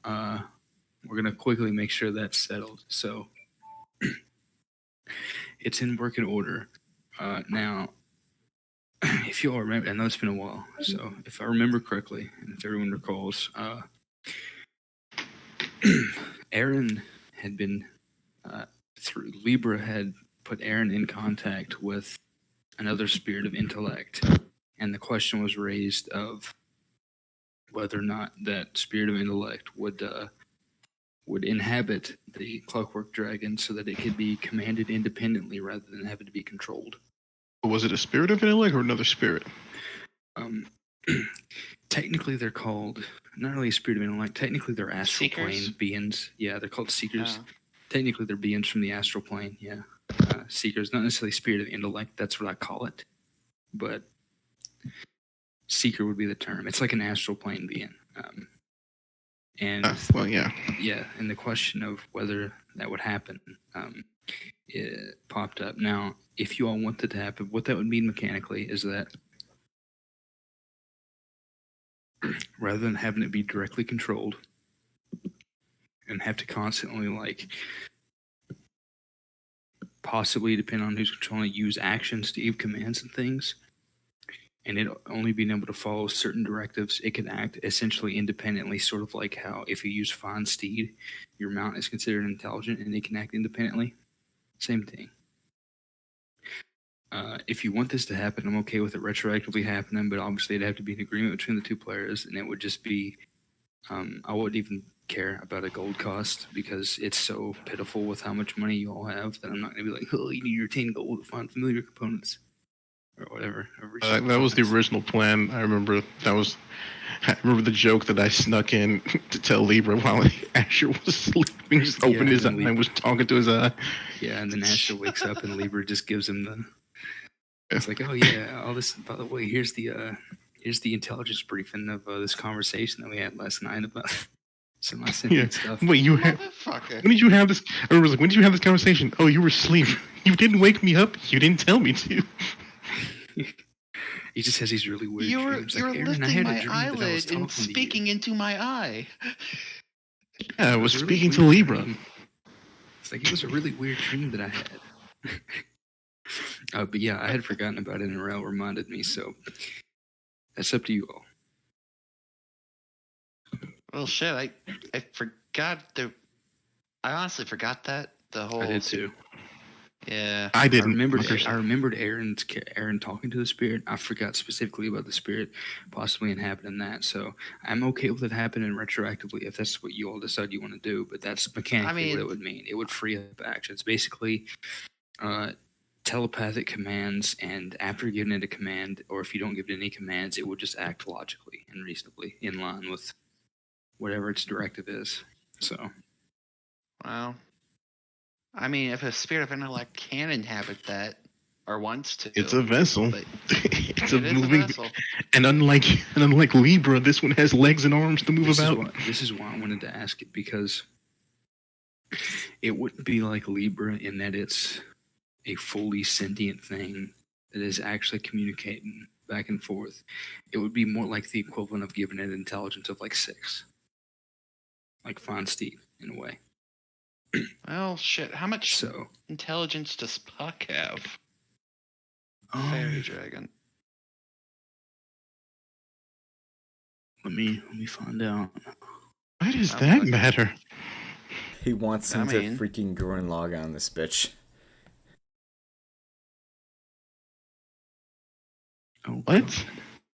we're going to quickly make sure that's settled. So it's in working order. Now, if you all remember, I know it's been a while, so if I remember correctly, and if everyone recalls, Aaron had been, through Libra had put Aaron in contact with another spirit of intellect, and the question was raised of whether or not that spirit of intellect would inhabit the Clockwork Dragon so that it could be commanded independently rather than having to be controlled. Was it a spirit of intellect or another spirit? Technically, they're called not really a spirit of intellect. Technically, they're astral Seekers? plane beings. Yeah, they're called seekers. Oh. Technically, they're beings from the astral plane. Yeah, seekers, not necessarily spirit of intellect. That's what I call it, but seeker would be the term. It's like an astral plane being. And Well, yeah. yeah, and the question of whether that would happen, it popped up. Now, if you all want that to happen, what that would mean mechanically is that rather than having it be directly controlled and have to constantly, like, possibly, depending on who's controlling it, use actions to give commands and things, and it only being able to follow certain directives, it can act essentially independently, sort of like how if you use Fawn Steed, your mount is considered intelligent and it can act independently. Same thing. If you want this to happen, I'm okay with it retroactively happening, but obviously it'd have to be an agreement between the two players, and it would just be, I wouldn't even care about a gold cost because it's so pitiful with how much money you all have that I'm not going to be like, oh, you need your 10 gold to find familiar components or whatever. That was the original plan. I remember the joke that I snuck in to tell Libra while Asher was sleeping. Just opened his eye and was talking to his eye. Yeah, and then Asher wakes up and Libra just gives him the. It's like, oh yeah, all this. By the way, here's the intelligence briefing of this conversation that we had last night about some sentient stuff. Wait, Motherfucker. when did you have this? I remember, like, when did you have this conversation? Oh, you were asleep. You didn't wake me up. You didn't tell me to. He just has these really weird You were dreams. Like, Aaron, I lifting had a my dream that I was eyelid talking and to you. speaking into my eye. Yeah, I was It a really speaking to weird Libra. dream. It's like, it was a really weird dream that I had. But yeah, I had forgotten about it, and Rael reminded me, so that's up to you all. Well, shit, I forgot I honestly forgot that the whole. I did too. Yeah. I I didn't. remembered Aaron talking to the spirit. I forgot specifically about the spirit possibly inhabiting that. So I'm okay with it happening retroactively if that's what you all decide you want to do. But that's mechanically what it would mean. It would free up actions. Basically, telepathic commands, and after giving it a command, or if you don't give it any commands, it would just act logically and reasonably in line with whatever its directive is. So. Well, I mean, if a spirit of intellect can inhabit that, or wants to, It's a vessel. but It's a it is moving. vessel. And unlike Libra, this one has legs and arms to move about. This is why I wanted to ask it, because It wouldn't be like Libra in that it's a fully sentient thing that is actually communicating back and forth. It would be more like the equivalent of giving it intelligence of like 6. Like Von Steve, in a way. Well, shit. How much So, intelligence does Puck have? Fairy dragon. let me find out. Why does I'm that looking. matter? He wants him I to mean- freaking Gurren log on this bitch. Oh, What? God.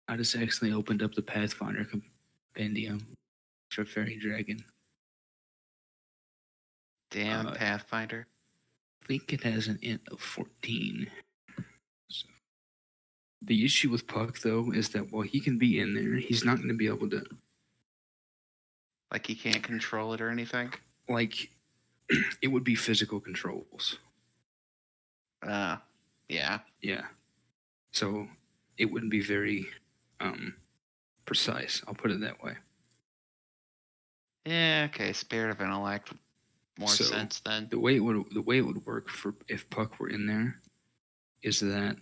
I just accidentally opened up the Pathfinder compendium for Fairy Dragon. Damn Uh, Pathfinder. I think it has an int of 14. So. The issue with Puck, though, is that while he can be in there, he's not going to be able to, Like he can't control it or anything. like, it would be physical controls. Yeah. Yeah. So it wouldn't be very precise. I'll put it that way. Yeah. Okay. Spirit of intellect. More So, sense then. The way it would work for if Puck were in there is that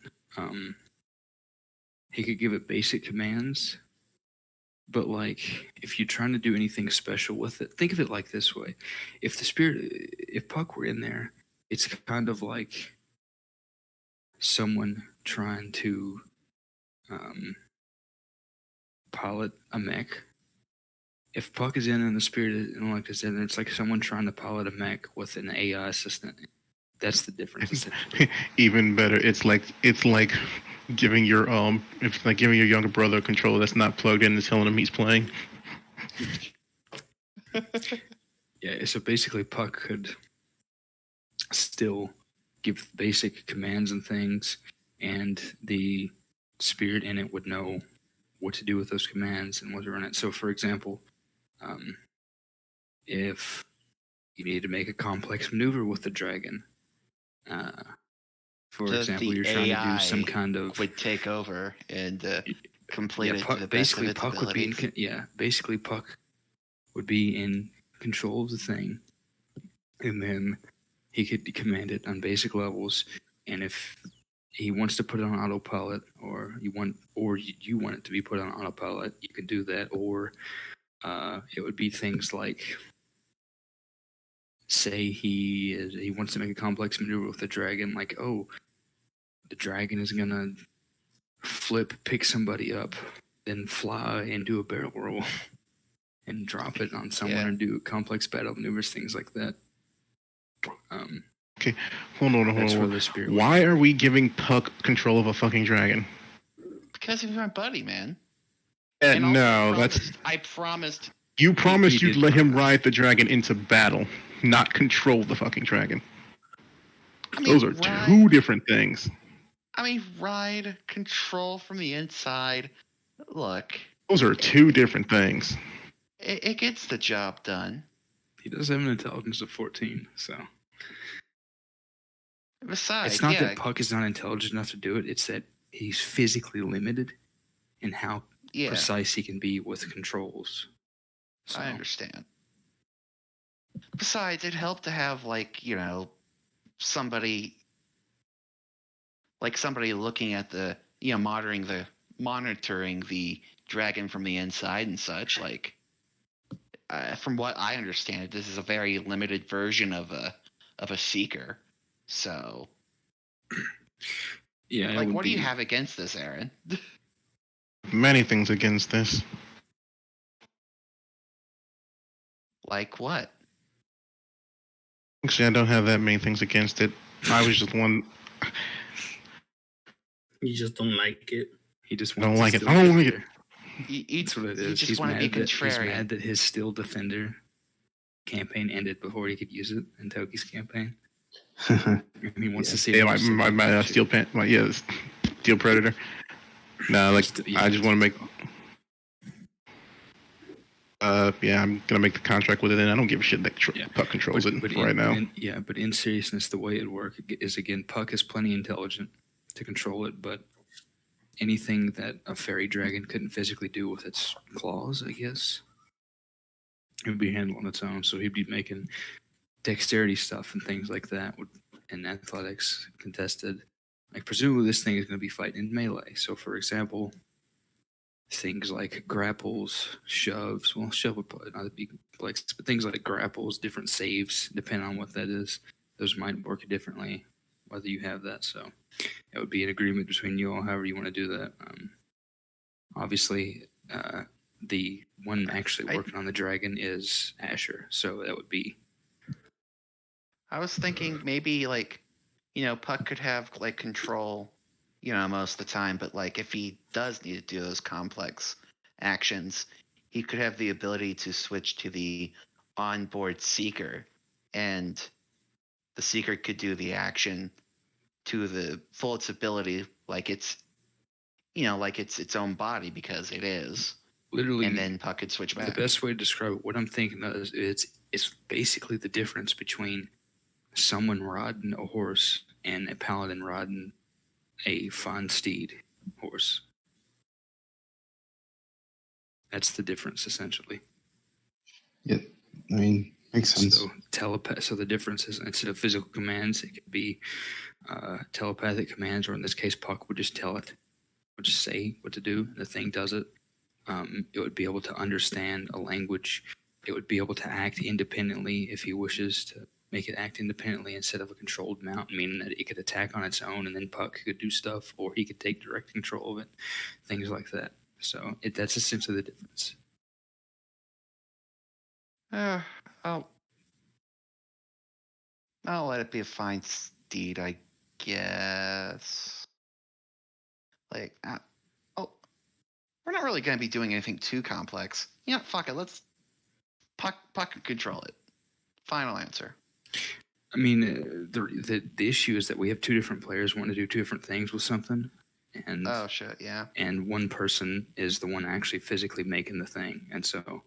he could give it basic commands, but like if you're trying to do anything special with it, think of it like this way: if Puck were in there, it's kind of like someone trying to pilot a mech. If Puck is in and the spirit of intellect is in, it's like someone trying to pilot a mech with an AI assistant. That's the difference, essentially. Even better, it's like giving your giving your younger brother a controller that's not plugged in and telling him he's playing. Yeah, so basically Puck could still give basic commands and things, and the spirit in it would know what to do with those commands and what to run it. So, for example, if you need to make a complex maneuver with the dragon, for example, you're trying to do some kind of would take over and complete it Puck, to the best of basically its Puck would be ability. basically Puck would be in control of the thing, and then he could command it on basic levels. And if he wants to put it on autopilot, or you want it to be put on autopilot, you can do that. Or it would be things like, say he wants to make a complex maneuver with the dragon, like, oh, the dragon is gonna pick somebody up, then fly and do a barrel roll and drop it on someone and do complex battle maneuvers, things like that. Okay, hold on. That's where the spirit. Why are we giving Puck control of a fucking dragon? Because he's my buddy, man. No, I promised. You promised He you'd did let him promise. ride the dragon into battle, not control the fucking dragon. I mean, Those are two different things. I mean, ride, control from the inside. Look. Those are two different things. It gets the job done. He does have an intelligence of 14, so. Besides, it's not that Puck is not intelligent enough to do it, it's that he's physically limited in how precise he can be with controls. So. I understand. Besides, it'd help to have, like, you know, somebody looking at the, you know, monitoring the dragon from the inside and such. Like, from what I understand, this is a very limited version of a seeker. So, yeah, like, what do you have against this, Aaron? Many things against this. Like what? Actually, I don't have that many things against it. I was just one. You just don't like it. He just I don't wants like to it. still I don't be like there. That's what it is. You just He's want to be he's contrarian. mad that his Steel Defender campaign ended before he could use it in Toki's campaign. And he wants to see. Yeah, my steel steel predator. No, like I just want to make. Yeah, I'm gonna make the contract with it, and I don't give a shit that Puck controls it right now. But in seriousness, the way it works is, again, Puck is plenty intelligent to control it, but anything that a fairy dragon couldn't physically do with its claws, I guess, it would be handled on its own. So he'd be making dexterity stuff and things like that in athletics contested. Like presumably this thing is going to be fighting in melee. So for example, things like grapples, shoves. Well, shove would probably not be complex, but things like grapples, different saves, depending on what that is, those might work differently, whether you have that. So it would be an agreement between you all, however you want to do that. Obviously, the one actually working on the dragon is Asher, so that would be. I was thinking maybe like, Puck could have like control, most of the time, but like if he does need to do those complex actions, he could have the ability to switch to the onboard seeker, and the seeker could do the action to the full its ability, like it's its own body, because it is. Literally, and then Puck could switch back. The best way to describe it, what I'm thinking of is it's basically the difference between someone riding a horse and a paladin riding a fine steed horse. That's the difference, essentially. Yeah, I mean, makes sense. So the difference is, instead of physical commands, it could be telepathic commands, or in this case, Puck would just tell it, would just say what to do, and the thing does it. It would be able to understand a language. It would be able to act independently if he wishes to make it act independently instead of a controlled mount, meaning that it could attack on its own and then Puck could do stuff, or he could take direct control of it, things like that. So that's essentially the difference. I'll let it be a fine steed, I guess. Like, we're not really going to be doing anything too complex. Yeah, fuck it. Let's Puck control it. Final answer. I mean, the issue is that we have two different players wanting to do two different things with something, and oh shit, yeah. And one person is the one actually physically making the thing, and so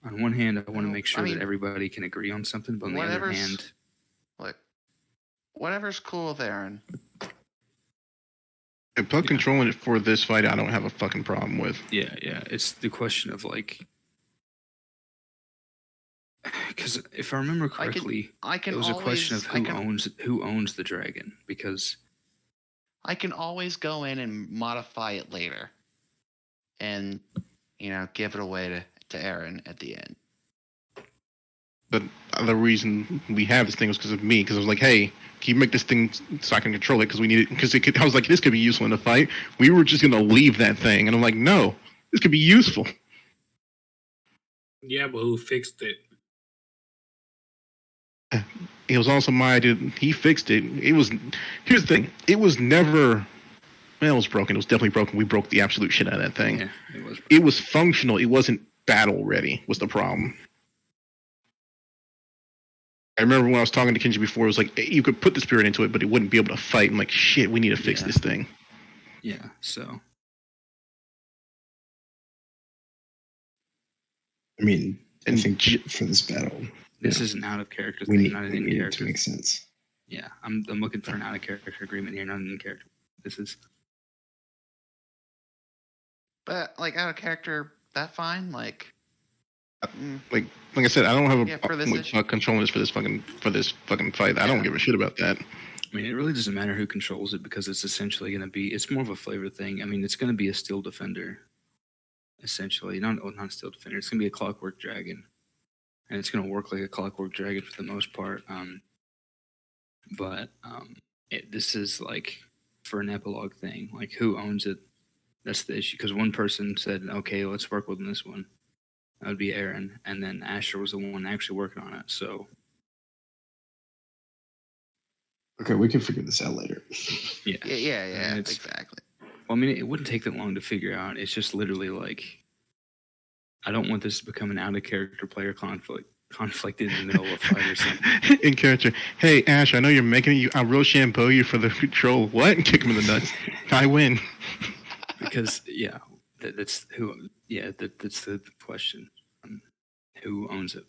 on one hand, I want to make sure that everybody can agree on something, but on the other hand, look, whatever's cool with Aaron. If Puck controlling it for this fight, I don't have a fucking problem with. Yeah. It's the question of like, because if I remember correctly, it was a question of who owns the dragon. Because I can always go in and modify it later, and give it away to Aaron at the end. But the reason we have this thing was because of me. Because I was like, hey, can you make this thing so I can control it? Because we need it. Because I was like, this could be useful in a fight. We were just gonna leave that thing, and I'm like, no, this could be useful. Yeah, but who fixed it? It was also my idea. He fixed it. Here's the thing. It was never. Well, it was broken. It was definitely broken. We broke the absolute shit out of that thing. Yeah, it was functional. It wasn't battle ready. Was the problem. I remember when I was talking to Kenji before, it was like, you could put the spirit into it, but it wouldn't be able to fight. I'm like, shit, we need to fix this thing. Yeah, so. I mean, I think for this battle, this is an out of character thing, not an in character. To make sense. Yeah, I'm looking for an out of character agreement here, not an in character. This is. But like out of character, that fine? Like I said, I don't have a problem with controlling this for this fucking fight. I don't give a shit about that. I mean, it really doesn't matter who controls it, because it's essentially going to be. It's more of a flavor thing. I mean, it's going to be a steel defender, essentially. Not a steel defender. It's going to be a clockwork dragon, and it's going to work like a clockwork dragon for the most part. This is like for an epilogue thing. Like, who owns it? That's the issue. Because one person said, "Okay, let's work with this one." That would be Aaron, and then Asher was the one actually working on it. So, okay, we can figure this out later. Yeah, exactly. Well, I mean, it wouldn't take that long to figure out. It's just literally like, I don't want this to become an out of character player conflict in the middle of a fight or something. In character, hey Ash, I know you're making it. I'll real shampoo you for the control. What? Kick him in the nuts. I win. Because that's who. Yeah, that's the question. Who owns it?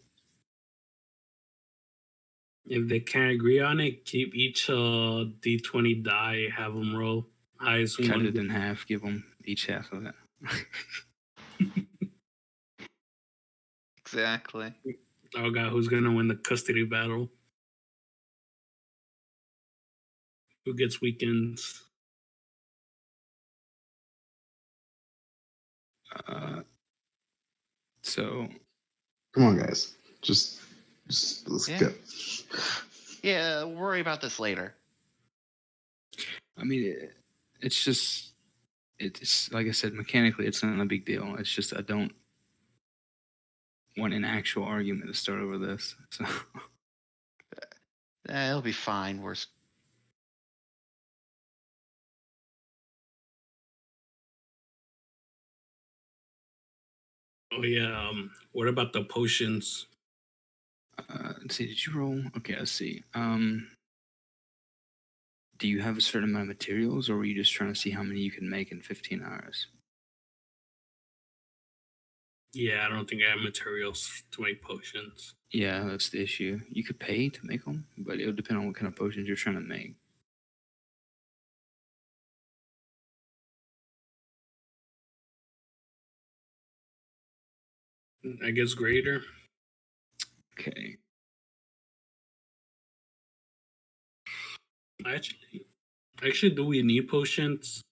If they can't agree on it, keep each D20 die, have them roll. Highest Cut one. it in half, give them each half of it. Exactly. Oh god, who's gonna win the custody battle? Who gets weekends? So Come on, guys. Just let's Yeah. go. Yeah, we'll worry about this later. I mean, it's just it's like I said, mechanically, it's not a big deal. It's just I don't want an actual argument to start over this. So It'll be fine. Oh yeah. What about the potions? let's see. Did you roll? Okay, let's see. Do you have a certain amount of materials, or were you just trying to see how many you can make in 15 hours? Yeah, I don't think I have materials to make potions. Yeah, that's the issue. You could pay to make them, but it would depend on what kind of potions you're trying to make. I guess greater. Okay. Actually, do we need potions?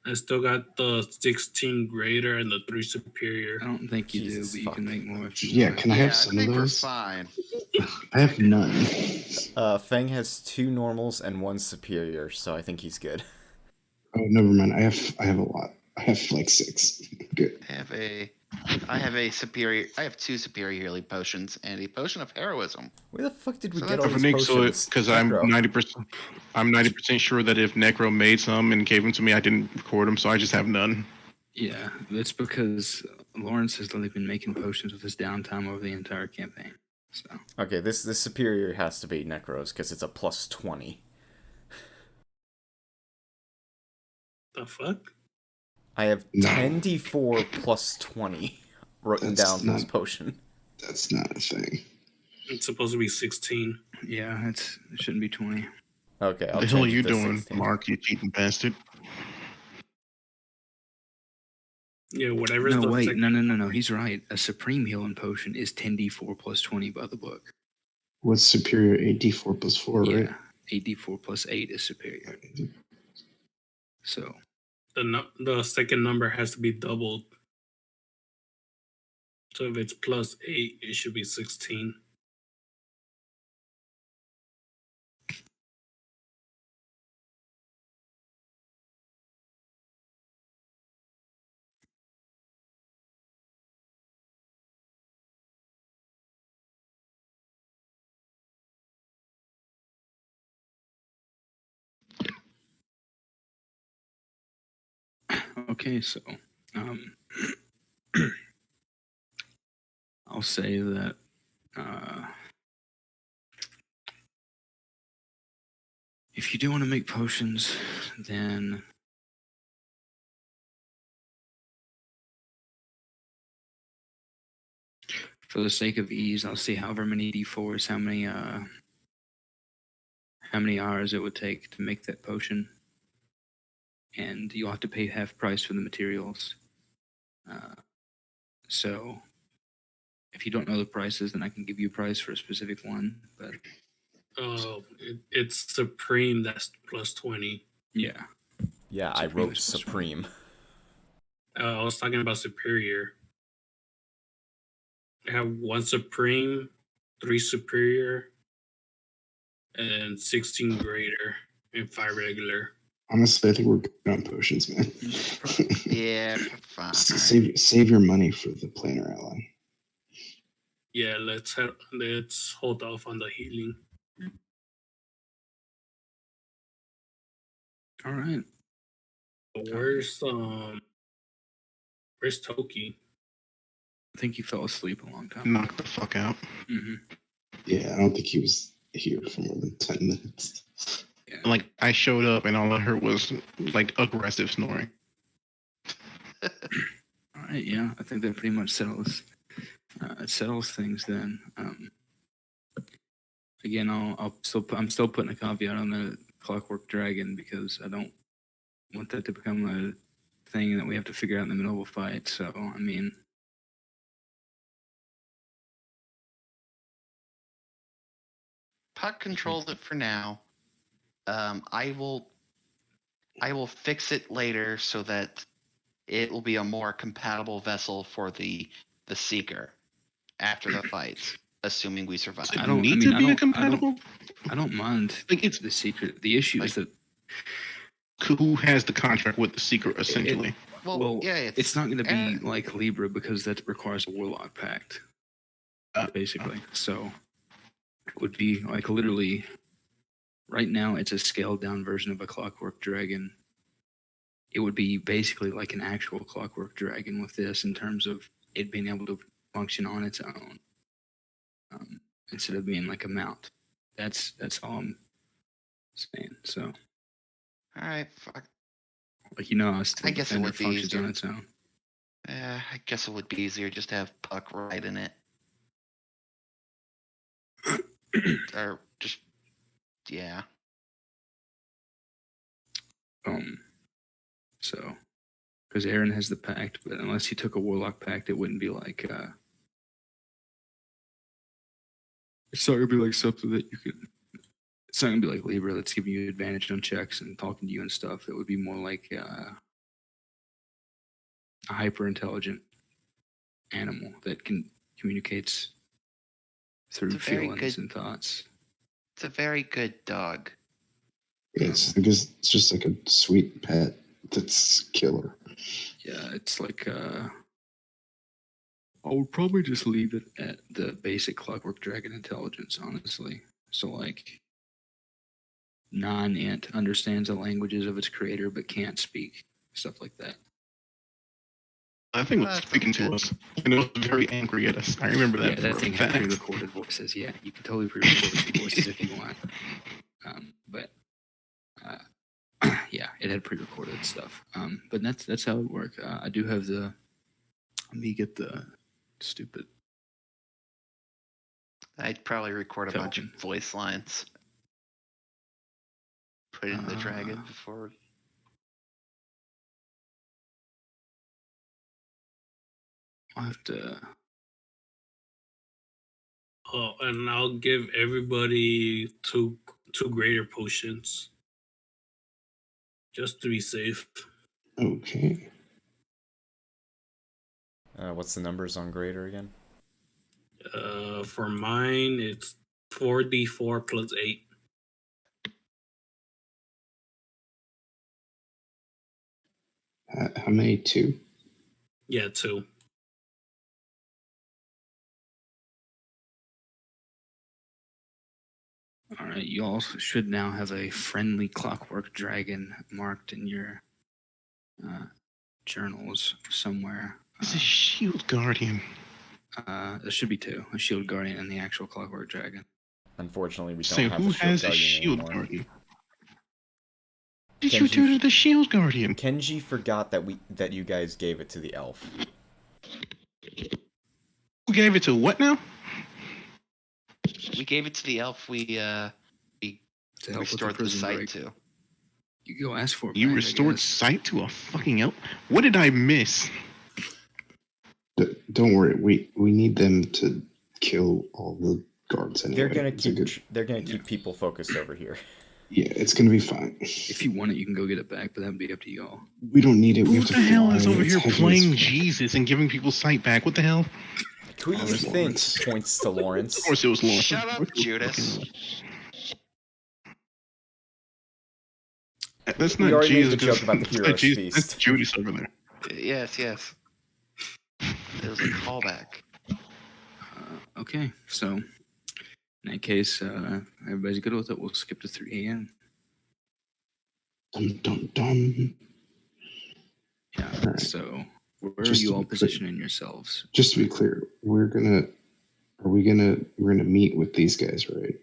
I still got the 16 greater and the 3 superior. I don't think you Jesus do, but you can fuck. make more if you Yeah, want. can I Yeah, have I some of think we're those? fine. I have none. Fang has 2 normals and 1 superior, so I think he's good. Oh, never mind. I have a lot. I have like 6. Good. I have 2 superior potions and a potion of heroism. Where the fuck did we So get that's all a these Nick, so potions? because I'm Necro. 90%, I'm 90% sure that if Necro made some and gave them to me, I didn't record them, so I just have none. Yeah, that's because Lawrence has only been making potions with his downtime over the entire campaign. So Okay, this superior has to be Necros because it's a plus 20. The fuck? I have No. 10d4 plus 20 written That's down for this not- potion. That's not a thing. It's supposed to be 16. yeah, it shouldn't be 20. Okay, I'll What the hell are change you it to doing, 16. Mark? You cheating bastard. Yeah, whatever's No, the wait, second. no. He's right. A supreme healing potion is 10d4 plus 20 by the book. What's superior? 8d4 plus 4, right? Yeah, 8d4 plus 8 is superior. So The second number has to be doubled. So if it's plus 8, it should be 16. okay, so I'll say that if you do want to make potions, then for the sake of ease, I'll see however many d4s, how many hours it would take to make that potion, and you'll have to pay half price for the materials. So if you don't know the prices, then I can give you a price for a specific one. But It's supreme. That's plus 20. yeah, Yeah, I Supreme wrote is plus 20. Supreme. I was talking about superior. I have 1 supreme, 3 superior, and 16 greater, and 5 regular. Honestly, I think we're good on potions, man. Yeah, fine. Save your money for the planar ally. Yeah, let's hold off on the healing. all right. Where's Toki? I think you fell asleep a long time. Knock the fuck out. Mm-hmm. Yeah, I don't think he was here for more than 10 minutes. Yeah. Like, I showed up and all I heard was, like, aggressive snoring. All right. Yeah, I think that pretty much settles things then. Again, I'm still putting a caveat on the Clockwork Dragon because I don't want that to become a thing that we have to figure out in the middle of a fight. So I mean, Puck controls it for now. I will fix it later so that it will be a more compatible vessel for the Seeker after the fights, assuming we survive. Does it I don't. I need mean, to I be a don't. compatible? I don't mind Like it's the secret. The issue is that who has the contract with the Secret essentially. well, yeah, it's not going to be Aaron- like Libra because that requires a Warlock pact, basically. So it would be like literally. Right now, it's a scaled down version of a Clockwork Dragon. It would be basically like an actual Clockwork Dragon with this in terms of it being able to function on its own, instead of being like a mount. That's all I'm saying. So, all right, fuck. like how I guess it Defender would be functions easier. on its own. I guess it would be easier just to have Puck ride in it, or just yeah. So, because Aaron has the pact, but unless he took a Warlock pact, it wouldn't be like it's not gonna be like something that you could. It's not gonna be like Libra that's giving you advantage on checks and talking to you and stuff. It would be more like a hyper intelligent animal that communicates through It's a very feelings good- and thoughts. It's a very good dog. Yes, I guess it's just like a sweet pet that's killer. Yeah, it's like I would probably just leave it at the basic Clockwork Dragon intelligence, honestly. So like non-int understands the languages of its creator but can't speak, stuff like that. I think it was That's speaking to good. us, and it was very angry at us. I remember that. Yeah, that for thing a had fact. pre-recorded voices. Yeah, you can totally pre-record some voices if you want. But yeah, it had pre-recorded stuff. But that's how it worked. I do have the. Let me get the stupid. I'd probably record a bunch of Token. voice lines. Put it in the dragon before. I'll have to. Oh, and I'll give everybody two greater potions, just to be safe. Okay. What's the numbers on greater again? For mine, it's 4d4 plus 8. How many? Two? Yeah, 2. All right, you all should now have a friendly Clockwork Dragon marked in your journals somewhere. It's a shield guardian. There should be 2: a Shield Guardian and the actual Clockwork Dragon. Unfortunately, we don't Say, have who a shield has a guardian shield anymore. guardian? What did you do to the shield guardian? Kenji forgot that you guys gave it to the elf. Who gave it to what now? We gave it to the elf. We To help with the restored the prison site break. to. You go ask for it. You back, I restored guess. sight to a fucking elf? What did I miss? Don't worry. We need them to kill all the guards anyway. They're gonna It's a keep good- they're gonna keep people focused over here. Yeah, it's gonna be fine. If you want it, you can go get it back, but that'd be up to y'all. We don't need it. We Who have to the hell is fly. over It's here heavy as playing fuck. Jesus and giving people sight back? What the hell? Who do you was think? Lawrence. Points to Lawrence. Of course it was Lawrence. Shut up, Judas. That's We not already made Jesus. the joke about the That's not hero's Jesus, feast. That's Judas over there. Yes. It was a callback. Okay, so in that case, everybody's good with it. We'll skip to 3 a.m. Dum. Yeah. All right. So where are Just you to all be clear- positioning yourselves? Just to be clear, we're gonna meet with these guys, right?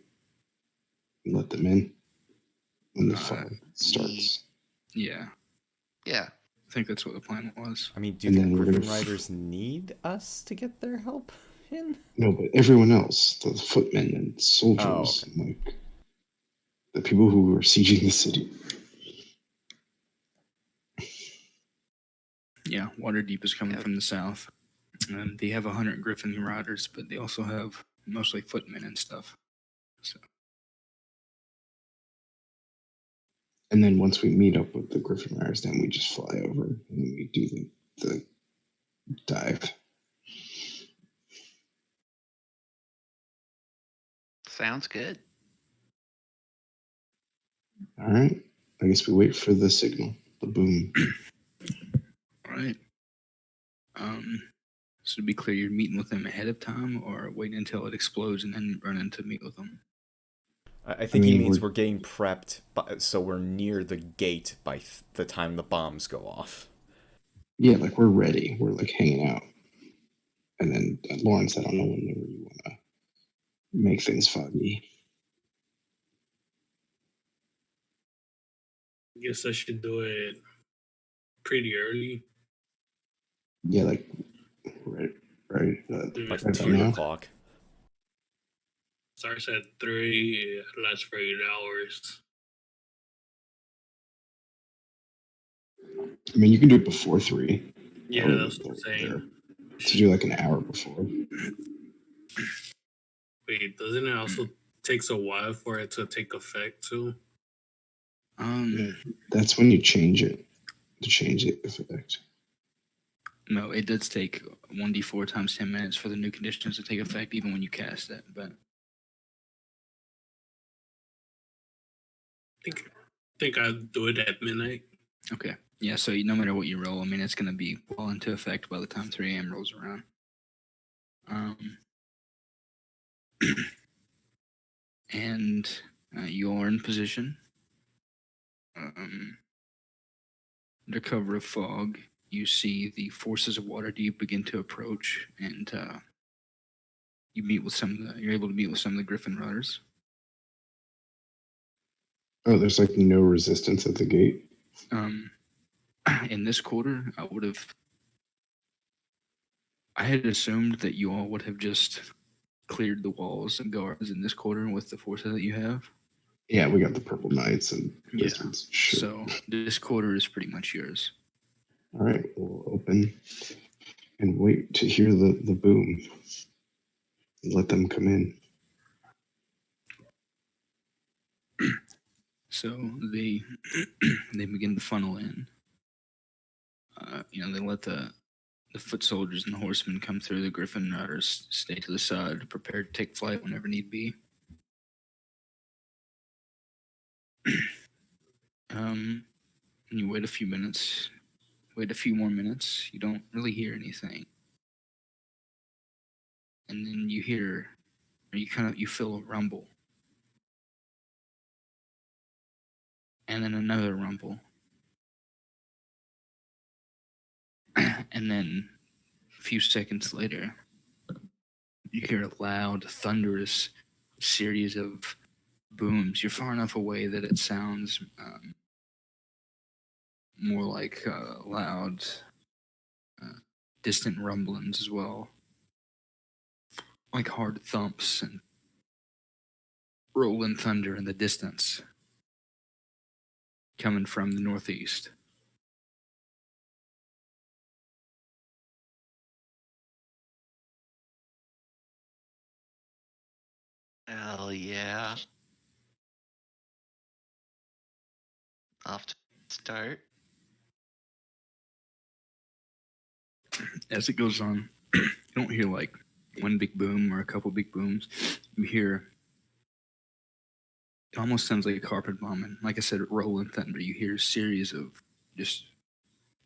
And let them in when the fight starts. Yeah, Yeah. I think that's what the plan was. I mean, do And the then we're Griffin gonna- Riders need us to get their help in? No, but everyone else, the footmen and soldiers, Oh, like the people who were sieging the city. Yeah, Waterdeep is coming Yeah. from the south. And they have 100 Griffin Riders, but they also have mostly footmen and stuff. So And then once we meet up with the Griffin Riders, then we just fly over and then we do the dive. Sounds good. All right. I guess we wait for the signal, the boom. All right. So to be clear, you're meeting with them ahead of time, or waiting until it explodes and then running to meet with them. I think he mean, means we're getting prepped, so we're near the gate by the time the bombs go off. Yeah, like we're ready. We're like hanging out. And then Lawrence, I don't know whenever you want to make things foggy. I guess I should do it pretty early. Yeah, like right. Like Like right 2 now. o'clock. Starts at 3, lasts for 8 hours. I mean, you can do it before 3. Yeah, that's what I'm saying. To do like an hour before. Wait, doesn't it also takes a while for it to take effect too? That's when you change it. To change the effect. No, it does take 1d4 times 10 minutes for the new conditions to take effect, even when you cast it. But I think I'll do it at midnight. okay, yeah. So no matter what you roll, I mean, it's going to be well into effect by the time 3 a.m. rolls around. And you're in position. Under cover of fog, you see the forces of Waterdeep begin to approach, and you're able to meet with some of the Griffin Riders. Oh, there's like no resistance at the gate. In this quarter, I had assumed that you all would have just cleared the walls and guards in this quarter with the forces that you have. Yeah, we got the Purple Knights and Wizards. Yeah. So this quarter is pretty much yours. All right, we'll open and wait to hear the boom. And let them come in. So they begin to funnel in. They let the foot soldiers and the horsemen come through. The Griffin Riders stay to the side, prepared to take flight whenever need be. And you wait a few minutes. Wait a few more minutes. You don't really hear anything. And then you hear, or you feel a rumble. And then another rumble. And then a few seconds later, you hear a loud, thunderous series of booms. You're far enough away that it sounds more like loud, distant rumblings as well. Like hard thumps and rolling thunder in the distance coming from the northeast. Hell yeah. Off to start. As it goes on, you don't hear like one big boom or a couple big booms. You hear, it almost sounds like a carpet bombing. Like I said, rolling thunder. You hear a series of just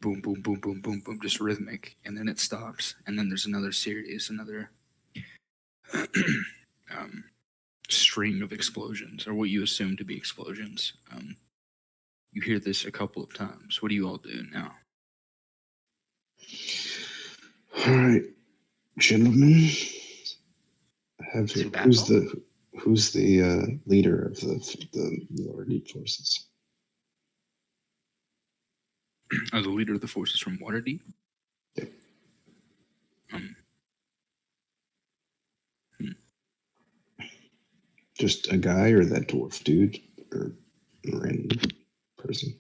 boom, boom, boom, boom, boom, boom, just rhythmic. And then it stops. And then there's another series, another string of explosions, or what you assume to be explosions. You hear this a couple of times. What do you all do now? All right, gentlemen. Who's the leader of the lower deep forces? The leader of the forces from Waterdeep? Yep. Just a guy, or that dwarf dude, or a random person?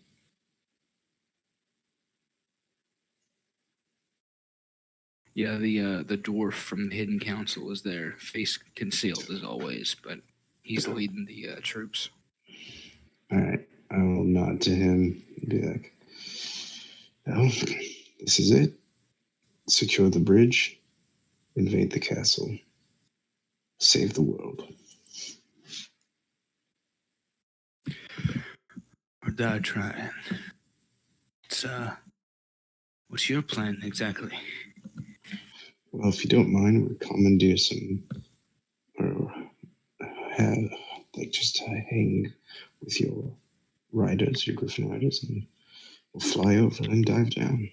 Yeah, the dwarf from the Hidden Council is there, face concealed as always, but he's leading the troops. All right, I will not nod to him and be like, "Well, this is it. Secure the bridge, invade the castle, save the world." Or die trying. It's, what's your plan exactly? Well, if you don't mind, we'll commandeer some, or have, like, just hang with your riders, your griffin riders, and we'll fly over and dive down.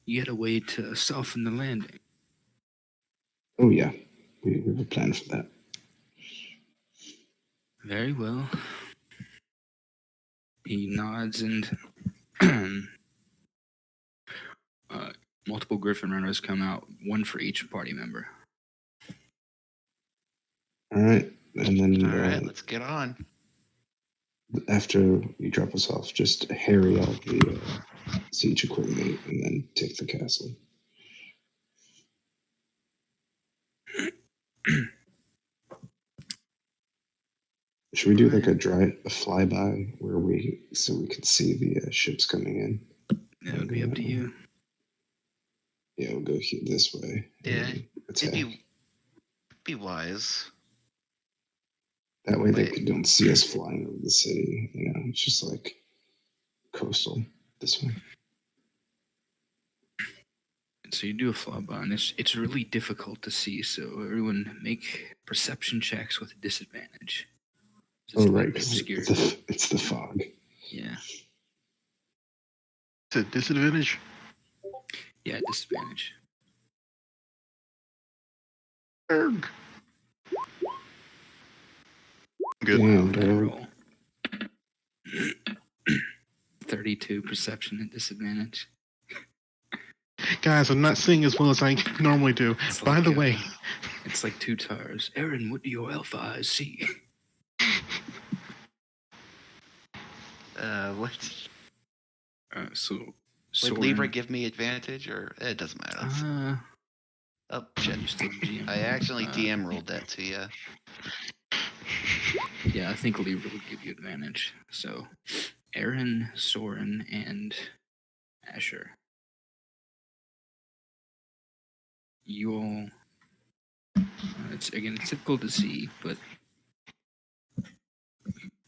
You had a way to soften the landing. Oh, yeah. We have a plan for that. Very well. He nods and multiple griffin runners come out, one for each party member. All right. And then All right, let's get on. after you drop us off, just harry all the siege equipment and then take the castle. Should we do like a flyby where so we could see the ships coming in? That would be up to you. Yeah, we'll go this way. Yeah, attack. it'd be wise. That way they Wait. don't see us flying over the city. You know, it's just like coastal this way. So you do a flyby, and it's really difficult to see. So everyone make perception checks with a disadvantage. Oh, right, because it's the fog. Yeah. It's a disadvantage. Yeah, disadvantage. Erg. Good. Damn, That dog. roll. 32 perception at disadvantage. Guys, I'm not seeing as well as I normally do. It's By like, the way, it's like two tires. Aaron, what do your elf eyes see? What? So Would Soren, Libra give me advantage, or it doesn't matter? Oh shit! you still GM. I actually DM rolled that to you. Yeah, I think Libra would give you advantage. So Aaron, Soren, and Asher. You all. It's difficult to see, but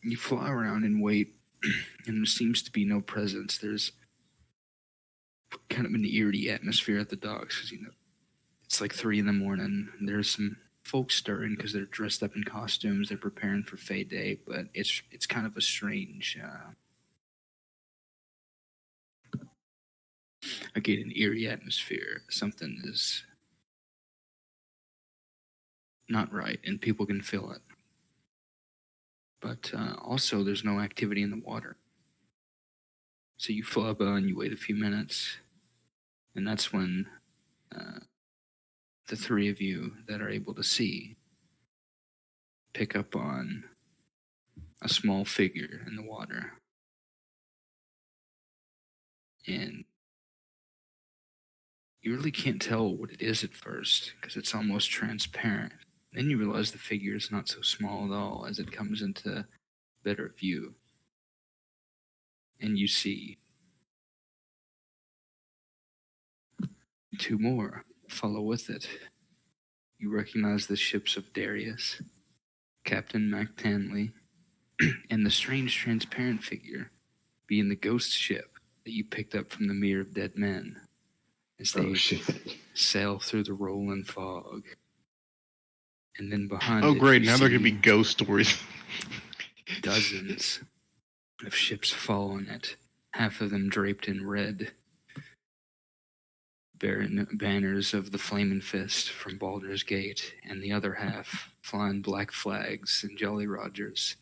you fly around and wait, and there seems to be no presence. There's kind of an eerie atmosphere at the docks because it's like 3 a.m. There's some folks stirring because they're dressed up in costumes. They're preparing for Fay Day, but it's kind of a strange, again, an eerie atmosphere. Something is not right, and people can feel it. But also, there's no activity in the water. So you fly by and you wait a few minutes, and that's when the 3 of you that are able to see pick up on a small figure in the water. And you really can't tell what it is at first because it's almost transparent. Then you realize the figure is not so small at all as it comes into better view. And you see 2 more follow with it. You recognize the ships of Darius, Captain MacTanley, and the strange transparent figure being the ghost ship that you picked up from the Mere of Dead Men as they sail through the rolling fog. And then behind oh it, great, you now they're going to see be ghost stories. dozens of ships following it, half of them draped in red, bearing banners of the Flaming Fist from Baldur's Gate, and the other half flying black flags and Jolly Rogers.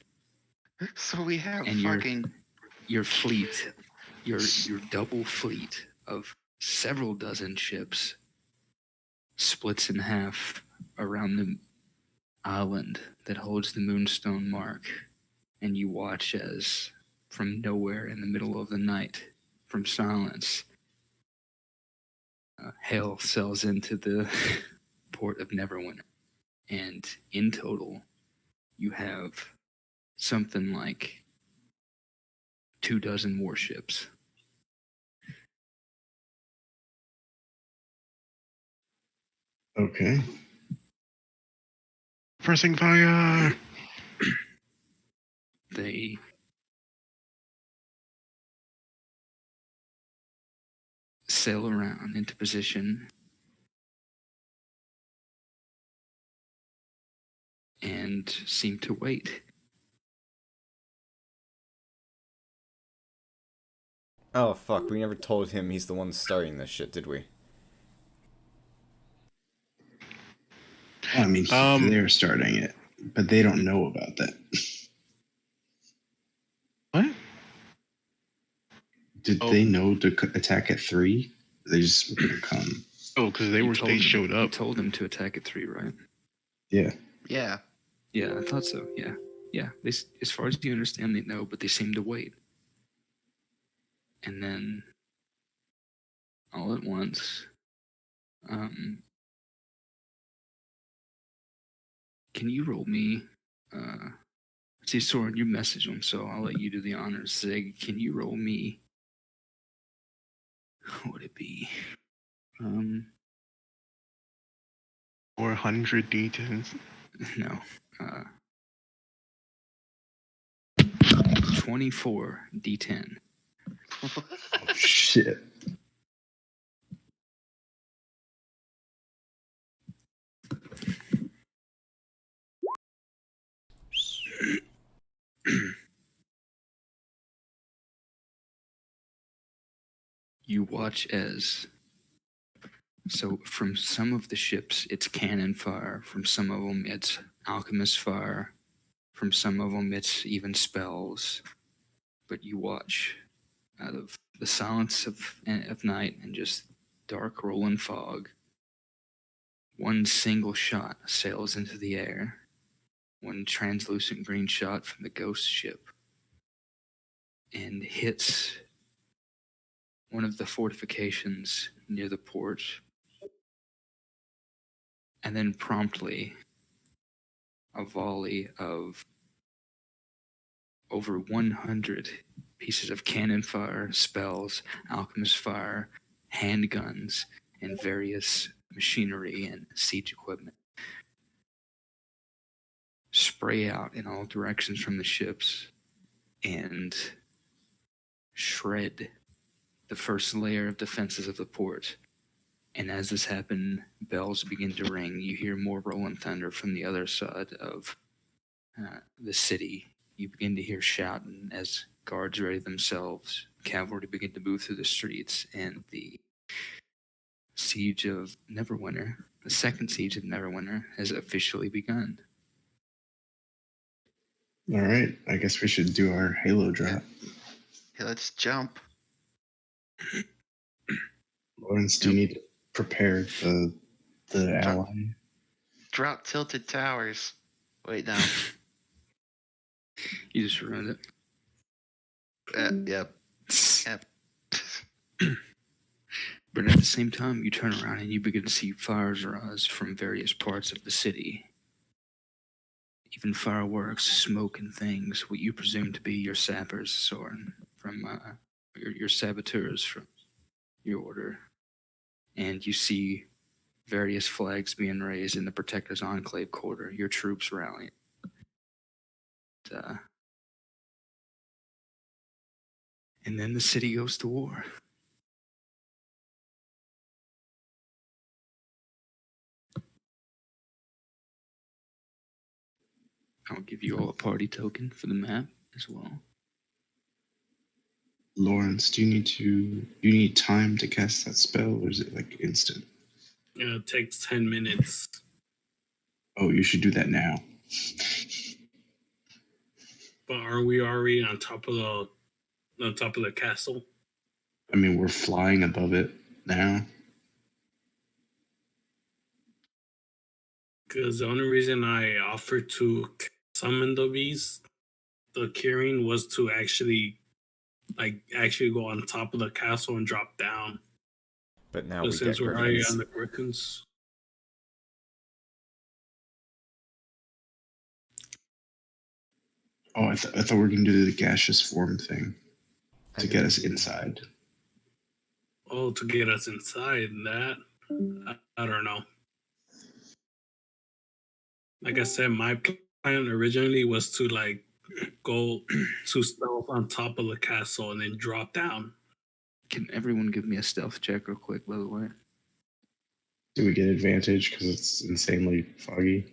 So we have And fucking your fleet, your double fleet of several dozen ships splits in half around the island that holds the Moonstone Mark, and you watch as from nowhere in the middle of the night, from silence, hail sails into the port of Neverwinter. And in total, you have something like 24 warships. Okay. Pressing fire. They sail around into position and seem to wait. Oh, fuck. We never told him he's the one starting this shit, did we? Well, I mean, Um, they're starting it, but they don't know about that. What? Did Oh. they know to attack at 3? They just were gonna come. Oh, because You they showed You up. told them to attack at 3, right? Yeah. Yeah. Yeah, I thought so. Yeah. They, as far as you understand, they know, but they seem to wait. And then, all at once, can you roll me? See, Soren, you message them, so I'll let you do the honors. Zig, can you roll me? What would it be? 400 D10s. No. 24 D10. Oh, shit. You watch as, so from some of the ships it's cannon fire, from some of them it's alchemist fire, from some of them it's even spells, but you watch out of the silence of night and just dark rolling fog, one single shot sails into the air, one translucent green shot from the ghost ship, and hits one of the fortifications near the port. And then promptly, a volley of over 100 pieces of cannon fire, spells, alchemist fire, handguns, and various machinery and siege equipment spray out in all directions from the ships and shred the first layer of defenses of the port. And as this happened, bells begin to ring. You hear more rolling thunder from the other side of the city. You begin to hear shouting as guards ready themselves. Cavalry begin to move through the streets, and the siege of Neverwinter, the second siege of Neverwinter, has officially begun. All right. I guess we should do our Halo drop. Okay, let's jump. Lawrence, do you need to prepare the ally? Drop tilted towers. Wait, no. You just ruined it. Yep. Yep. But at the same time, you turn around and you begin to see fires rise from various parts of the city. Even fireworks, smoke, and things, what you presume to be your sappers, Soren, from your saboteurs from your order. And you see various flags being raised in the Protector's Enclave quarter, your troops rallying. And then the city goes to war. I'll give you all a party token for the map as well. Lawrence, do you need time to cast that spell, or is it like instant? It takes 10 minutes. Oh, you should do that now. But are we already on top of the castle? I mean, we're flying above it now. Because the only reason I offered to summon the beast, the curing, was to actually go on top of the castle and drop down. But now But we since get we're already griffins. on the Griffins, Oh, I thought we were gonna do the gaseous form thing. to get us inside. Oh, to get us inside that, I don't know. Like I said, my plan originally was to like go to stealth on top of the castle and then drop down. Can everyone give me a stealth check real quick, by the way? Do we get advantage because it's insanely foggy?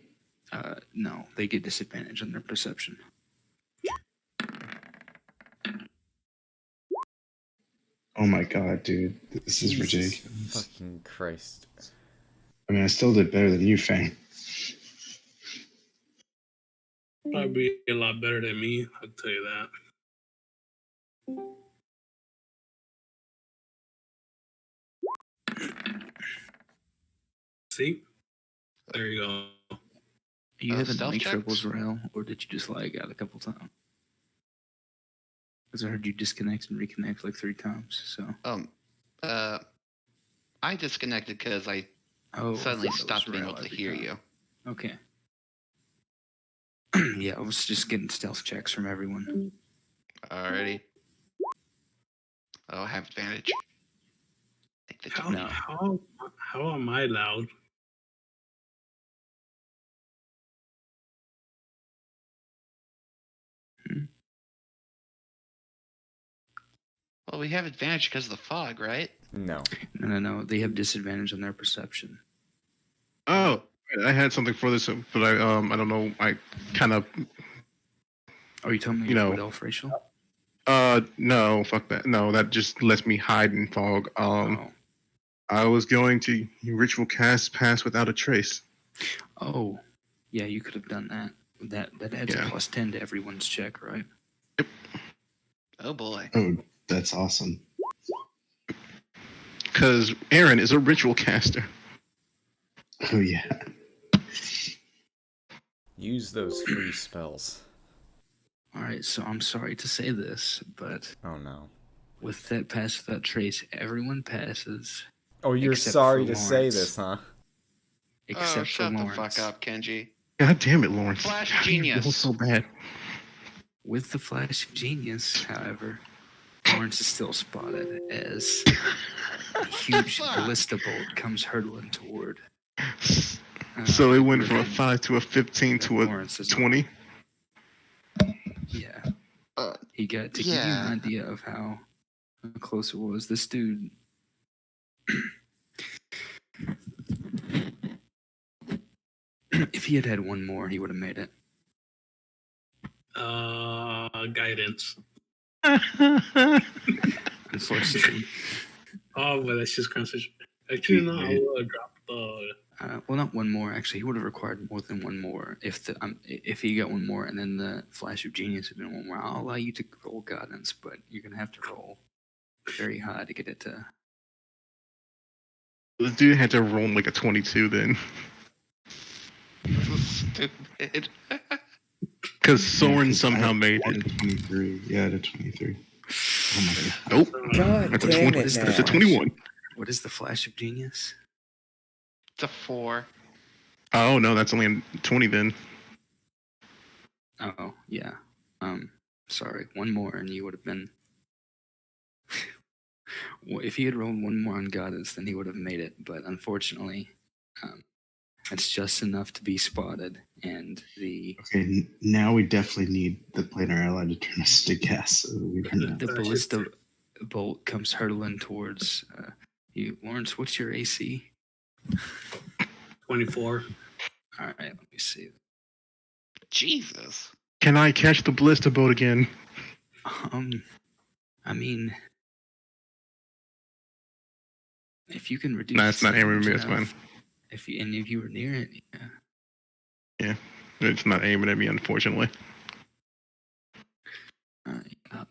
No, they get disadvantage on their perception. Oh my god, dude. This is Jesus ridiculous. Fucking Christ. I mean, I still did better than you, Fang. Probably a lot better than me, I'll tell you that. See? There you go. You having stealth mic checks? troubles, Rael, or did you just lag out a couple times? Because I heard you disconnect and reconnect like 3 times. So. I disconnected because I Oh, suddenly I thought that stopped was being Rael able to every hear time. you. Okay. Yeah, I was just getting stealth checks from everyone. Alrighty. Oh, I have advantage. Take the How, No. how am I loud? Well, we have advantage because of the fog, right? No. No. They have disadvantage on their perception. Oh, I had something for this, but I don't know. I kind of Are you telling me You know. wood elf racial? no, fuck that. No, that just lets me hide in fog. Oh. I was going to ritual cast pass without a trace. Oh. Yeah, you could have done that. That adds Yeah. a +10 to everyone's check, right? Oh boy. Oh, that's awesome. Because Aaron is a ritual caster. Oh, yeah. Use those free spells. All right, so I'm sorry to say this, but Oh no. with that pass without trace, everyone passes Oh, you're Except sorry for to say Lawrence. this, huh? except Oh, for shut the Lawrence. fuck up, Kenji. God damn it, Lawrence. Flash How do you roll genius. so bad. With the flash of genius, however, Lawrence is still spotted as a huge ballista bolt comes hurtling toward. So it went from a Griffin. 5 to a 15 to a Lawrence is 20. Yeah. Uh, He got to give you an idea of how close it was. This dude. If he had had one more, he would have made it. Guidance. Unfortunately. Oh, but that's just concentration. Actually, no, I would have dropped the. Well, not one more. Actually, he would have required more than one more. If he got one more, and then the flash of genius had been one more, I'll allow you to roll guidance, but you're gonna have to roll very high to get it to. The dude had to roll like a 22 then. Stupid. Because Soren somehow made I it. did 23. Yeah, I did 23. Oh my god. Nope. God That's a dang 20. it, That's a Nash. 21. What is the flash of genius? It's a 4. Oh, no, that's only a 20 then. Oh yeah. Sorry, one more, and you would have been. Well, if he had rolled one more on guidance, then he would have made it. But unfortunately, it's just enough to be spotted, and the Okay, now we definitely need the planar ally to turn us to gas. So we can, the ballista bolt comes hurtling towards you. Lawrence, what's your AC? 24. All right, let me see. Jesus. Can I catch the ballista boat again? I mean, if you can reduce. Nah, it's not aiming at me. damage That's fine. enough, If you were near it, yeah. It's not aiming at me, unfortunately. Yeah.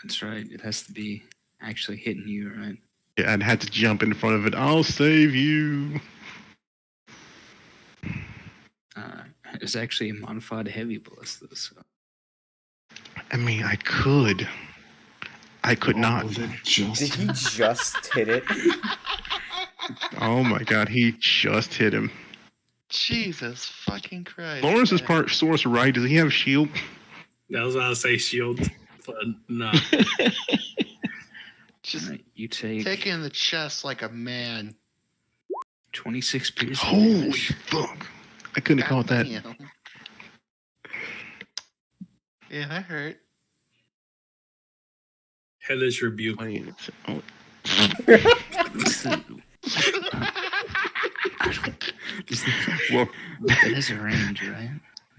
That's right. It has to be actually hitting you, right? Yeah, I'd had to jump in front of it. I'll save you. It's actually a modified heavy ballista. So. I mean, I could. I could not. Oh, that just Did he just hit it? Oh my god, he just hit him. Jesus fucking Christ. Lawrence is man. part source, right? Does he have shield? That was what I was say. Shield. but nah. Just Alright, you take kick in the chest like a man. 26 piercing Holy damage. fuck! I couldn't have caught that. Goddamn. Yeah, that hurt. Hellish rebuke. Oh, What's the, well, that has a range, right?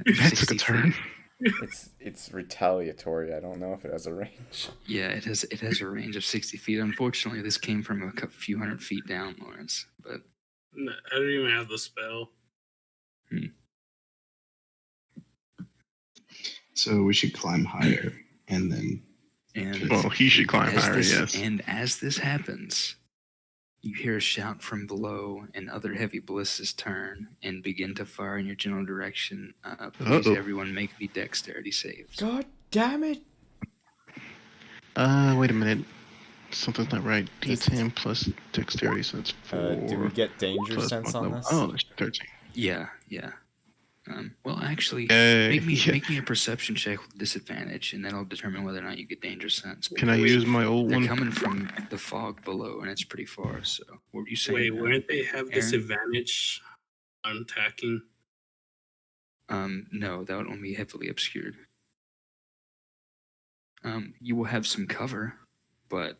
that took 60 a turn. feet. It's retaliatory. I don't know if it has a range. Yeah, it has a range of 60 feet. Unfortunately, this came from a few hundred feet down, Lawrence. But No, I don't even have the spell. So we should climb higher and then. and Well, he should climb as higher. this, Yes. And as this happens, you hear a shout from below, and other heavy ballistas turn and begin to fire in your general direction. Please, Uh-oh. everyone, make me dexterity saves. God damn it! Wait a minute. Something's not right. D10 plus dexterity, so it's 4. Do we get danger plus sense one on level. this? Oh, it's 13. Yeah. Well, actually, Yeah. make me a perception check with disadvantage, and that'll determine whether or not you get danger sense. Can I use my old They're one? coming from the fog below, and it's pretty far. So, what were you saying? Wait, wouldn't they have Aaron? disadvantage on attacking? No, that would only be heavily obscured. You will have some cover, but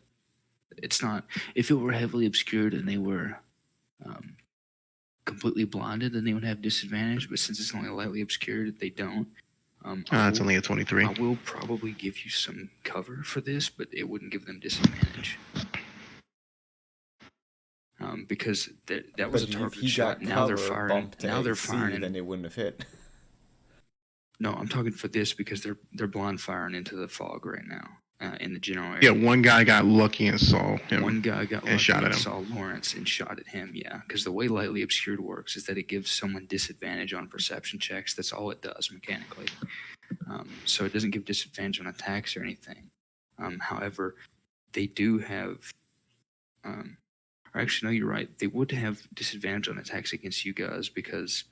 it's not. If it were heavily obscured and they were completely blinded, then they would have disadvantage. But since it's only lightly obscured, they don't. It's only a 23. I will probably give you some cover for this, but it wouldn't give them disadvantage. Because that was But a if target he shot. got Now they're cover firing. bumped to Now they're AC, firing. then it wouldn't have hit. No, I'm talking for this because they're blind firing into the fog right now in the general Yeah, area. one guy got lucky and saw him. One guy got and lucky shot at and him. saw Lawrence and shot at him. Yeah, because the way lightly obscured works is that it gives someone disadvantage on perception checks. That's all it does mechanically. So it doesn't give disadvantage on attacks or anything. However, they do have. Or actually, no, you're right. They would have disadvantage on attacks against you guys because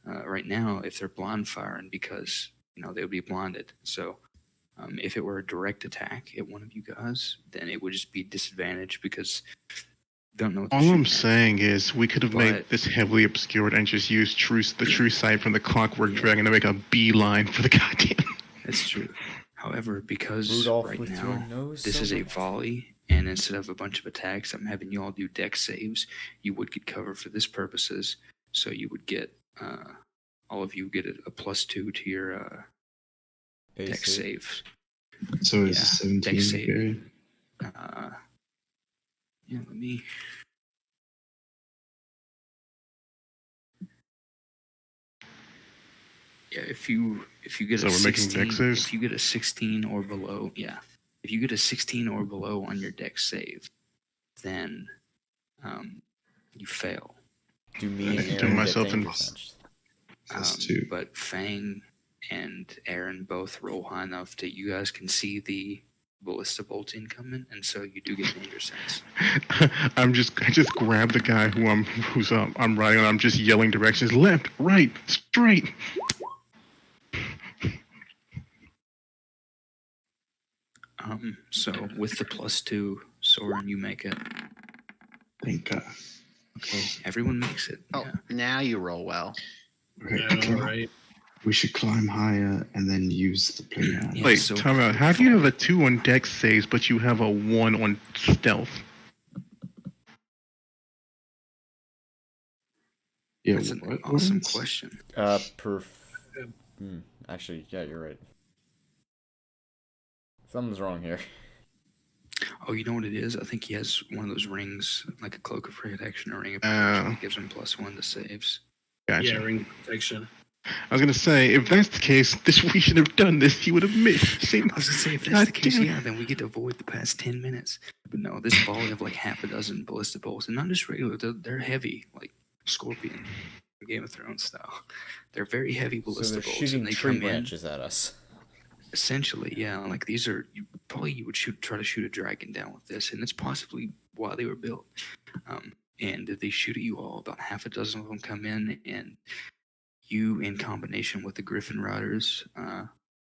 right now, if they're blind firing, because they would be blinded. So if it were a direct attack at one of you guys, then it would just be disadvantage because they don't know what they're All I'm shooting at. saying is we could have made But- this heavily obscured and just used the true sight from the Clockwork Dragon to make a beeline for the goddamn. That's true. However, because Rudolph right with your now nose this so is a much. volley, and instead of a bunch of attacks, I'm having you all do dex saves. You would get cover for this purposes, so you would get all of you get a +2 to your dex AC. save. So is Yeah, 17 dex save. buried? Yeah, let me. Yeah, if you get So a we're making 16, dex saves? if you get a 16 or below, if you get a 16 or below on your dex save, then you fail. Do me and I do Aaron myself get and- danger sense? +2. But Fang and Aaron both roll high enough that you guys can see the ballista bolts incoming, and so you do get danger sense. I just grab the guy who's I'm riding on. I'm just yelling directions: left, right, straight. So with the +2, Soren, you make it. Thank God. Okay, everyone makes it. Oh, Yeah. now you roll well. Okay, Yeah, all right. we should climb higher and then use the playground. Yeah, Wait, so- time out. How do you have a 2 on dex saves, but you have a 1 on stealth? Yeah, That's an what? awesome Lawrence? question. Actually, yeah, you're right. Something's wrong here. Oh, you know what it is? I think he has one of those rings, like a cloak of protection or ring of Oh. protection that gives him +1 to saves. Gotcha. Yeah, ring protection. I was gonna say, if that's the case, we should have done this. He would have missed. See, I was gonna say, if that's God the case, damn it. yeah, then we get to avoid the past 10 minutes. But no, this volley of like half a dozen ballista bolts, and not just regular, they're heavy, like Scorpion, Game of Thrones style. They're very heavy So ballista they're bolts, shooting and they tree come in. branches at us. Essentially, yeah. Like these are you would try to shoot a dragon down with this, and that's possibly why they were built. And they shoot at you all. About half a dozen of them come in, and you, in combination with the Griffin Riders,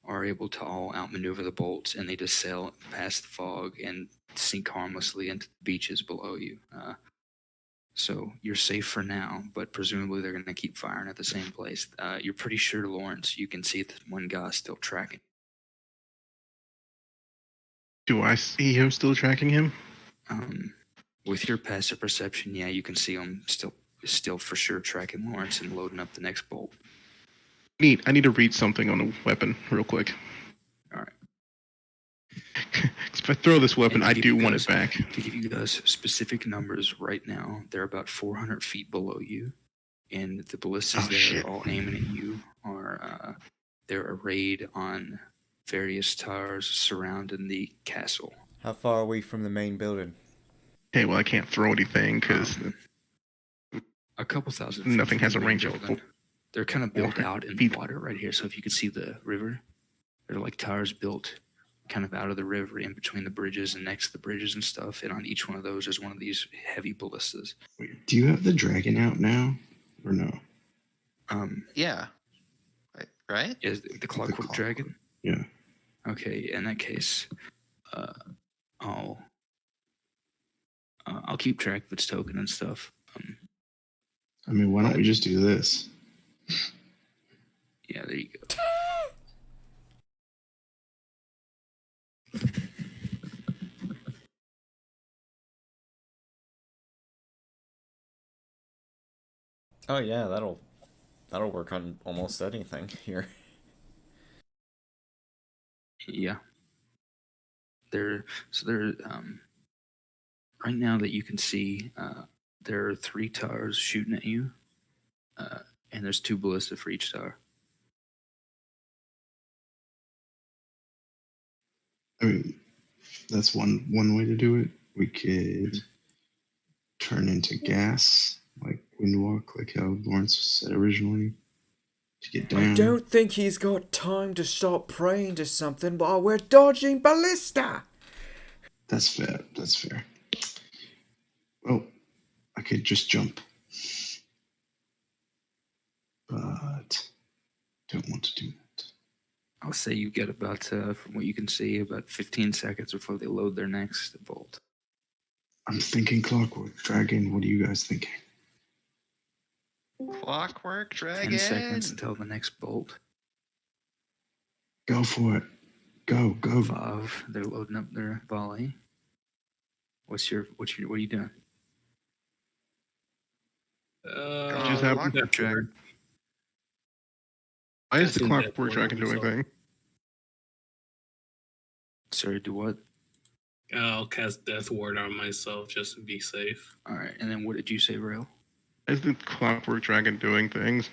are able to all outmaneuver the bolts, and they just sail past the fog and sink harmlessly into the beaches below you. So you're safe for now, but presumably they're going to keep firing at the same place. You're pretty sure, Lawrence, you can see that one guy's still tracking. Do I see him still tracking him? With your passive perception, yeah, you can see him still for sure tracking Lawrence and loading up the next bolt. Neat. I need to read something on the weapon real quick. All right. 'Cause if I throw this weapon, And to I give do you want guys- it back. To give you guys specific numbers right now, they're about 400 feet below you, and the ballistas Oh, that shit. are all aiming at you are they're arrayed on various towers surrounding the castle. How far are we from the main building? Okay, well, I can't throw anything because A couple thousand feet nothing from has the a main range of building. They're kind of built 400 out in feet. the water right here. So if you can see the river, they're like towers built kind of out of the river, in between the bridges and next to the bridges and stuff. And on each one of those is one of these heavy ballistas. Wait, do you have the dragon out now, or no? Yeah. Right? Is the Clockwork Clockwork. Dragon? Yeah. Okay, in that case, I'll keep track of its token and stuff. I mean, why don't we just do this? Yeah, there you go. Oh yeah, that'll work on almost anything here. Yeah. They're right now that you can see, there are 3 towers shooting at you, and there's 2 ballista for each tower. I mean, that's one way to do it. We could turn into gas, like windwalk, like how Lawrence said originally, to get down. I don't think he's got time to stop praying to something while we're dodging ballista. That's fair. That's fair. Well, I could just jump, but don't want to do that. I'll say you get about, from what you can see, about 15 seconds before they load their next bolt. I'm thinking Clockwork Dragon. What are you guys thinking? Clockwork Dragon. 10 seconds until the next bolt. Go for it. Go. 5. They're loading up their volley. What are you doing? Just happened. Clockwork Dragon. Why is the Casting Clockwork Death Dragon Ward on doing anything? Sorry, do what? I'll cast Death Ward on myself just to be safe. All right, and then what did you say, Rail? Why is the Clockwork Dragon doing things?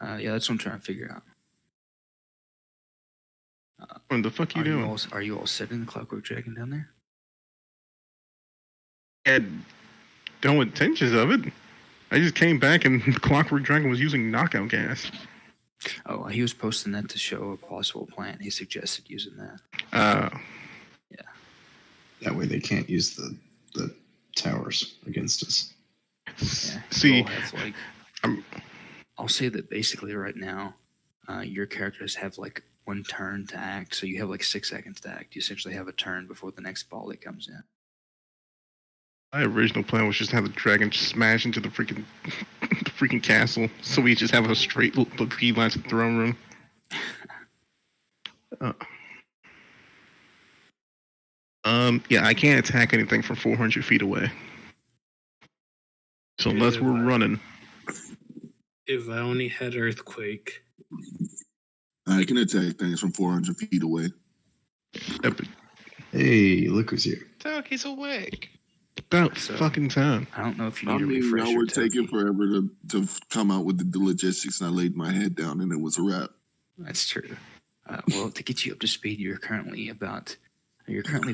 Yeah, that's what I'm trying to figure out. What the fuck are you doing? Are you all setting the Clockwork Dragon down there? Had no intentions of it. I just came back and the Clockwork Dragon was using knockout gas. Oh, he was posting that to show a possible plan. He suggested using that. That way they can't use the towers against us. Yeah. See, I'll say that basically right now, your characters have like 1 turn to act, so you have like 6 seconds to act. You essentially have a turn before the next volley comes in. my original plan was just to have the dragon smash into the freaking castle, so we just have a straight line to the throne room. Yeah, I can't attack anything from 400 feet away. So unless we're running. If I only had Earthquake. I can attack things from 400 feet away. Hey, look who's here. Toki's awake. About So- fucking time. I don't know if you I need to mean, refresh y'all your were taking Toki. forever to come out with the logistics, and I laid my head down, and it was a wrap. That's true. Well, to get you up to speed, you're currently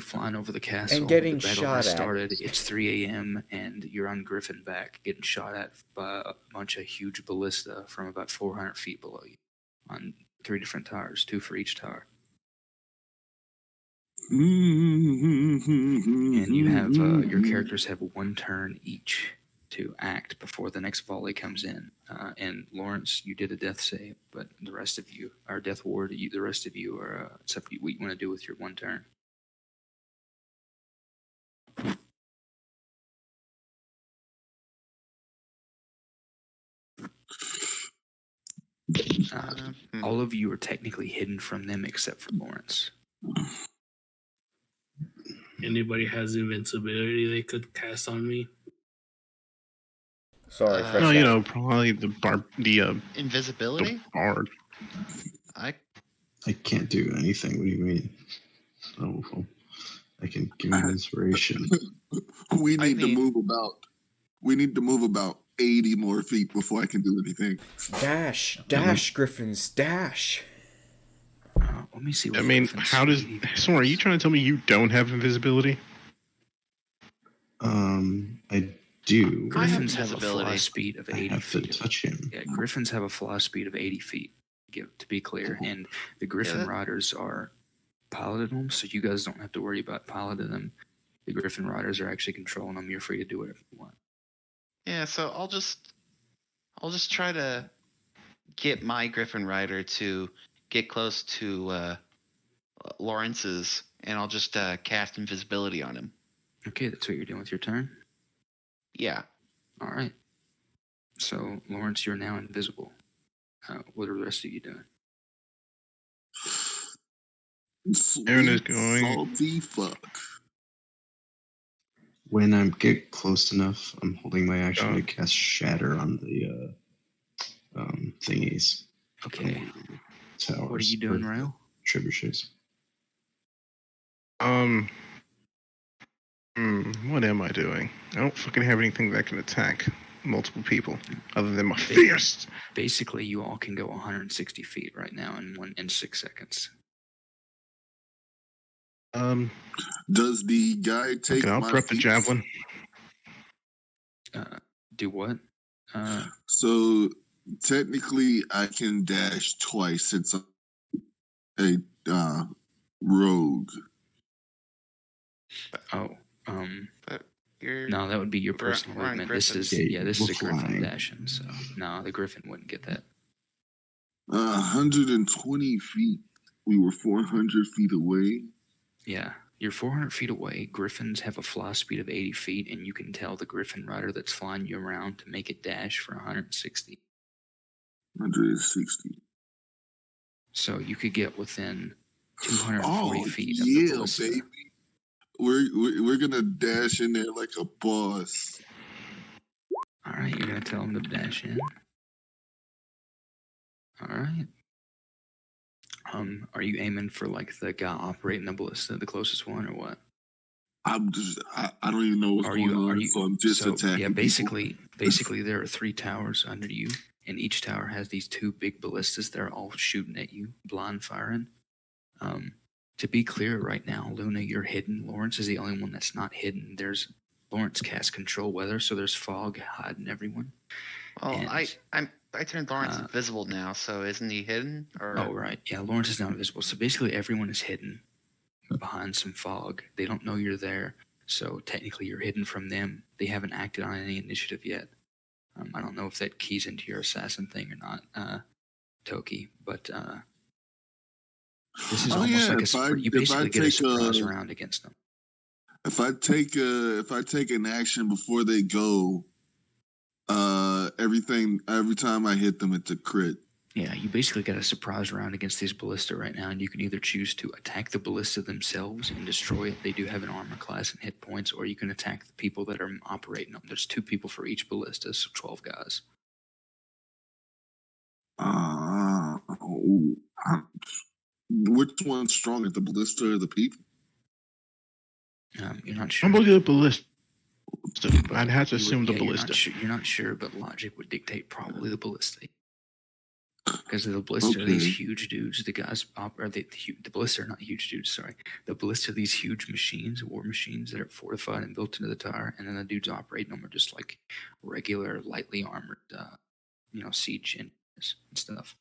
flying over the castle. And getting the battle shot has at. started. It's 3 a.m. and you're on Griffin back, getting shot at by a bunch of huge ballista from about 400 feet below you on 3 different towers, 2 for each tower. And you have your characters have 1 turn each to act before the next volley comes in. And Lawrence, you did a death save, but the rest of you are death ward. The rest of you are except what you want to do with your one turn. All of you are technically hidden from them except for Lawrence. Anybody has invincibility they could cast on me? Sorry, fresh No, out. probably the Invisibility? bard. I can't do anything. What do you mean? Oh, well, I can give you an inspiration. We need to mean- move about. We need to move about 80 more feet before I can do anything. Dash, Griffins, dash. Let me see. What I mean, Griffin's how does? speed Sorry, are you trying to tell me you don't have invisibility? I do. I have Griffins have a fly invisibility. speed of I 80 have to feet. touch him. Yeah, Griffins have a fly speed of 80 feet, to be clear. And the Griffin that- Riders are piloting them, so you guys don't have to worry about piloting them. The Griffin Riders are actually controlling them. You're free to do whatever you want. Yeah, so I'll just try to get my Griffin Rider to get close to Lawrence's, and I'll just cast invisibility on him. Okay, that's what you're doing with your turn? Yeah. All right. So, Lawrence, you're now invisible. What are the rest of you doing? Aaron is Sweet, going- salty fuck. When I get close enough, I'm holding my action Oh. to cast Shatter on the thingies. Okay. Towers. What are you doing, or Rail? Trebuchets. What am I doing? I don't fucking have anything that can attack multiple people other than my fist. Basically, you all can go 160 feet right now in 6 seconds. Does the guy take Okay, I'll my prep the feet? javelin. Do what? So technically, I can dash twice since I'm a rogue. But you're No, that would be your We're on- personal we're on movement. This is Griffins. Yeah, this is we're a Griffin flying. dashing. So no, the Griffin wouldn't get that. 120 feet. We were 400 feet away. Yeah, you're 400 feet away. Griffins have a fly speed of 80 feet, and you can tell the Griffin rider that's flying you around to make it dash for 160. 160. So you could get within 240 Oh feet of the yeah, ballista. baby. We're gonna dash in there like a boss. All right, you're gonna tell him to dash in. All right. Are you aiming for like the guy operating the ballista, the closest one, or what? I don't even know what's Are going you? Are on, you? so I'm just attacking. Yeah, people. basically, there are 3 towers under you, and each tower has these 2 big ballistas. They're all shooting at you, blind firing. To be clear, right now, Luna, you're hidden. Lawrence is the only one that's not hidden. There's Lawrence cast control weather, so there's fog hiding everyone. well. And- I turned Lawrence invisible now, so isn't he hidden? Or Oh, right. Yeah, Lawrence is now invisible. So basically, everyone is hidden behind some fog. They don't know you're there. So technically, you're hidden from them. They haven't acted on any initiative yet. I don't know if that keys into your assassin thing or not, Toki. But this is Oh, almost yeah, like a if I- surprise. You if I basically get a take surprise a- round against them. If I take an action before they go, every time I hit them, it's a crit. Yeah, you basically got a surprise round against these ballista right now, and you can either choose to attack the ballista themselves and destroy it. They do have an armor class and hit points, or you can attack the people that are operating them. There's 2 people for each ballista, so 12 guys. Which one's stronger, the ballista or the people? You're not sure. I'm looking at ballista. but I'd have to you would- assume the yeah, ballista. You're not sure, but logic would dictate probably the ballista. Because the ballista are these Okay. huge dudes. The guys, the ballista are not huge dudes, sorry. The ballista are these huge machines, war machines that are fortified and built into the tower, and then the dudes operating them are just like regular, lightly armored, siege engines and stuff.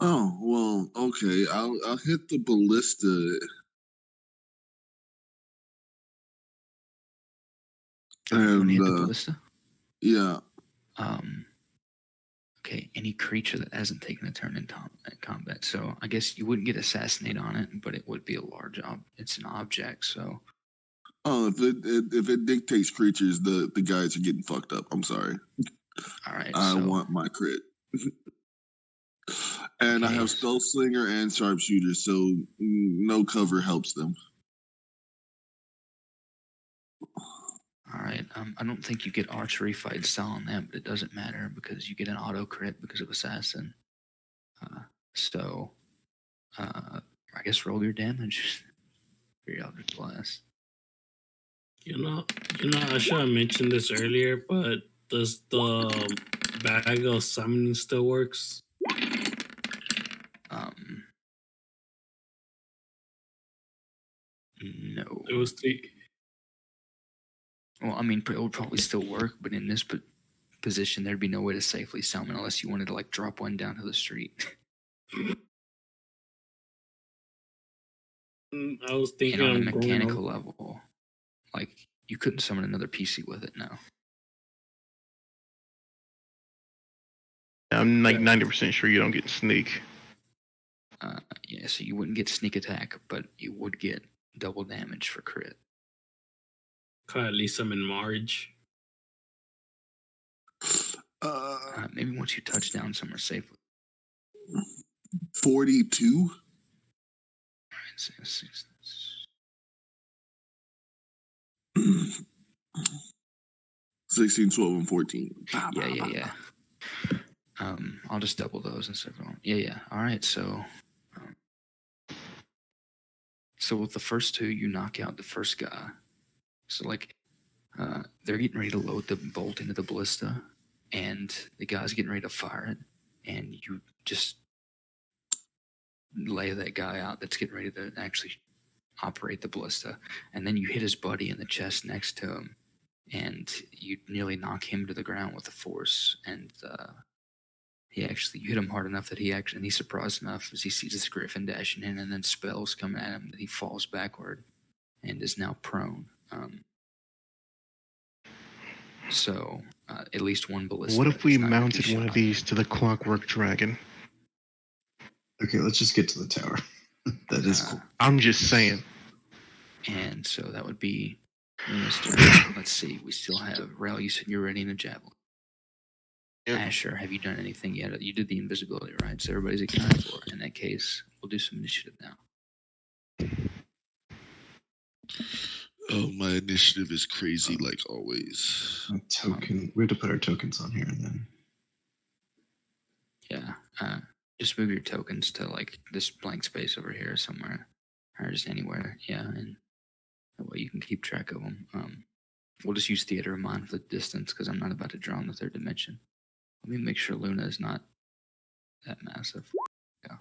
Oh well, okay. I'll hit the ballista. You want to hit the And ballista? Yeah. Okay, any creature that hasn't taken a turn in combat. So I guess you wouldn't get assassinate on it, but it would be a large it's an object, so Oh, if it dictates creatures, the guys are getting fucked up. I'm sorry. all right. I So want my crit. And I okay, have spell slinger and sharpshooter, so no cover helps them. all right. I don't think you get archery fight style on that, but it doesn't matter because you get an auto crit because of assassin. So I guess roll your damage for your Eldritch Blast. You know, I should have mentioned this earlier, but does the bag of summoning still works? No. It was the Well, I mean, it would probably still work, but in this position, there'd be no way to safely summon unless you wanted to like drop one down to the street. I was thinking And on a I'm going mechanical level, like you couldn't summon another PC with it now. I'm like 90% sure you don't get sneak. Yeah, so you wouldn't get sneak attack, but you would get double damage for crit. at least I'm in Marge. Maybe once you touch down somewhere safely. 42. 16, 12, and 14. Yeah. I'll just double those instead of going. Yeah. All right, so with the first two, you knock out the first guy. So like, they're getting ready to load the bolt into the ballista, and the guy's getting ready to fire it, and you just lay that guy out that's getting ready to actually operate the ballista, and then you hit his buddy in the chest next to him, and you nearly knock him to the ground with the force, and you hit him hard enough that he's surprised enough as he sees this griffin dashing in, and then spells coming at him that he falls backward and is now prone. So at least one ballista. What if we is not gonna be mounted one of shot. these to the clockwork dragon? Okay, let's just get to the tower. That is cool. I'm just saying. And so that would be Luna's turn. Let's see. We still have Rel. You said you're ready in a javelin. Yep. Asher, have you done anything yet? You did the invisibility, right? So everybody's accounted for. In that case, we'll do some initiative now. Oh, my initiative is crazy like always. A token. We have to put our tokens on here and then. Yeah. Just move your tokens to like this blank space over here somewhere, or just anywhere. Yeah, and that way you can keep track of them. We'll just use theater of mind for the distance because I'm not about to draw in the third dimension. Let me make sure Luna is not that massive. Yeah.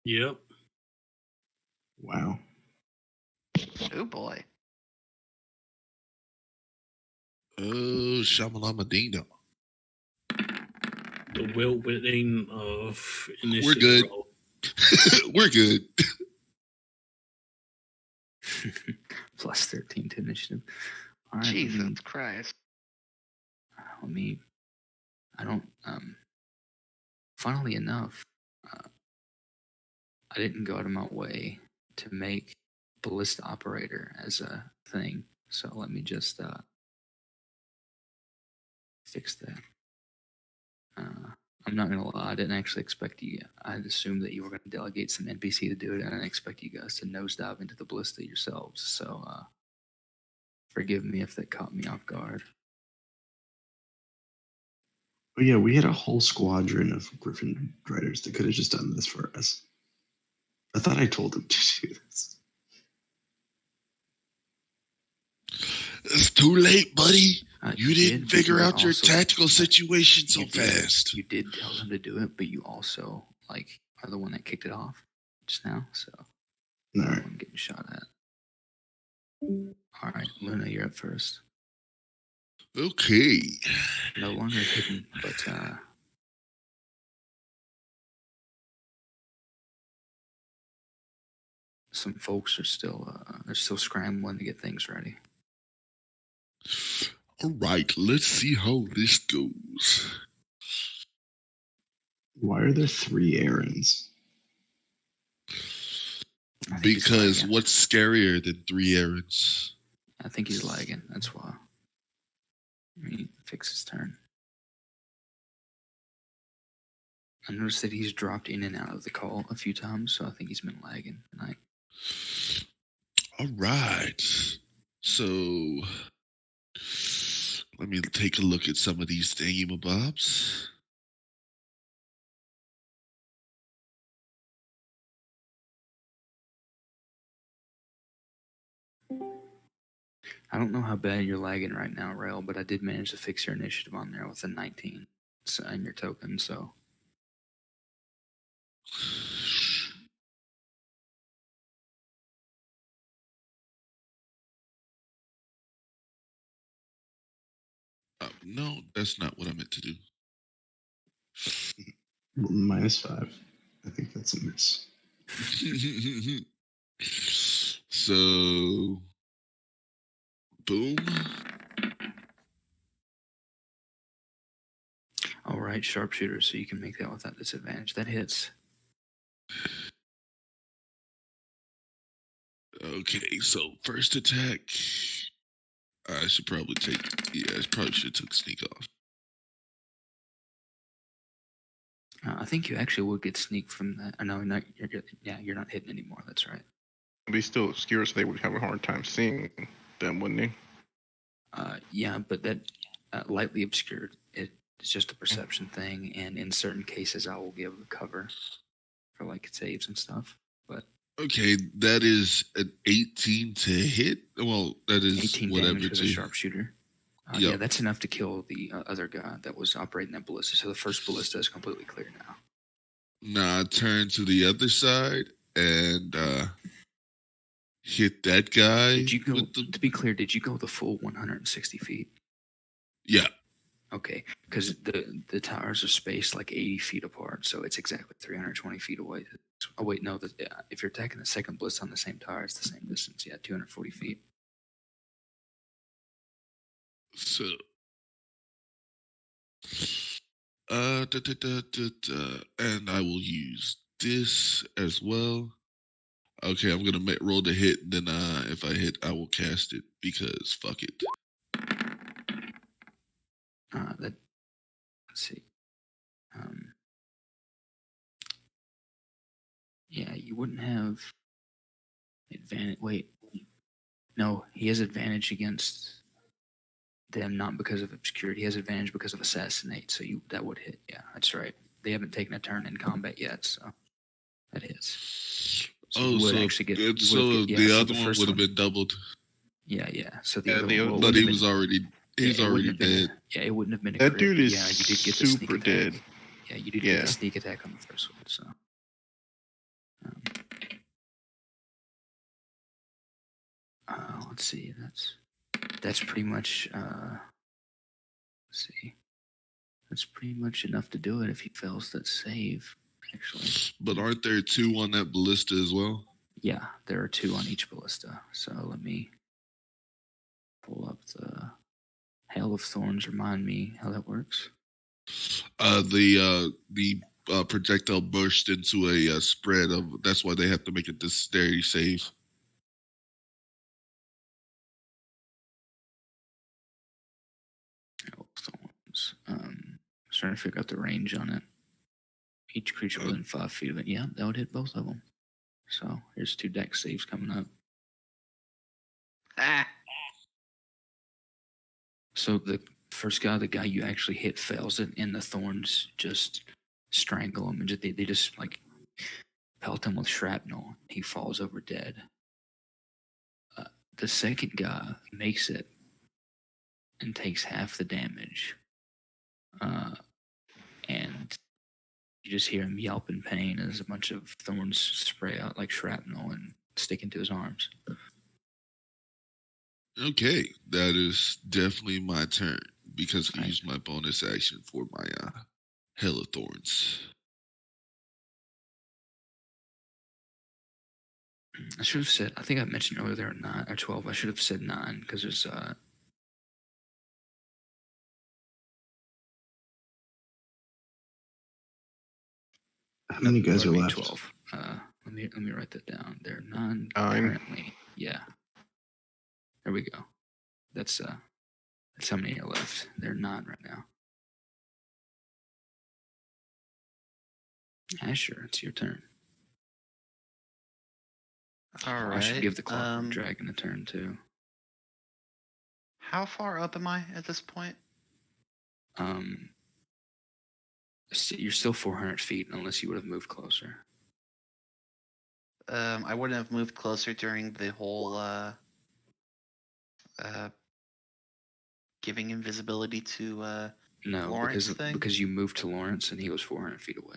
Yep. Wow. Oh boy. Oh, Shamalama Ding Dong. The Will Whitting of initiative. We're good. Roll. We're good. Plus 13 to initiative. All right. Jesus Christ. Funnily enough, I didn't go out of my way to make ballista operator as a thing. So let me just fix that. I'm not gonna lie, I didn't actually expect you. I'd assumed that you were gonna delegate some NPC to do it, and I didn't expect you guys to nosedive into the ballista yourselves. So forgive me if that caught me off guard. Oh yeah, we had a whole squadron of Griffin riders that could have just done this for us. I thought I told them to do this. It's too late, buddy. You didn't but figure you out your also- tactical situation so you did. fast. You did tell them to do it, but you also are the one that kicked it off just now. So All right. I'm getting shot at. All right, Luna, you're up first. Okay. No longer hidden, but some folks are still they're still scrambling to get things ready. All right, let's see how this goes. Why are there 3 errands? I think he's Because lagging. what's scarier than 3 errands? I think he's lagging. That's why. He fix his turn. I noticed that he's dropped in and out of the call a few times, so I think he's been lagging tonight. All right. So let me take a look at some of these thingamabobs. I don't know how bad you're lagging right now, Rail, but I did manage to fix your initiative on there with a 19 and your token, so. No, that's not what I meant to do. -5. I think that's a miss. So, boom. All right, sharpshooter, so you can make that without disadvantage. That hits. Okay, so first attack. I should probably take. Yeah, I probably should have took sneak off. I think you actually would get sneak from that. No, not, you're not hitting anymore. That's right. They still obscure, so they would have a hard time seeing them, wouldn't they? Yeah, but that lightly obscured. It's just a perception thing, and in certain cases, I will give cover for like saves and stuff. But Okay, that is an 18 to hit. Well, that is 18 whatever damage as a to. sharpshooter. Yep. Yeah, that's enough to kill the other guy that was operating that ballista. So the first ballista is completely clear now. Now I turn to the other side and hit that guy. Did you go? with the- To be clear, did you go the full 160 feet? Yeah. Okay, because the towers are spaced like 80 feet apart, so it's exactly 320 feet away. Oh wait, no. If you're attacking the second ballista on the same tower, it's the same distance. Yeah, 240 feet. So, and I will use this as well. Okay, I'm gonna roll the hit, and then if I hit, I will cast it because fuck it. Let's see. Yeah, you wouldn't have advantage. Wait, no, he has advantage against them, not because of obscurity. He has advantage because of assassinate. So that would hit. Yeah, that's right. They haven't taken a turn in combat yet, so that hits. So you would actually get. The other one would have been doubled. Yeah. So the Yeah, other the one other- But he was already. He's it already wouldn't have been dead. yeah, it wouldn't have been a That crit. dude is Yeah, you did get the sneak super attack. dead. Yeah, you did Yeah. get the sneak attack on the first one. So. Let's see. That's pretty much. Let's see. That's pretty much enough to do it if he fails that save. Actually. But aren't there 2 on that ballista as well? Yeah, there are 2 on each ballista. So let me pull up the Hail of Thorns. Remind me how that works. The projectile burst into a spread of. That's why they have to make a dexterity save. Hail of Thorns. I was trying to figure out the range on it. Each creature within 5 feet of it. Yeah, that would hit both of them. So here's 2 dex saves coming up. Ah. So the first guy, the guy you actually hit, fails it, and the thorns just strangle him, and they just like pelt him with shrapnel. He falls over dead. The second guy makes it and takes half the damage, and you just hear him yelp in pain as a bunch of thorns spray out like shrapnel and stick into his arms. Okay, that is definitely my turn because I Right. used my bonus action for my Hail of Thorns. I should have said. I think I mentioned earlier there are 9 or 12. I should have said 9 because there's How many guys are pardon me, left? 12. Let me write that down. There are 9 9. currently. Yeah. There we go. That's how many are left. There are 9 right now. Asher, it's your turn. All I should right. give the clockwork dragon a turn too. How far up am I at this point? You're still 400 feet unless you would have moved closer. I wouldn't have moved closer during the whole giving invisibility to No, Lawrence thing? because you moved to Lawrence and he was 400 feet away.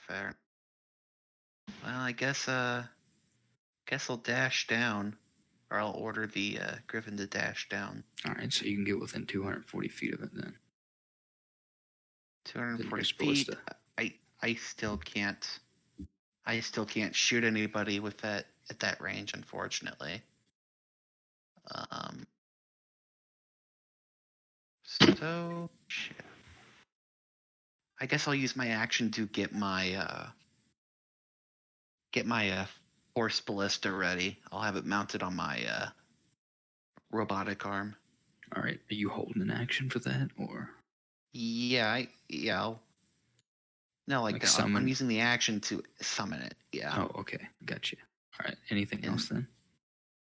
Fair. Well, I guess I'll dash down, or I'll order the Griffin to dash down. All right, so you can get within 240 feet of it then. 240 supposed feet. I still can't. I still can't shoot anybody with that at that range, unfortunately. So shit. I guess I'll use my action to get my force ballista ready. I'll have it mounted on my robotic arm. All right, are you holding an action for that or? Yeah, no, like summon? I'm using the action to summon it. Yeah. Oh, okay, got you. All right, anything else then?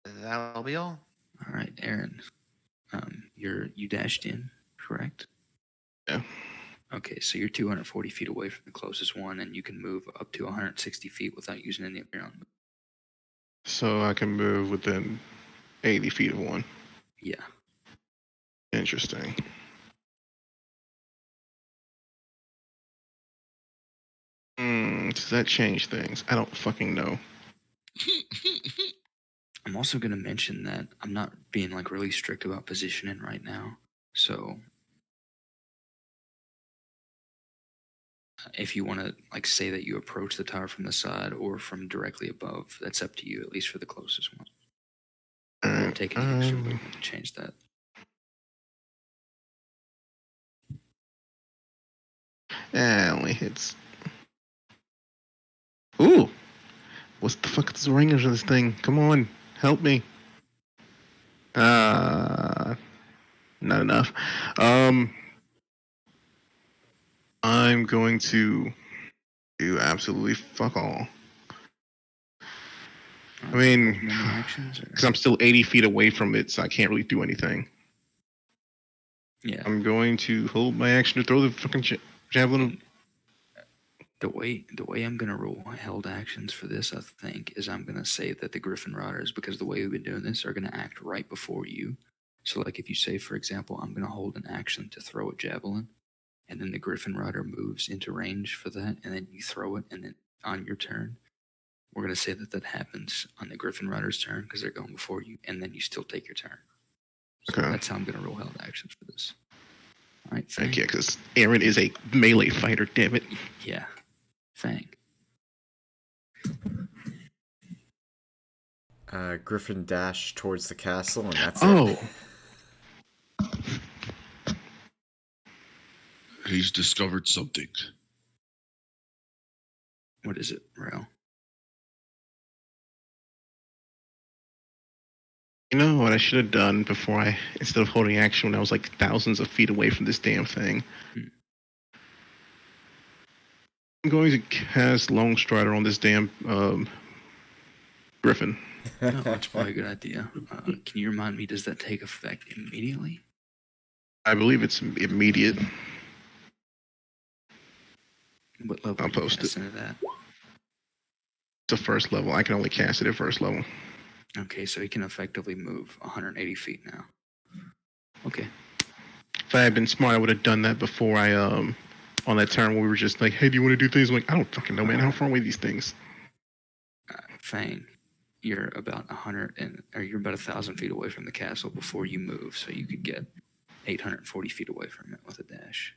That'll be all. All right, Aaron, you dashed in, correct? Yeah. Okay, so you're 240 feet away from the closest one, and you can move up to 160 feet without using any of your own. So I can move within 80 feet of one. Yeah. Interesting. Does that change things? I don't fucking know. I'm also going to mention that I'm not being like really strict about positioning right now. So if you want to like say that you approach the tower from the side or from directly above, that's up to you, at least for the closest one. I'm taking an extra movement to change that. Only hits. Ooh! What's the fuck is the range of this thing? Come on, help me. Not enough. I'm going to do absolutely fuck all. I mean, because I'm still 80 feet away from it, so I can't really do anything. Yeah. I'm going to hold my action to throw the fucking javelin. The way I'm gonna rule held actions for this, I think, is I'm gonna say that the Griffin Riders, because the way we've been doing this, are gonna act right before you. So, like, if you say, for example, I'm gonna hold an action to throw a javelin, and then the Griffin Rider moves into range for that, and then you throw it, and then on your turn, we're gonna say that happens on the Griffin Rider's turn because they're going before you, and then you still take your turn. So Okay. that's how I'm gonna rule held actions for this. All right. Thank you, because Aaron is a melee fighter. Damn it. Yeah. Fang. Griffin dash towards the castle, and that's it. He's discovered something. What is it, Rail? You know what I should have done before instead of holding action when I was like thousands of feet away from this damn thing? I'm going to cast Long Strider on this damn Griffin. No, that's probably a good idea. Can you remind me, does that take effect immediately? I believe it's immediate. What level I'll post it. into that? It's a first level. I can only cast it at first level. Okay, so he can effectively move 180 feet now. Okay. If I had been smart, I would have done that before I on that turn where we were just like, hey, do you want to do things? I'm like, I don't fucking know, man. How far away are these things? Fang, you're about 1,000 feet away from the castle before you move, so you could get 840 feet away from it with a dash.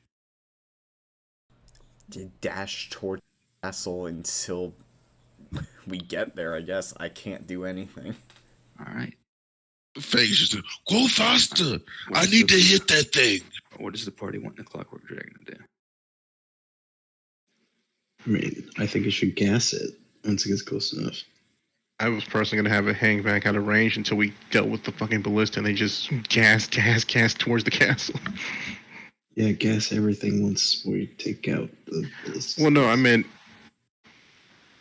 You dash toward the castle until we get there, I guess. I can't do anything. All right. Fangs just go faster. What I is need the- to hit that thing. What does the party want the Clockwork Dragon to do? I mean, I think it should gas it once it gets close enough. I was personally gonna have it hang back out of range until we dealt with the fucking ballista, and they just gas towards the castle. Yeah, gas everything once we take out the ballistas. Well, no, I meant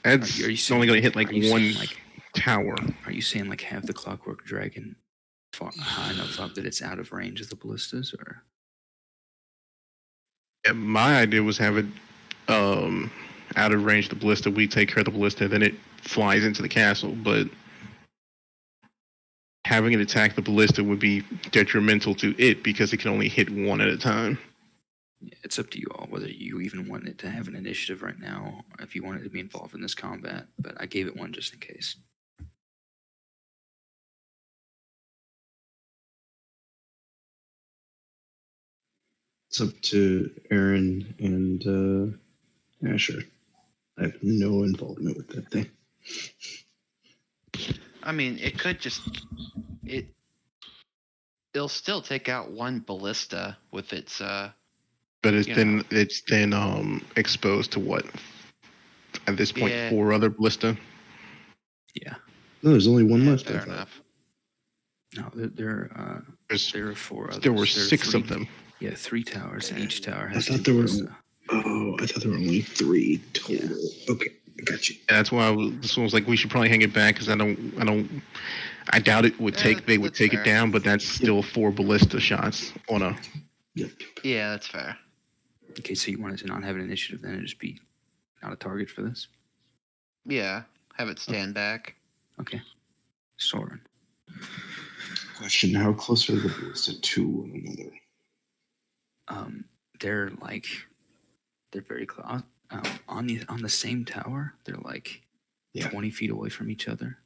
it's Are you saying, only gonna hit are you one saying, like, tower. Are you saying like have the Clockwork Dragon far high enough up that it's out of range of the ballistas, or? Yeah, my idea was have it out of range of the ballista. We take care of the ballista, then it flies into the castle. But having it attack the ballista would be detrimental to it because it can only hit one at a time. Yeah, it's up to you all whether you even want it to have an initiative right now, or if you want it to be involved in this combat. But I gave it one just in case. It's up to Aaron and Asher. I have no involvement with that thing. I mean, it could just it'll still take out one ballista with its But it's You then know. exposed to what at this point Yeah. 4 other ballista. Yeah. No, there's only one yeah, left. I fair thought. enough. No, There's, there are 4 others. there were There are 6 3 of them. Yeah, 3 towers, and each tower I has 2 thought there were. ballista. Oh, I thought there were only 3 total. Okay, I got you. And that's why this one was like we should probably hang it back because I doubt it would they would that's take fair. it down, but that's still 4 ballista shots on a. Yep. Yeah, that's fair. Okay, so you wanted to not have an initiative then and just be not a target for this? Yeah, have it stand back. Okay. Soren. Question: How close are the ballista to one another? They're very close. On the same tower, they're like 20 feet away from each other,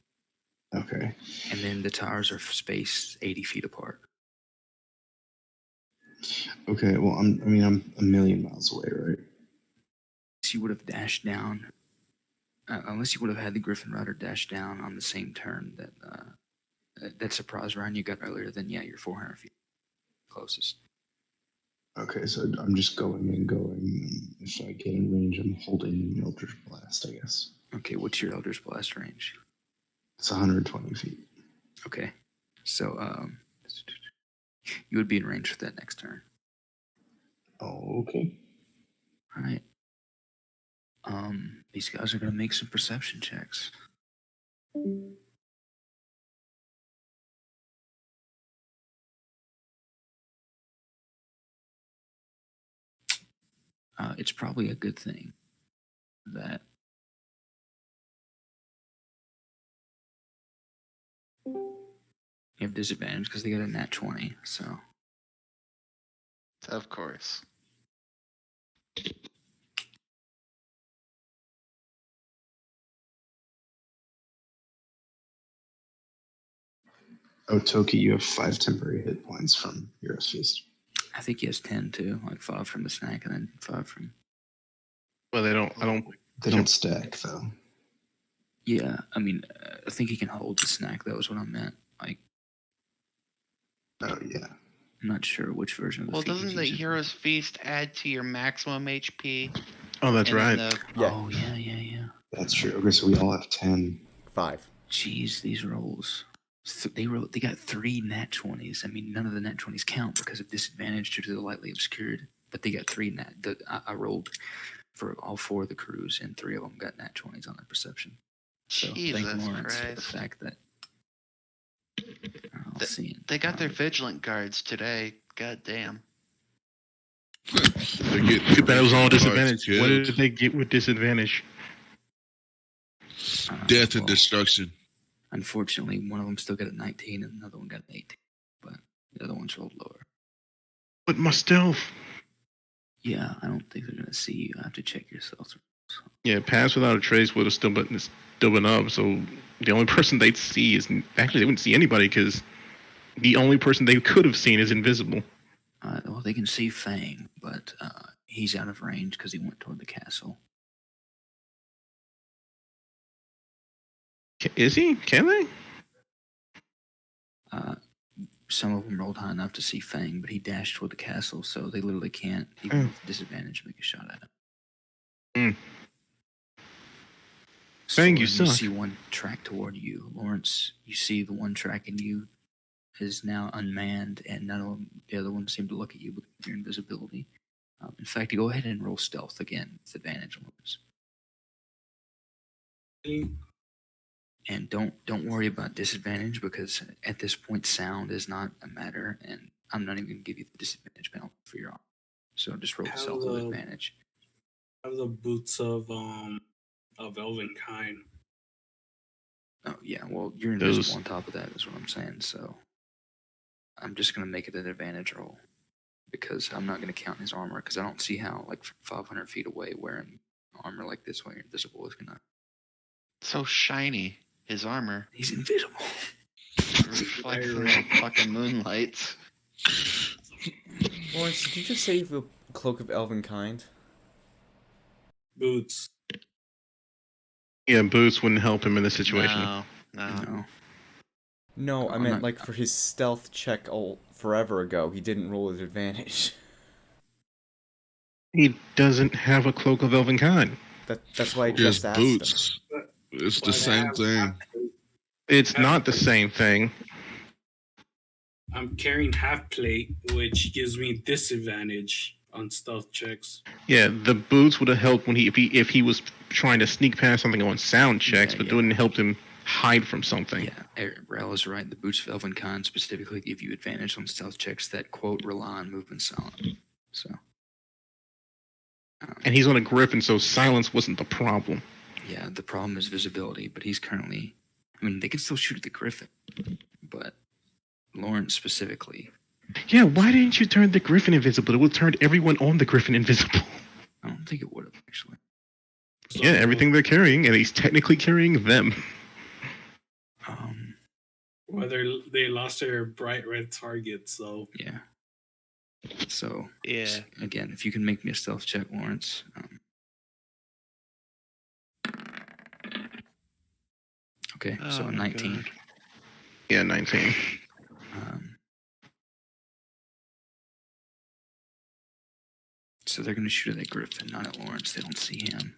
Okay. and then the towers are spaced 80 feet apart. Okay. Well, I'm a million miles away, right? So you would have dashed down, unless you would have had the Griffin Rider dash down on the same turn that surprise round you got earlier. Then yeah, you're 400 feet closest. Okay, so I'm just going and going. And if I get in range, I'm holding the Eldritch Blast, I guess. Okay, what's your Eldritch Blast range? It's 120 feet. Okay, so you would be in range for that next turn. Oh, okay. All right. These guys are gonna make some perception checks. It's probably a good thing that you have disadvantage because they got a nat 20. So Of course. Oh, Toki, you have 5 temporary hit points from Hero's Feast. I think he has 10 too, like 5 from the snack and then 5 from. Well, they don't. They don't stack, though. Yeah, I mean, I think he can hold the snack. That was what I meant. Like, Oh, yeah. I'm not sure which version of the Well, feat he's doesn't the using. Hero's Feast add to your maximum HP? Oh, that's And then right. the- Yeah. Oh yeah. That's true. Okay, so we all have 10. 5. Jeez, these rolls. They got 3 nat 20s. I mean, none of the nat 20s count because of disadvantage due to the lightly obscured. But they got 3 nat. I rolled for all 4 of the crews, and 3 of them got nat 20s on their perception. So Jesus thank Lawrence for the Christ. fact that. I'll see. They got their vigilant guards today. God damn. They're getting Too bad it was all cards disadvantage. What killed. did they get with disadvantage? Death and well, destruction. Unfortunately, one of them still got a 19, and another one got an 18. But the other one's rolled lower. But my stealth. Yeah, I don't think they're gonna see you. I have to check yourself. Yeah, pass without a trace would have still been up. So the only person they'd see is actually they wouldn't see anybody because the only person they could have seen is invisible. Well, they can see Fang, but he's out of range because he went toward the castle. Is he? Can they? Some of them rolled high enough to see Fang, but he dashed toward the castle, so they literally can't, even Oh. with disadvantage, make a shot at him. Fang, you Soren, suck. see one track toward you. Lawrence, you see the one tracking you is now unmanned, and none of them, the other ones seem to look at you because of your invisibility. In fact, go ahead and roll stealth again with advantage, Lawrence. And don't worry about disadvantage, because at this point sound is not a matter, and I'm not even going to give you the disadvantage penalty for your arm. So just roll stealth with advantage. Have the boots of elven kind. Oh yeah, well you're invisible on top of that is what I'm saying. So I'm just going to make it an advantage roll, because I'm not going to count his armor, because I don't see how, like, 500 feet away wearing armor like this while you're invisible is going to... So shiny, his armor. He's invisible. Reflects in the fucking moonlight. Lawrence, did you just say the cloak of elven kind? Boots. Yeah, boots wouldn't help him in this situation. No. No, I meant like for his stealth check forever ago, he didn't roll his advantage. He doesn't have a cloak of elven kind. That's why I Just just asked boots. him. It's the same thing. It's not the same thing. I'm carrying half plate, which gives me disadvantage on stealth checks. Yeah, the boots would have helped when if he was trying to sneak past something on sound checks, but wouldn't help him hide from something. Yeah, Rel is right. The boots of elven kind specifically give you advantage on stealth checks that, quote, rely on movement silent. So. And he's on a griffin, so silence wasn't the problem. Yeah, the problem is visibility, but he's currently... I mean, they can still shoot at the griffin, but Lawrence specifically... Yeah, why didn't you turn the griffin invisible? It would have turned everyone on the griffin invisible. I don't think it would have, actually. So, yeah, everything they're carrying, and he's technically carrying them. Whether they lost their bright red target, so... Yeah. So, yeah. Again, if you can make me a stealth check, Lawrence... Okay, so 19. God. Yeah, 19. So they're going to shoot at that griffin, not at Lawrence. They don't see him.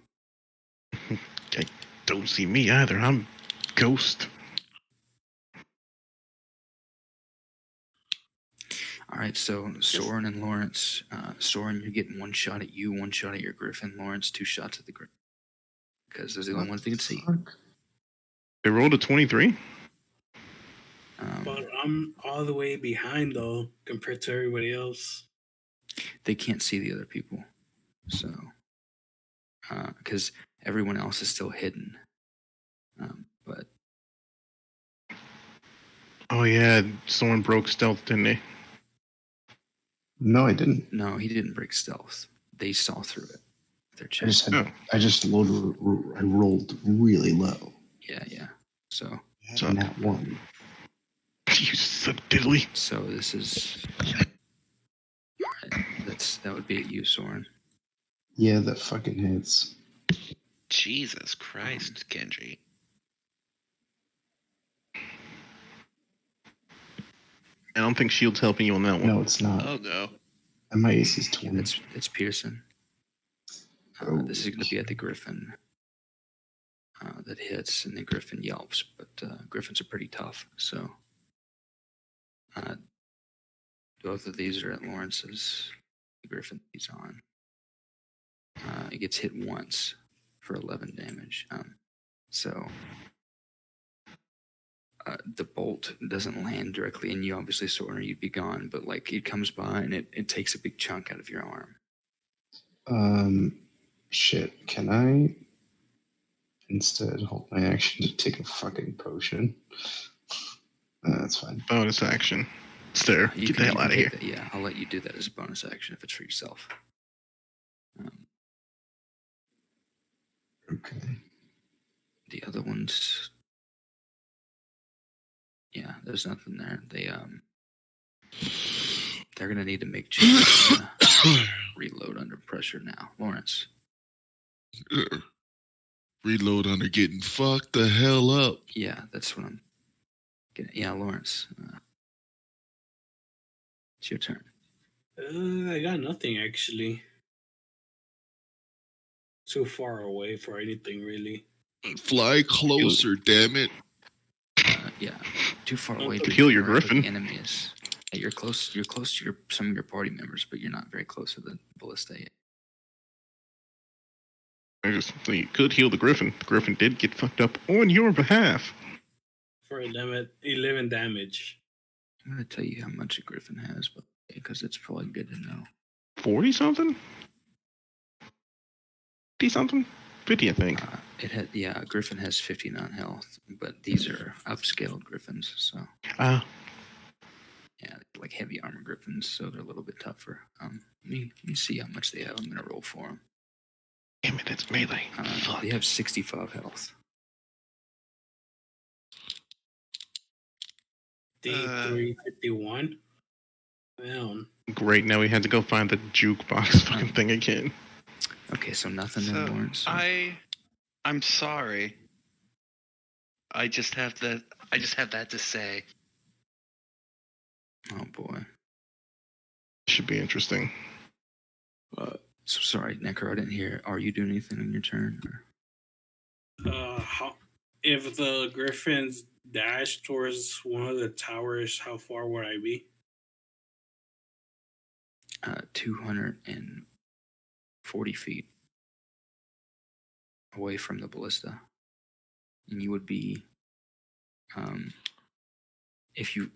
They don't see me either. I'm ghost. All right, so Soren and Lawrence. Soren, you're getting one shot at you, one shot at your griffin. Lawrence, 2 shots at the griffin. Because those are the only ones they can see. They rolled a 23? But I'm all the way behind, though, compared to everybody else. They can't see the other people. So, because everyone else is still hidden. But. Oh, yeah, Soren broke stealth, didn't he? No, I didn't. No, he didn't break stealth. They saw through it. Their check. I just rolled really low. Yeah. So not one. You suck diddly. So this is. That would be at you, Soren. Yeah, that fucking hits. Jesus Christ, Genji. I don't think shield's helping you on that one. No, it's not. Oh no. And my AC is 20. It's Pearson. This is going to be at the griffin. That hits, and the griffin yelps, but griffins are pretty tough, so both of these are at Lawrence's. The griffin he's on. It gets hit once for 11 damage. So the bolt doesn't land directly in you, obviously, Soren, you'd be gone, but like it comes by and it takes a big chunk out of your arm. Shit, can I instead hold my action to take a fucking potion? That's fine. Bonus action. It's there. Get the hell out of here. Yeah, I'll let you do that as a bonus action if it's for yourself. Okay. The other ones, yeah, there's nothing there. They're gonna need to make changes. Reload under pressure now, Lawrence. Reload under getting fucked the hell up. Yeah, that's what I'm getting. Yeah, Lawrence, it's your turn. I got nothing actually. Too far away for anything really. Fly closer, damn it. Yeah, too far Don't away. to to heal your wherever griffin. The enemy is. Yeah, you're close. You're close to some of your party members, but you're not very close to the ballista yet. So you could heal the griffin. The griffin did get fucked up on your behalf. For 11 damage. I'm gonna tell you how much a griffin has, but because it's probably good to know. 40 something? 50 something? 50, I think. A griffin has 59 health, but these are upscaled griffins, so Ah, yeah, like heavy armor griffins, so they're a little bit tougher. Let me see how much they have. I'm gonna roll for them. damn it, that's melee. Fuck. They have 65 health. D351. Down. Great, now we had to go find the jukebox fucking thing again. Okay, so nothing So in Lawrence. I'm sorry. I just have that to say. Oh boy. Should be interesting. So sorry, Necro, I didn't hear. Are you doing anything on your turn? Or? If the griffins dash towards one of the towers, how far would I be? 240 feet away from the ballista, and you would be, if you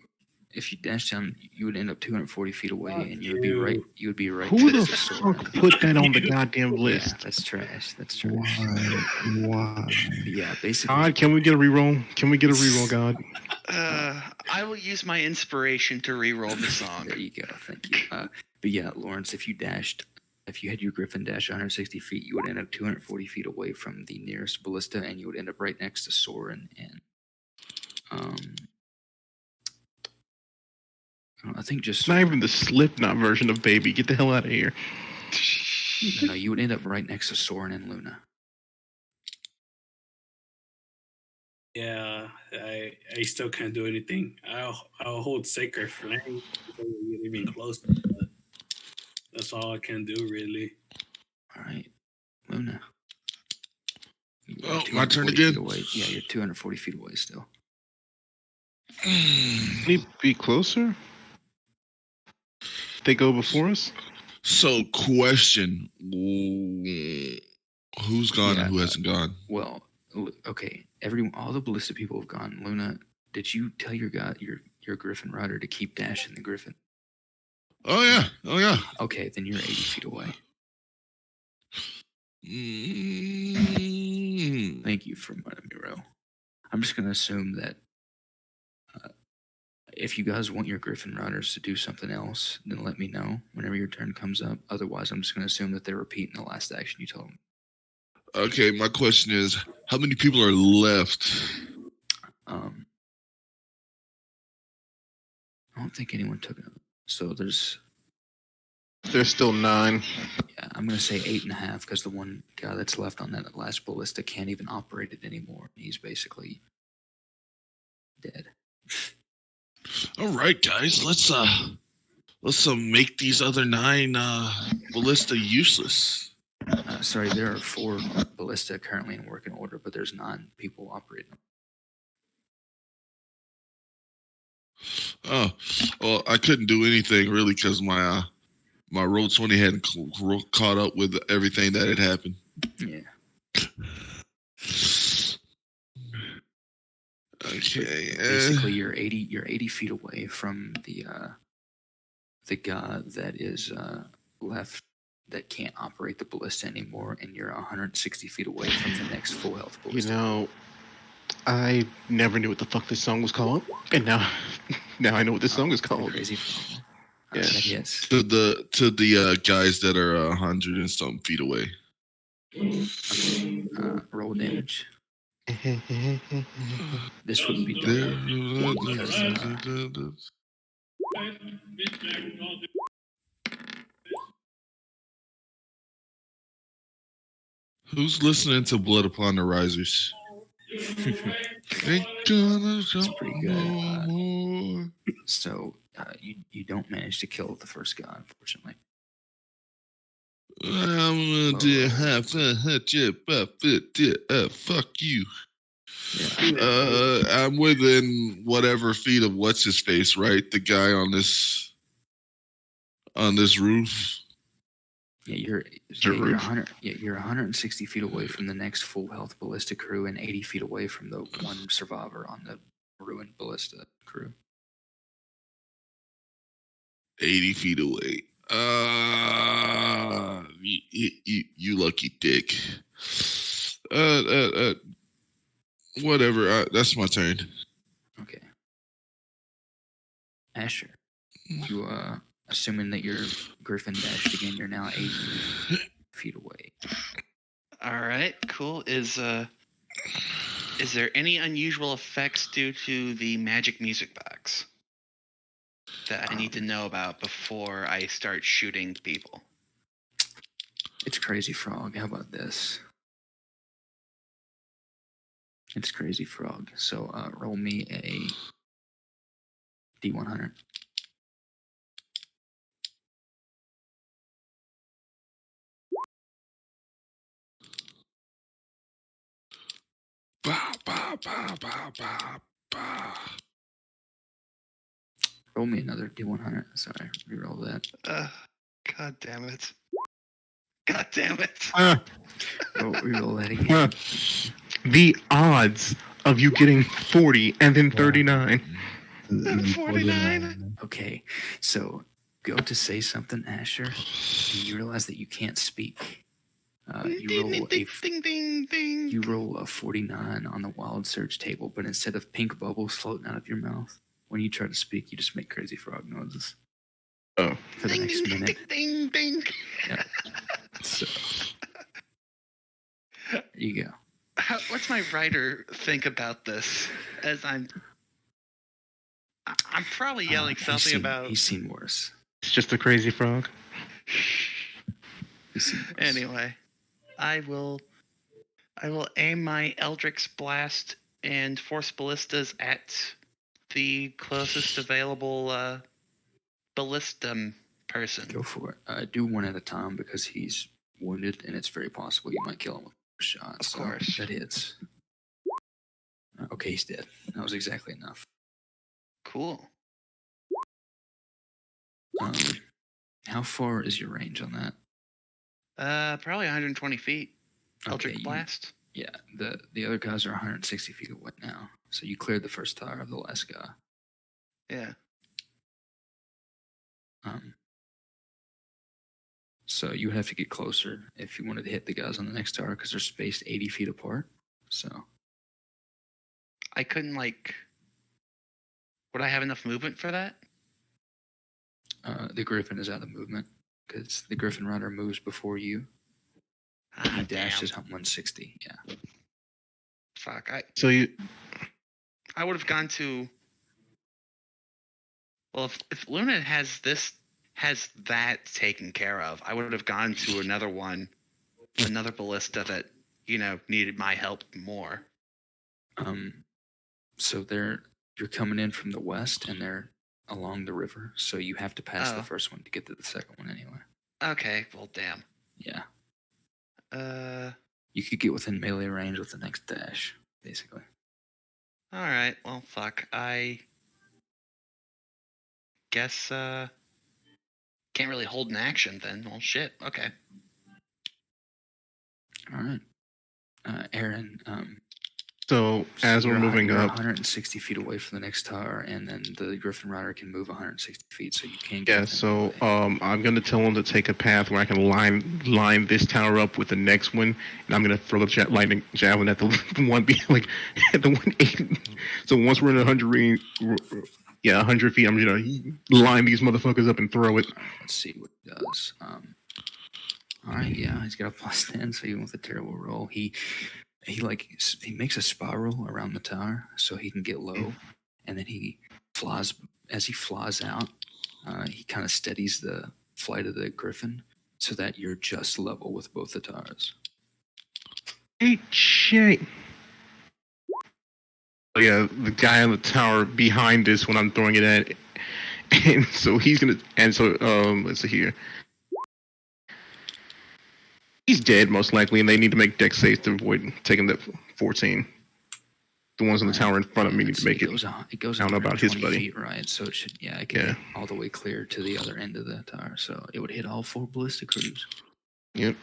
dash down, you would end up 240 feet away, and you would be right. You would be right. Who the next to Sora. fuck put that on the goddamn list? Yeah, that's trash. That's trash. Why? Yeah, basically. God, can we get a reroll? Can we get a reroll, God? I will use my inspiration to re-roll the song. There you go. Thank you. But yeah, Lawrence, if you had your griffin dash 160 feet, you would end up 240 feet away from the nearest ballista, and you would end up right next to Soren and I think just It's not even the Slipknot version of Baby. Get the hell out of here. no, you would end up right next to Soren and Luna. Yeah, I still can't do anything. I'll hold Sacred Flame until we get even closer. But that's all I can do, really. All right, Luna. Oh, my turn 240 again? feet away. Yeah, you're 240 feet away still. Need to be closer? They go before us? So, question: who's gone Yeah, and who hasn't gone? Well, okay. All the ballista people have gone. Luna, did you tell your Griffin rider to keep dashing the Griffin? Oh yeah. Okay, then you're 80 feet away. Thank you for reminding me, Ro. I'm just gonna assume that if you guys want your Griffin riders to do something else, then let me know whenever your turn comes up. Otherwise, I'm just gonna assume that they're repeating the last action you told them. Okay, my question is, how many people are left? I don't think anyone took it. So there's still 9. Yeah, I'm gonna say 8.5 because the one guy that's left on that last ballista can't even operate it anymore. He's basically dead. All right, guys, let's make these other 9 ballista useless. Sorry, there are 4 ballista currently in working order, but there's 9 people operating. Oh, well, I couldn't do anything really because my roll 20 hadn't caught up with everything that had happened. Yeah. Okay. Basically, you're 80 feet away from the guy that is left that can't operate the ballista anymore, and you're 160 feet away from the next full health You ballista. know, I never knew what the fuck this song was called, and now I know what this song is called. Crazy. Yes. To the guys that are 100 and some feet away. Okay. Roll damage. This would be done because Who's listening to Blood Upon the Risers? Ain't gonna jump pretty good. no more. So you don't manage to kill the first guy, unfortunately. I'm gonna fuck you. Yeah. I'm within whatever feet of what's his face, right? The guy on this roof. Yeah, you're roof? 100. Yeah, you're 160 feet away from the next full health ballista crew, and 80 feet away from the one survivor on the ruined ballista crew. 80 feet away. You lucky dick. Whatever. That's my turn. Okay. Asher, you assuming that your griffin dashed again, you're now 80 feet away. All right, cool. Is there any unusual effects due to the magic music box that I need to know about before I start shooting people? It's Crazy Frog. How about this? It's Crazy Frog. So roll me a D100. Bah, bah, bah, bah, bah, bah. Roll me another D100. Sorry, reroll that. God damn it. God damn it. Reroll that again. The odds of you getting 40 and then 39. And then 49. Okay, so go to say something, Asher, and you realize that you can't speak. You roll a 49 on the wild search table, but instead of pink bubbles floating out of your mouth, when you try to speak, you just make Crazy Frog noises. Oh. For the next minute. Ding, ding. Yeah. So, there you go. What's my writer think about this? As I'm probably yelling something about. He's seen worse. It's just a crazy frog. He's seen worse. Anyway, I will aim my Eldritch Blast and Force Ballistas at the closest available ballistum person. Go for it. Do one at a time because he's wounded, and it's very possible you might kill him with a shot. Of course. That hits. Okay, he's dead. That was exactly enough. Cool. How far is your range on that? Probably 120 feet. Eldritch Okay, Blast. Yeah, the other guys are 160 feet away now. So you cleared the first tire of the last guy. Yeah. So you would have to get closer if you wanted to hit the guys on the next tower because they're spaced 80 feet apart. So I couldn't would I have enough movement for that? the Griffin is out of movement because the Griffin Rider moves before you. He dashes on 160. Yeah. Fuck. I would have gone to. Well, if Luna has that taken care of, I would have gone to another ballista that needed my help more. So you're coming in from the west, and they're along the river. So you have to pass the first one to get to the second one anyway. Okay. Well, damn. Yeah. You could get within melee range with the next dash, basically. All right. Well, fuck. I guess can't really hold an action then. Well, shit. Okay. All right. Aaron. So as we're moving you're up, 160 feet away from the next tower, and then the Griffin Rider can move 160 feet, so you can't. yeah. So I'm gonna tell him to take a path where I can line this tower up with the next one, and I'm gonna throw the lightning javelin at the one be like at the 180. So once we're in 100 100 feet, I'm gonna line these motherfuckers up and throw it. Let's see what he does. All right, yeah, he's got a +10, so even with a terrible roll, he makes a spiral around the tower so he can get low, and then he flies. As he flies out, he kind of steadies the flight of the Griffin so that you're just level with both the towers. Hey, shit. Oh, yeah, the guy on the tower behind this when I'm throwing it at, and so he's gonna. And so let's see here. He's dead most likely, and they need to make dex saves to avoid taking that 14. The ones on the tower in front of me need to make it. It goes I don't know about his 120 buddy. feet, right? So it should, it can Yeah. hit all the way clear to the other end of the tower. So it would hit all 4 ballista crews. Yep.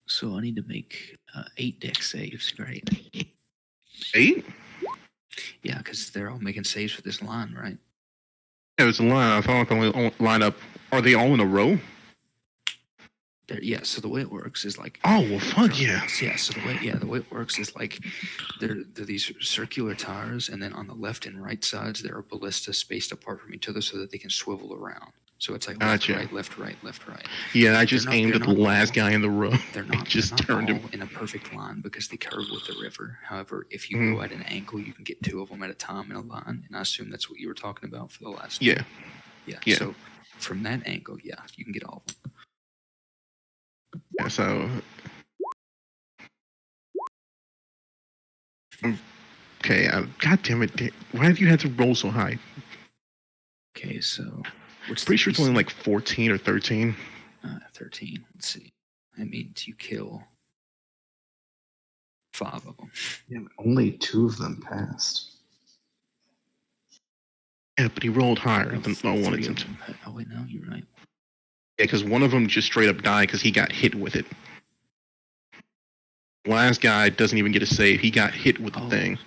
So I need to make 8 dex saves. Great. 8? Yeah, because they're all making saves for this line, right? Yeah, it's a line. I thought I could only line up. Are they all in a row? Yeah, so the way it works is like. Oh, well, fuck yeah. Yeah, so the way it works is like they're these circular towers, and then on the left and right sides there are ballistas spaced apart from each other so that they can swivel around. So it's like Gotcha. left, right. Yeah, I just aimed at the last guy in the row. They're not just they're not turned all him. in a perfect line because they curve with the river. However, if you go at an angle, you can get 2 of them at a time in a line, and I assume that's what you were talking about for the last Yeah. one. Yeah. So from that angle, yeah, you can get all of them. Yeah, so. Okay, God damn it. Why have you had to roll so high? Okay, so. Pretty sure it's only like 14 or 13. 13. Let's see. That means you kill 5 of them. Yeah, only 2 of them passed. Yeah, but he rolled higher than I wanted him to. Oh, wait, no, you're right. Yeah, because one of them just straight up died because he got hit with it. Last guy doesn't even get a save. He got hit with the thing.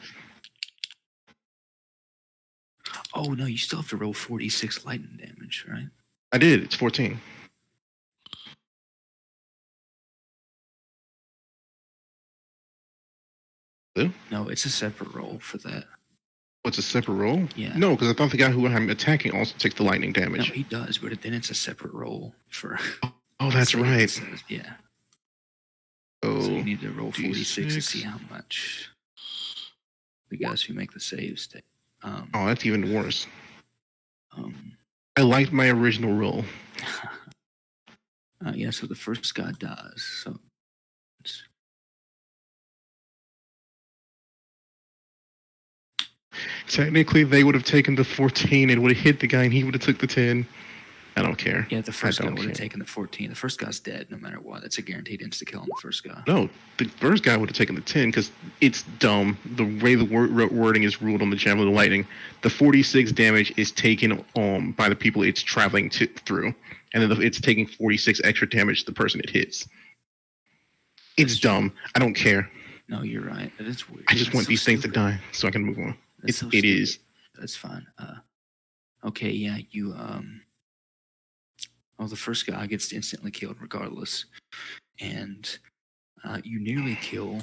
Oh, no, you still have to roll 46 lightning damage, right? I did. It's 14. No, it's a separate roll for that. What's a separate roll? Yeah. No, because I thought the guy who I'm attacking also takes the lightning damage. No, he does, but then it's a separate roll for. Oh, that's right. Yeah. So you need to roll 46 to see how much the guys who make the saves take. Oh, that's even worse. I liked my original roll. Yeah, so the first guy dies. So. Technically, they would have taken the 14 and would have hit the guy, and he would have took the 10. I don't care. Yeah, the first guy would have taken the 14. The first guy's dead no matter what. That's a guaranteed insta-kill on the first guy. No, the first guy would have taken the 10 because it's dumb. The way the wording is ruled on the Javelin of Lightning, the 46 damage is taken by the people it's traveling through. And then it's taking 46 extra damage to the person it hits. It's dumb. I don't care. No, you're right. It is weird. I just want these things to die so I can move on. It is. That's fine. Okay, yeah, you the first guy gets instantly killed regardless, and you nearly kill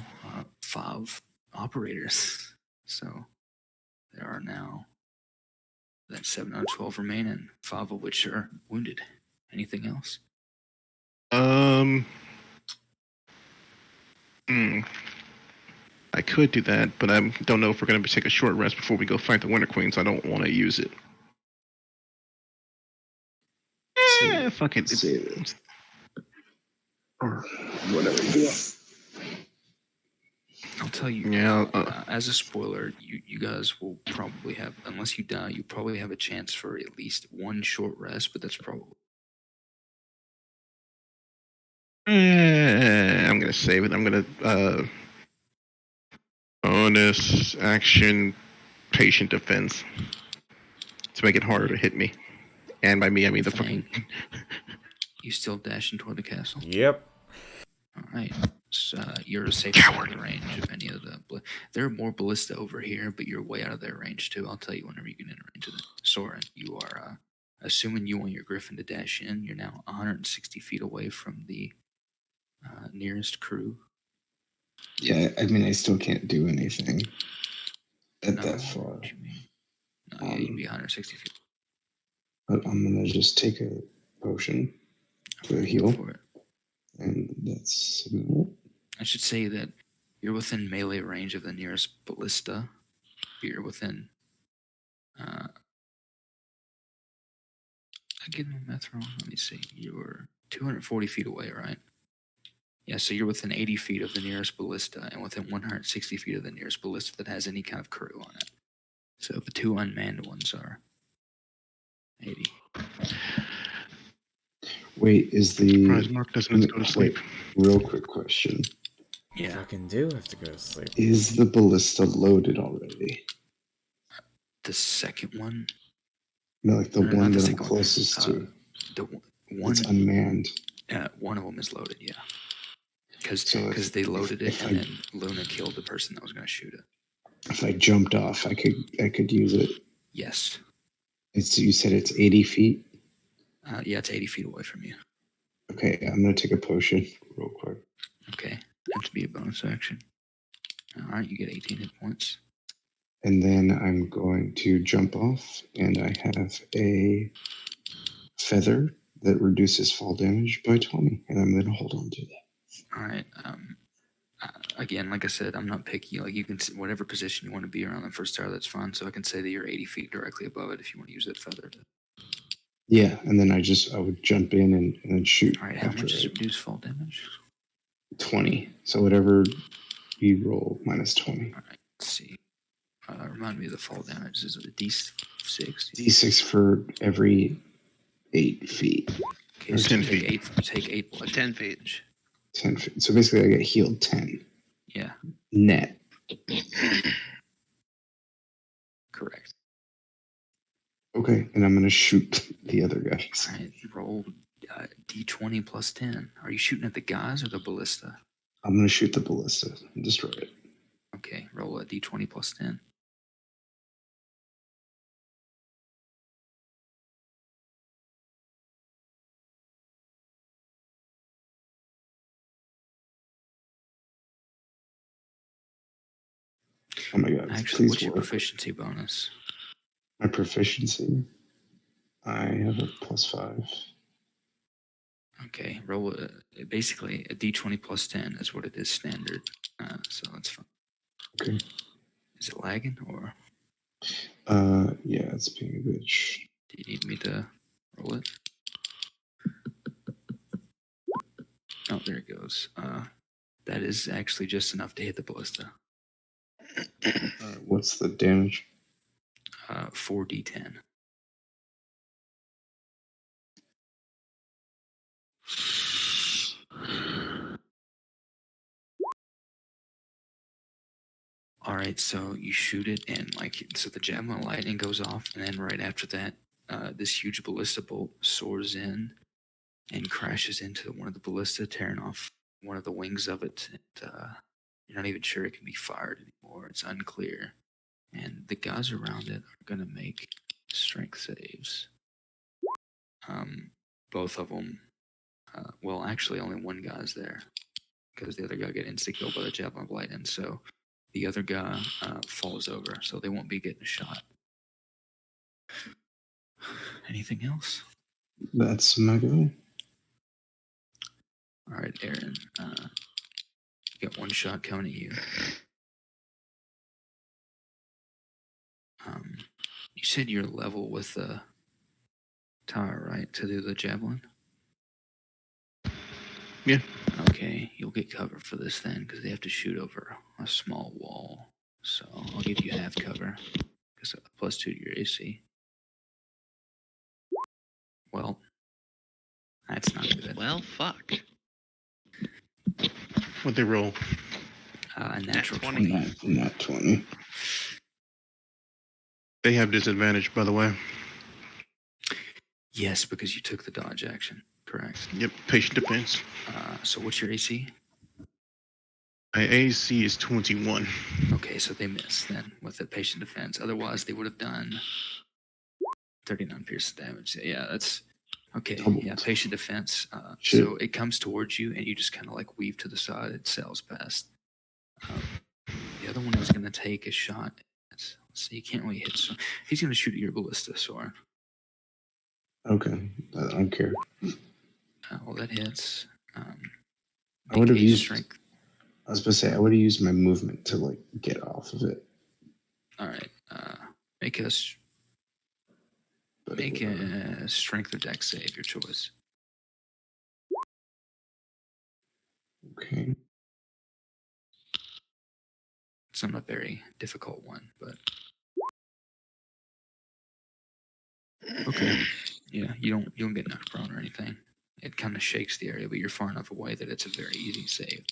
5 operators. So there are now 7 out of 12 remaining, 5 of which are wounded. Anything else? I could do that, but I don't know if we're going to take a short rest before we go fight the Winter Queen, so I don't want to use it. Fuck it. Save it. Or whatever you want. I'll tell you. Yeah. As a spoiler, you guys will probably have, unless you die, you probably have a chance for at least 1 short rest, but that's probably. I'm going to save it. I'm going to bonus action patient defense to make it harder to hit me. And by me, I mean the fucking. You still dashing toward the castle? Yep. All right. So, you're safe out of the range of any of the. There are more ballista over here, but you're way out of their range too. I'll tell you whenever you get in range of them. Soren, you are assuming you want your griffin to dash in. You're now 160 feet away from the nearest crew. Yeah, I mean, I still can't do anything that far. What do you mean? No, yeah, you'd be 160 feet. But I'm gonna just take a potion to heal for it. And that's. I should say that you're within melee range of the nearest ballista. You're within. I get my math wrong. Let me see. You're 240 feet away, right? Yeah, so you're within 80 feet of the nearest ballista and within 160 feet of the nearest ballista that has any kind of crew on it. So the two unmanned ones are 80. Wait, is the Surprise Mark doesn't go to sleep. Real quick question: Yeah. Fucking do have to go to sleep. is the ballista loaded already? The second one? No, like the No, one not the that I'm second one. closest to. The It's unmanned. one of them is loaded, yeah. Because So they loaded it if and then Luna killed the person that was going to shoot it. If I jumped off, I could use it. Yes. You said it's 80 feet. Yeah, it's 80 feet away from you. Okay, I'm gonna take a potion real quick. Okay, that should be a bonus action. All right, you get 18 hit points. And then I'm going to jump off, and I have a feather that reduces fall damage by 20, and I'm gonna hold on to that. All right. Again, like I said, I'm not picky. Like you can, whatever position you want to be around the first tower, that's fine. So I can say that you're 80 feet directly above it if you want to use that feather. Yeah, and then I would jump in and then shoot. All right, how after much is it. reduced fall damage? 20. So whatever you roll minus 20. All right, let's see. Remind me of the fall damage. Is it a D6? D6 for every 8 feet. Okay, Or so 10 you take feet. eight. You take 8 bludgeoning 10 feet. damage. 10 feet. So basically, I get healed 10 Yeah, net. correct. Okay, and I'm gonna shoot the other guys. All right, roll D20 plus 10. Are you shooting at the guys or the ballista? I'm gonna shoot the ballista and destroy it. Okay, roll a D20 plus 10. Oh my god! Actually, Please what's your work. proficiency bonus? My proficiency. I have a +5. Okay, roll basically a D20 plus 10 is what it is standard. So that's fine. Okay. Is it lagging or Yeah, it's being a bitch. do you need me to roll it? Oh, there it goes. That is actually just enough to hit the ballista. What's the damage? 4d10. All right, so you shoot it, and so the javelin of lightning goes off, and then right after that, this huge ballista bolt soars in and crashes into one of the ballista, tearing off one of the wings of it. And, you're not even sure it can be fired anymore. It's unclear, and the guys around it are gonna make strength saves. Both of them. Well, actually, only one guy's there because the other guy got insta killed by the javelin of lightning. So the other guy falls over, so they won't be getting a shot. Anything else? That's my go. All right, Aaron. You got one shot coming at you. You said you're level with the tower, right? To do the javelin? Yeah. Okay, you'll get cover for this then, because they have to shoot over a small wall. So I'll give you half cover, because +2 to your AC. Well, that's not good. Well, fuck. What'd they roll? A natural 20. 20. Not 20. They have disadvantage, by the way. Yes, because you took the dodge action. Correct. Yep, patient defense. So what's your AC? My AC is 21. Okay, so they miss then with the patient defense. Otherwise, they would have done 39 piercing damage. Yeah, that's okay. Doubled. Yeah, patient defense. Shit. So it comes towards you, and you just kind of weave to the side. It sails past. The other one is going to take a shot. So you can't really hit. He's going to shoot at your ballista, Soren. Okay, I don't care. Well, that hits. I would have make a used. strength. I was supposed to say I would have used my movement to get off of it. All right. Make a strength or dex save, your choice. Okay. It's not a very difficult one, but okay. Yeah, you don't get knocked prone or anything. It kind of shakes the area, but you're far enough away that it's a very easy save.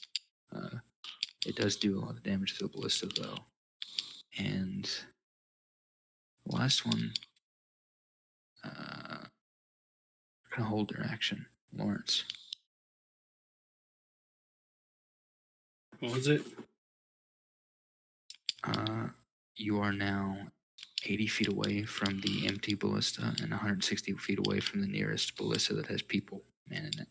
It does do a lot of damage to the ballista, though. And the last one, gonna hold their action. Lawrence. What was it? You are now 80 feet away from the empty ballista and 160 feet away from the nearest ballista that has people manning it.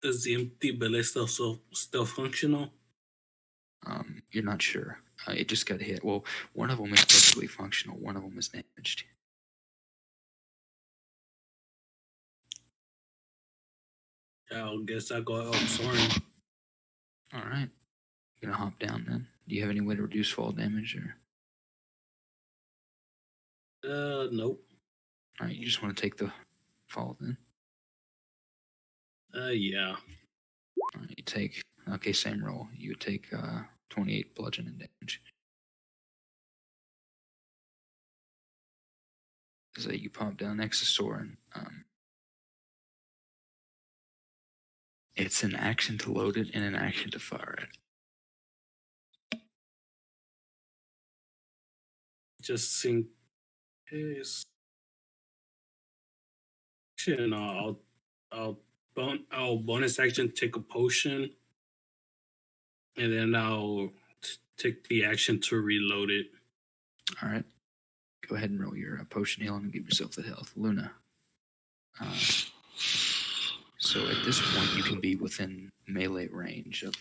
Is the empty ballista still functional? You're not sure. It just got hit. Well, one of them is perfectly functional. One of them is damaged. Yeah, I guess I'll go out soaring. All right. You're gonna hop down then. Do you have any way to reduce fall damage or? Nope. All right. You just want to take the fall then. Yeah. All right, you take. Okay, same roll. You would take 28 bludgeoning damage. So you pop down next to Soren. It's an action to load it and an action to fire it. Just in case. Actually, no, I'll bonus action take a potion, and then I'll take the action to reload it. All right. Go ahead and roll your potion heal and give yourself the health. Luna. So at this point, you can be within melee range of,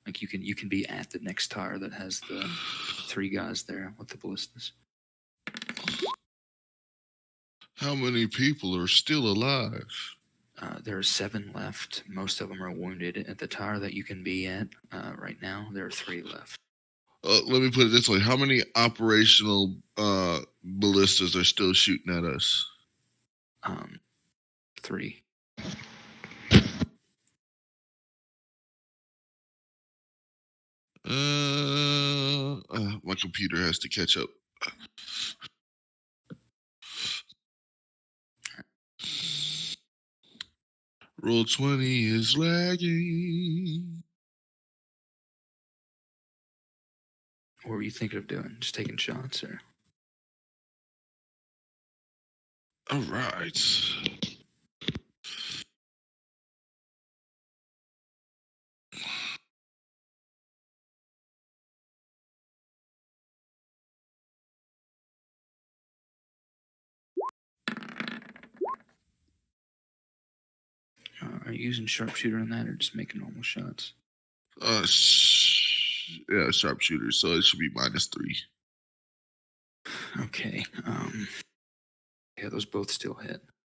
like you can be at the next tower that has the 3 guys there with the ballistas. How many people are still alive? There are 7 left. Most of them are wounded. At the tower that you can be at right now, there are 3 left. Let me put it this way: how many operational ballistas are still shooting at us? 3. My computer has to catch up. Roll 20 is lagging. What were you thinking of doing? Just taking shots, or? All right. Are you using sharpshooter on that, or just making normal shots? Yeah, sharpshooter. So it should be -3. Okay. Yeah, those both still hit.